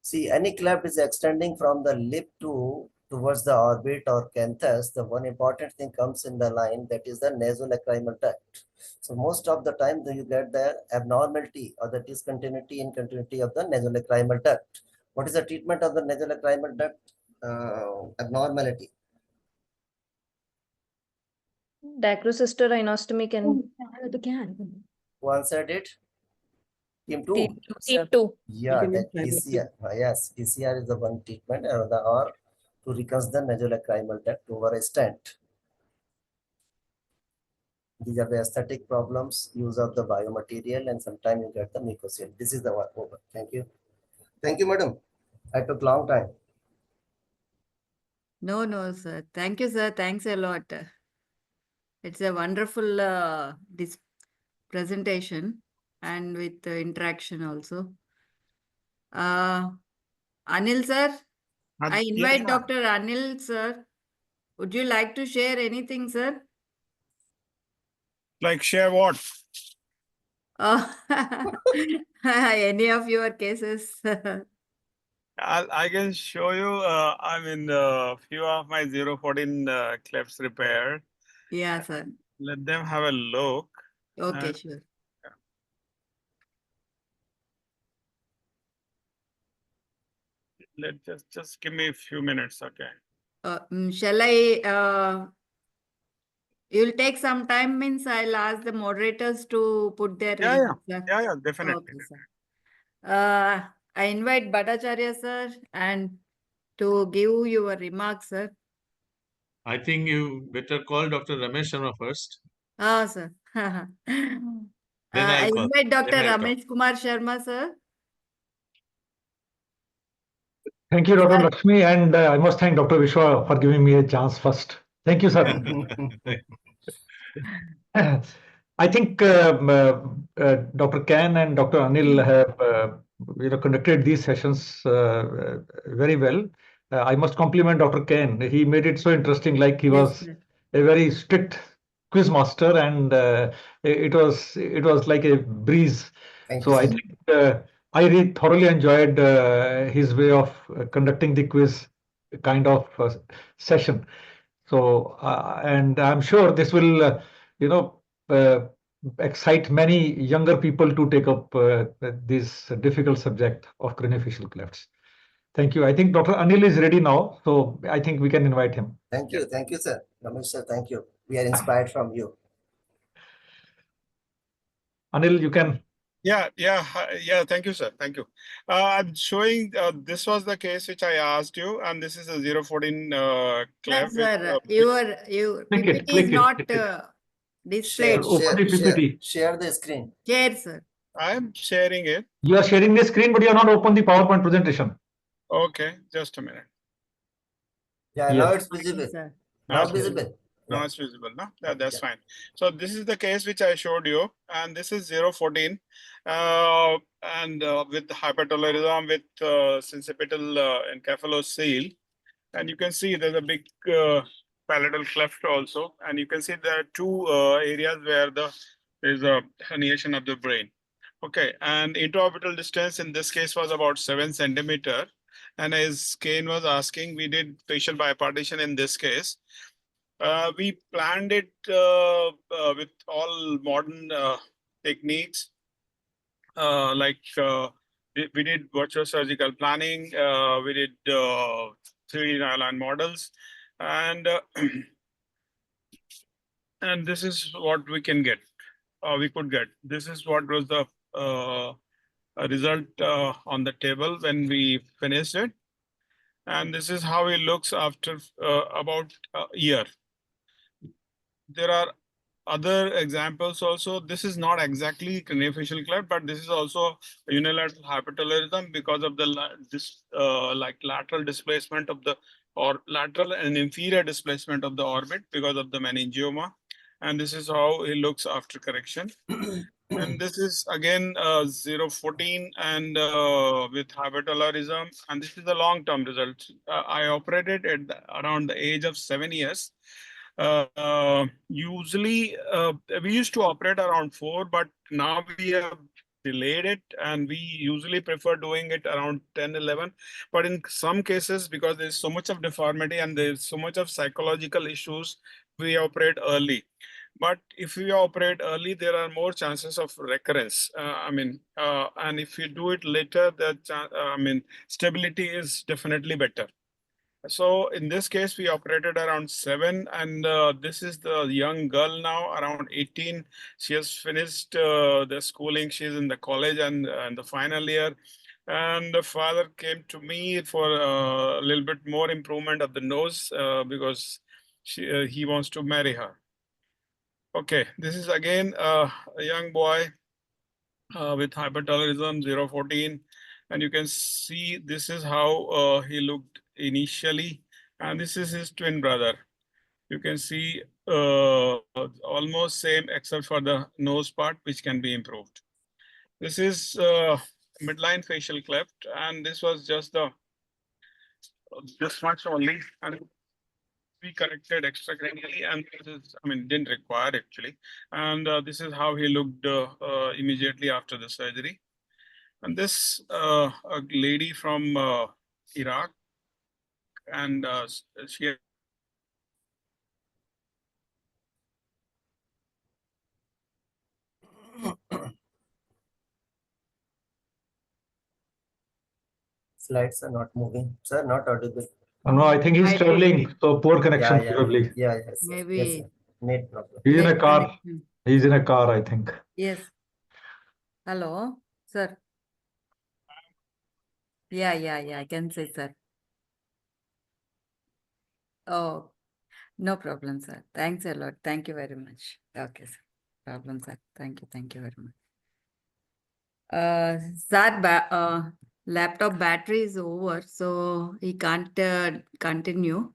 See, any cleft is extending from the lip towards the orbit or canthus. The one important thing comes in the line, that is the nasolacrimal duct. So most of the time you get the abnormality or the discontinuity in continuity of the nasolacrimal duct. What is the treatment of the nasolacrimal duct abnormality? Dacrocystal rhinostomy can. Who answered it? Team 2. Team 2. Yeah, that PCR. Yes, PCR is the one treatment, or to reconstruct the nasolacrimal duct over a stent. These are the aesthetic problems, use of the biomaterial, and sometimes you get the mucosal. This is the one over. Thank you. Thank you, madam. I took long time. No, sir. Thank you, sir. Thanks a lot. It's a wonderful this presentation and with interaction also. Anil, sir. I invite Dr. Anil, sir. Would you like to share anything, sir? Like share what? Any of your cases. I can show you. I mean, a few of my 014 clefts repaired. Yeah, sir. Let them have a look. Okay, sure. Let just give me a few minutes, okay? Shall I? You'll take some time. Means I'll ask the moderators to put their. Yeah, definitely. Okay, sir. I invite Bhattacharya, sir, and to give your remarks, sir. I think you better call Dr. Ramesh Sharma first. Sir. Then I I'll call. invite Dr. Then I'll talk. Ramesh Kumar Sharma, sir. Thank you, Dr. Lakshmi, and I must thank Dr. Vishwa for giving me a chance first. Thank you, sir. I think Dr. Kan and Dr. Anil have conducted these sessions very well. I must compliment Dr. Kan. He made it so interesting, like he was a very strict quiz master, and it was like a breeze. So I think I really thoroughly enjoyed his way of conducting the quiz kind of session. So and I'm sure this will excite many younger people to take up this difficult subject of craniofacial clefts. Thank you. I think Dr. Anil is ready now, so I think we can invite him. Thank you, sir. Ramesh sir, thank you. We are inspired from you. Anil, you can. Yeah. Thank you, sir. Thank you. I'm showing this was the case which I asked you, and this is a 014 cleft. Sir, your PPT is not displayed. Share the screen. Share, sir. I'm sharing it. You are sharing the screen, but you are not open the PowerPoint presentation. Okay, just a minute. Yeah, now it's visible. Now visible. Now it's visible, no? That's fine. So this is the case which I showed you, and this is 014, and with hypertelorism with sincipital encephalocele. And you can see there's a big palatal cleft also. And you can see there are two areas where there's a herniation of the brain. Okay, and intraorbital distance in this case was about 7 centimeter. And as Kane was asking, we did facial bipartition in this case. We planned it with all modern techniques, we did virtual surgical planning, we did 3D nylon models, and and this is what we can get. We could get. This is what was the result on the table when we finished it, and this is how it looks after about a year. There are other examples also. This is not exactly craniofacial cleft, but this is also unilateral hypertelorism because of the lateral displacement of the, or lateral and inferior displacement of the orbit because of the meningioma. And this is how it looks after correction. And this is again 014 and with hypertelorism, and this is the long-term result. I operated at around the age of 7 years. Usually we used to operate around 4, but now we have delayed it, and we usually prefer doing it around 10, 11. But in some cases, because there's so much of deformity and there's so much of psychological issues, we operate early. But if we operate early, there are more chances of recurrence. And if you do it later, stability is definitely better. So in this case, we operated around 7, and this is the young girl now, around 18. She has finished the schooling. She's in the college and the final year. And the father came to me for a little bit more improvement of the nose because he wants to marry her. Okay, this is again a young boy with hypertelorism 014. And you can see this is how he looked initially. And this is his twin brother. You can see almost same except for the nose part, which can be improved. This is midline facial cleft, and this was just this much only. And we corrected extracranially, and this is, didn't require actually. And this is how he looked immediately after the surgery. And this a lady from Iraq, and she Slides are not moving. Sir, not audible. No, I think he's traveling, so poor connection probably. Yes. Maybe Yes, sir. Net problem. He's in a net car. connection. He's in a car, I think. Yes. Hello, sir. Yeah, I can say, sir. Oh, no problem, sir. Thanks a lot. Thank you very much. Okay, sir. Problem, sir. Thank you very much. Sir, laptop battery is over, so he can't continue.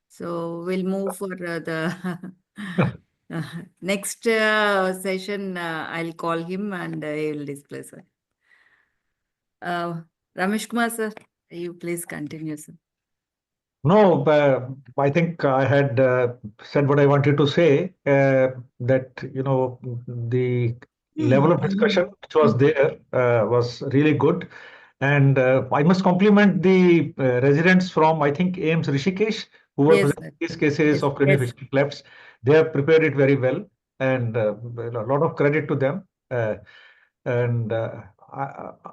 So we'll move for the next session. I'll call him and he will display, sir. Ramesh Kumar, sir, you please continue, sir. No, I think I had said what I wanted to say, that, the level of discussion which was there was really good. And I must compliment the residents from, I think, AIMS Rishikesh, who were presenting these cases of craniofacial clefts. They have prepared it very well, and a lot of credit to them. And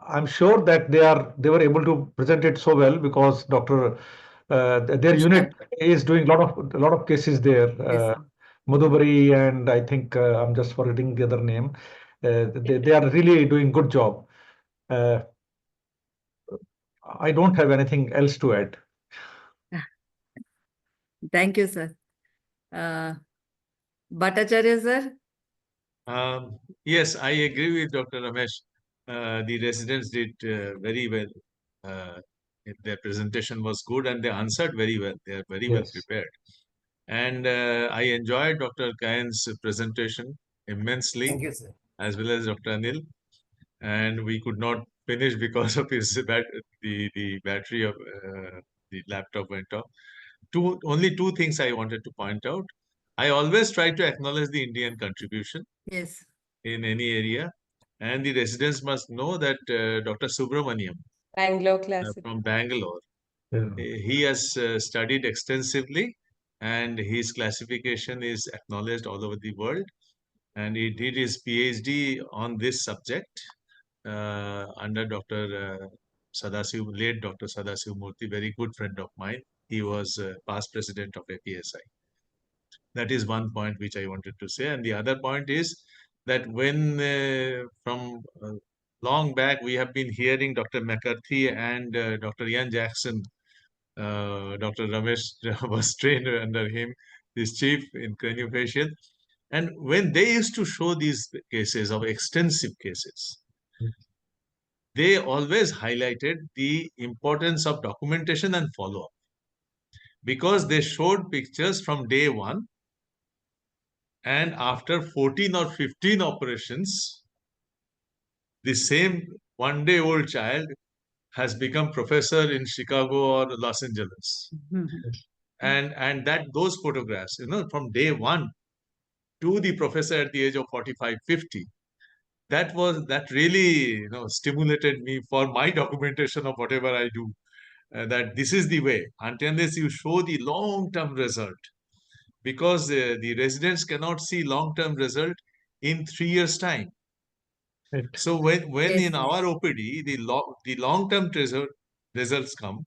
I'm sure that they were able to present it so well because their unit is doing a lot of cases there. Madhubari, and I think I'm just forgetting the other name. They are really doing good job. I don't have anything else to add. Thank you, sir. Bhattacharya, sir. Yes, I agree with Dr. Ramesh. The residents did very well. Their presentation was good and they answered very well. They are very well prepared. And I enjoyed Dr. Kain's presentation immensely. Thank you, sir. As well as Dr. Anil. And we could not finish because of his the battery of the laptop went off. Only two things I wanted to point out. I always try to acknowledge the Indian contribution. Yes. In any area. And the residents must know that Dr. Subramaniam Bangalore class. from Bangalore, Yeah. he has studied extensively and his classification is acknowledged all over the world. And he did his PhD on this subject under Dr. late Dr. Sadasiv Murthy, very good friend of mine. He was past president of APSI. That is one point which I wanted to say. And the other point is that when from long back we have been hearing Dr. McCarthy and Dr. Ian Jackson, Dr. Ramesh was trained under him, this chief in craniofacial. And when they used to show these cases of extensive cases, they always highlighted the importance of documentation and follow-up, because they showed pictures from day one, and after 14 or 15 operations, the same one-day-old child has become professor in Chicago or Los Angeles. And that those photographs, from day one to the professor at the age of 45, 50, that really, stimulated me for my documentation of whatever I do, that this is the way, unless you show the long-term result. Because the residents cannot see long-term result in 3 years' time. Right. So when Yes, in our OPD, the long-term results come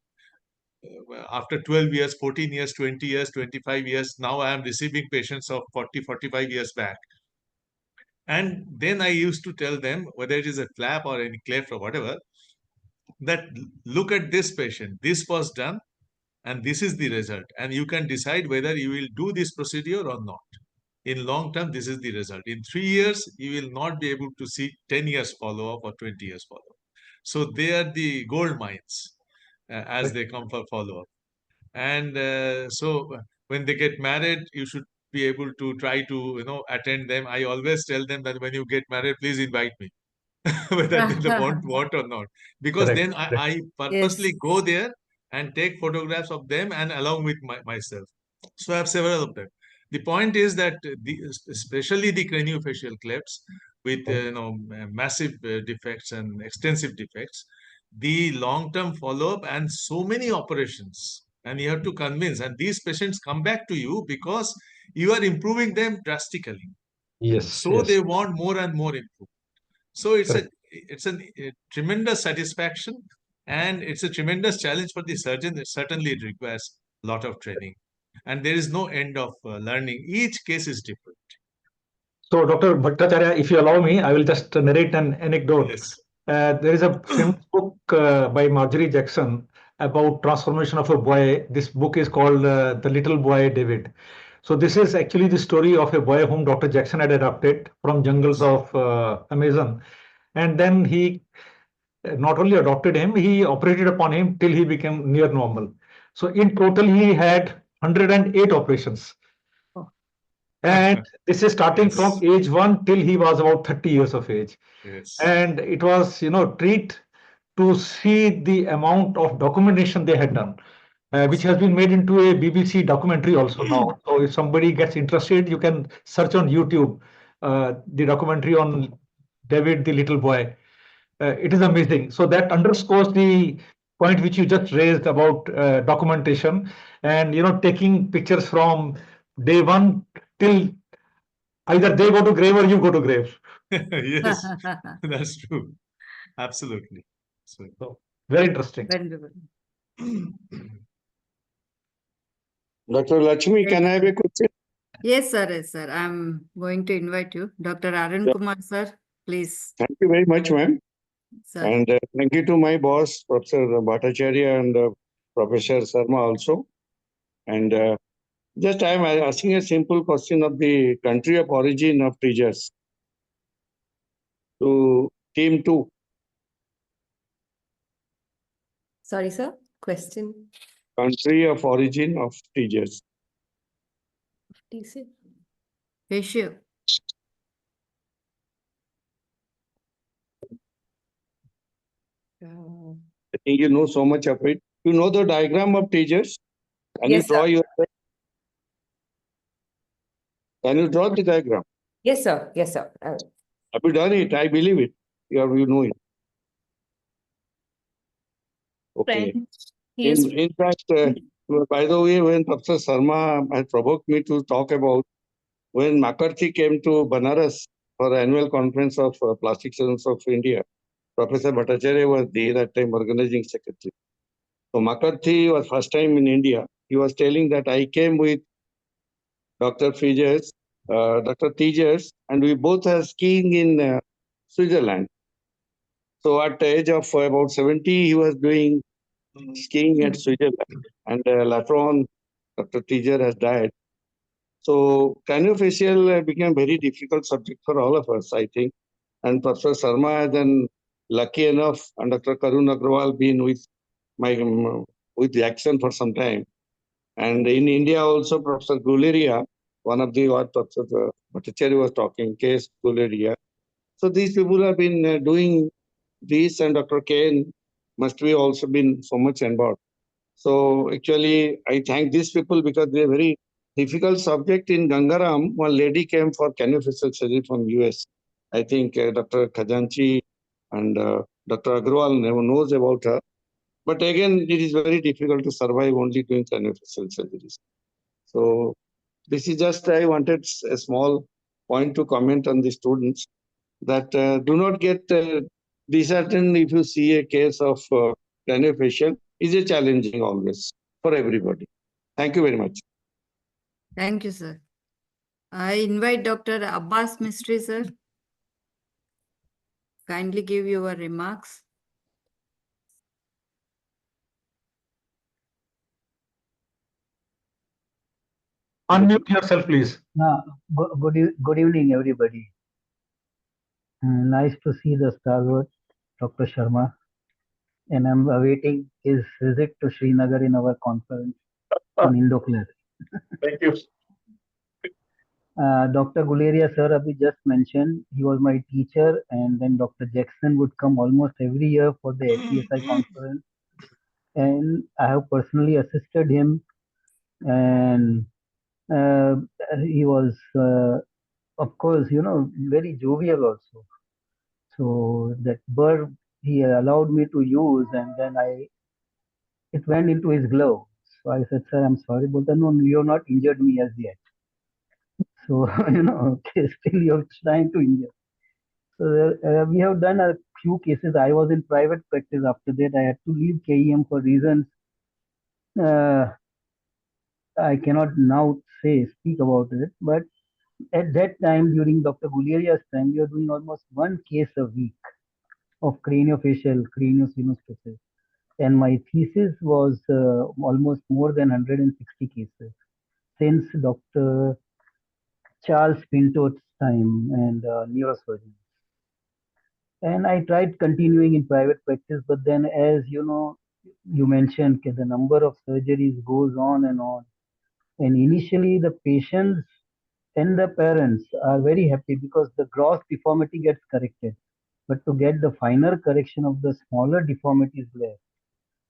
after 12 years, 14 years, 20 years, 25 years. Now I am receiving patients of 40, 45 years back. And then I used to tell them, whether it is a flap or any cleft or whatever, that look at this patient, this was done, and this is the result. And you can decide whether you will do this procedure or not. In long term, this is the result. In 3 years, you will not be able to see 10 years follow-up or 20 years follow-up. So they are the gold mines as they come for follow-up. And so when they get married, you should be able to try to, attend them. I always tell them that when you get married, please invite me, whether they want or not. Because Correct. then I purposely go there and take photographs of them and along with myself. So I have several of them. The point is that especially the craniofacial clefts with massive defects and extensive defects, the long-term follow-up and so many operations, and you have to convince, and these patients come back to you because you are improving them drastically. Yes. So yes. they want more and more improvement. So it's Correct. a tremendous satisfaction, and it's a tremendous challenge for the surgeon. Certainly, it requires a lot of training, and there is no end of learning. Each case is different. So, Dr. Bhattacharya, if you allow me, I will just narrate an anecdote. Yes. There is a famous book by Marjorie Jackson about transformation of a boy. This book is called The Little Boy David. So this is actually the story of a boy whom Dr. Jackson had adopted from jungles of Amazon. And then he not only adopted him, he operated upon him till he became near normal. So in total, he had 108 operations. And this is starting from age 1 till he was about 30 years of age. Yes. And it was, treat to see the amount of documentation they had done, which has been made into a BBC documentary also now. So if somebody gets interested, you can search on YouTube the documentary on David the Little Boy. It is amazing. So that underscores the point which you just raised about documentation and taking pictures from day one till either they go to grave or you go to grave. Yes, that's true. Absolutely. So very interesting. Dr. Lakshmi, can I have a question? Yes, sir. Yes, sir. I'm going to invite you. Dr. Arun Kumar, sir, please. Thank you very much, ma'am. Sir. And thank you to my boss, Professor Bhattacharya and Professor Sharma also. And just I am asking a simple question of the country of origin of teachers to team 2. Sorry, sir. Question. Country of origin of teachers. TC. Ratio. I think you know so much of it. You know the diagram of teachers? Can you Yes, draw sir. your? Can you draw the diagram? Yes, sir. Yes, sir. Have you done it? I believe it. You know it. Okay. Friends, he is In fact, by the way, when Professor Sharma had provoked me to talk about when McCarthy came to Banaras for the annual conference of Plastic Surgeons of India, Professor Bhattacharya was there that time organizing secretary. So McCarthy was first time in India. He was telling that I came with Dr. Tejas, and we both are skiing in Switzerland. So at the age of about 70, he was doing skiing at Switzerland. And later on, Dr. Tejas has died. So craniofacial became very difficult subject for all of us, I think. And Professor Sharma has been lucky enough, and Dr. Karun Agrawal been with with the action for some time. And in India also, Professor Guleria, one of the what Professor Bhattacharya was talking, case Guleria. So these people have been doing this, and Dr. Kane must be also been so much involved. So actually, I thank these people because they're very difficult subject. In Gangaram, one lady came for craniofacial surgery from US. I think Dr. Khajanchi and Dr. Agrawal never knows about her. But again, it is very difficult to survive only doing craniofacial surgeries. So this is just, I wanted a small point to comment on the students that do not get disheartened if you see a case of craniofacial. Is a challenging always for everybody. Thank you very much. Thank you, sir. I invite Dr. Abbas Mistry, sir. Kindly give your remarks. Unmute yourself, please. Good evening, everybody. Nice to see the stalwart, Dr. Sharma, and I'm awaiting his visit to Srinagar in our conference on Indoclass. Thank you. Dr. Guleria, sir, Abhi just mentioned, he was my teacher, and then Dr. Jackson would come almost every year for the HPSI conference, and I have personally assisted him, and he was, of course, very jovial also. So that bird he allowed me to use, and then it went into his glove. So I said, "Sir, I'm sorry, but no, you have not injured me as yet." So still you're trying to injure. So we have done a few cases. I was in private practice. After that, I had to leave KEM for reasons I cannot now speak about it. But at that time, during Dr. Guleria's time, we were doing almost one case a week of craniofacial craniosynostosis. And my thesis was almost more than 160 cases since Dr. Charles Pinto's time and neurosurgeon. And I tried continuing in private practice, but then as you mentioned, the number of surgeries goes on. And initially the patients and the parents are very happy because the gross deformity gets corrected. But to get the finer correction of the smaller deformities there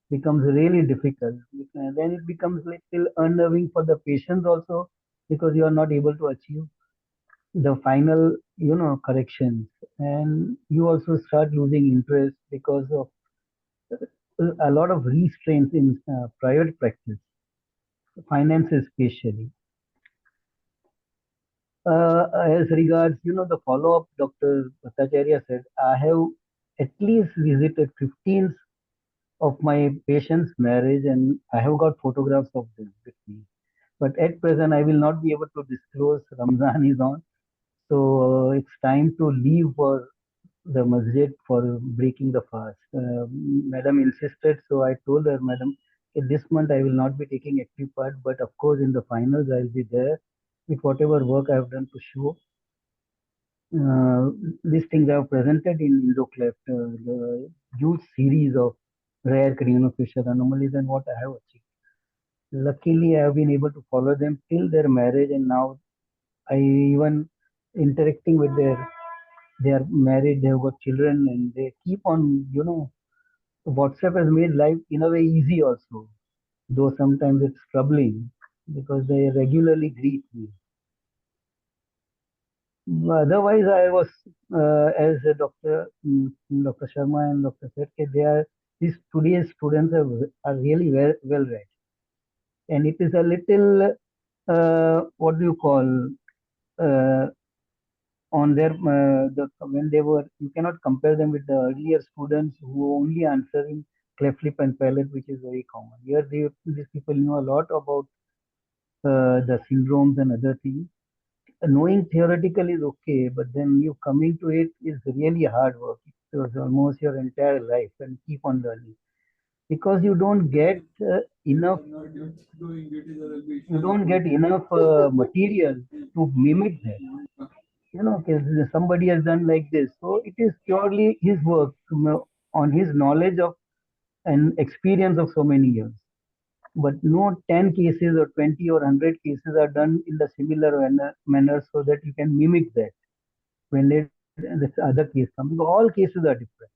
becomes really difficult. And then it becomes little unnerving for the patients also because you are not able to achieve the final, corrections. And you also start losing interest because of a lot of restraints in private practice, finances especially. As regards, the follow-up, Dr. Bhattacharya said, I have at least visited 15 of my patients' marriage, and I have got photographs of them with me. But at present, I will not be able to disclose. Ramzan is on, so it's time to leave for the masjid for breaking the fast. Madam insisted, so I told her, Madam, this month I will not be taking active part, but of course in the finals I will be there with whatever work I have done to show. These things I have presented in Indocleft, the huge series of rare craniofacial anomalies and what I have achieved. Luckily, I have been able to follow them till their marriage, and now I even interacting with they are married, they have got children, and they keep on, WhatsApp has made life in a way easy also, though sometimes it's troubling because they regularly greet me. Otherwise, I was, as Dr. Sharma and Dr. Setke, these today's students are really well read. And it is a little, what do you call, on their, when they were, you cannot compare them with the earlier students who were only answering cleft lip and palate, which is very common. Here, these people know a lot about the syndromes and other things. Knowing theoretical is okay, but then you coming to it is really hard work. It was almost your entire life and keep on learning because you don't get enough. You don't get enough material to mimic that. You know, somebody has done like this, so it is purely his work on his knowledge of and experience of so many years. But no 10 cases or 20 or 100 cases are done in the similar manner so that you can mimic that when this other case comes. Because all cases are different.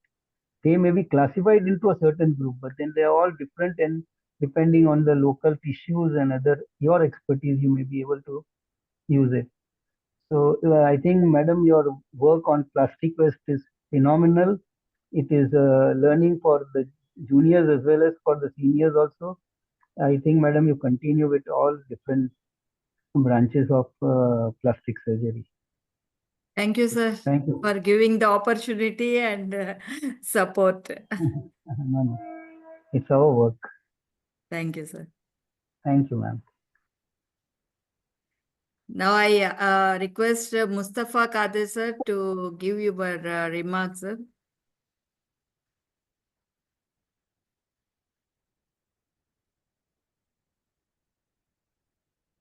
They may be classified into a certain group, but then they are all different, and depending on the local tissues and your expertise, you may be able to use it. So I think, madam, your work on Plastiquest is phenomenal. It is learning for the juniors as well as for the seniors also. I think, madam, you continue with all different branches of plastic surgery. Thank you, sir, Thank you for giving the opportunity and support. No. It's our work. Thank you, sir. Thank you, ma'am. Now I request Mustafa Kadir, sir, to give your remarks, sir.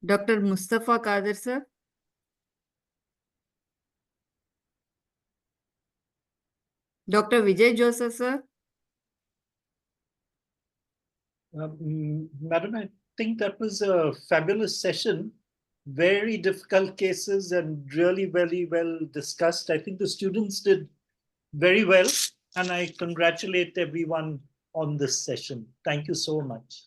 Dr. Mustafa Kadir, sir. Dr. Vijay Joseph, sir. Madam, I think that was a fabulous session. Very difficult cases and really very well discussed. I think the students did very well, and I congratulate everyone on this session. Thank you so much.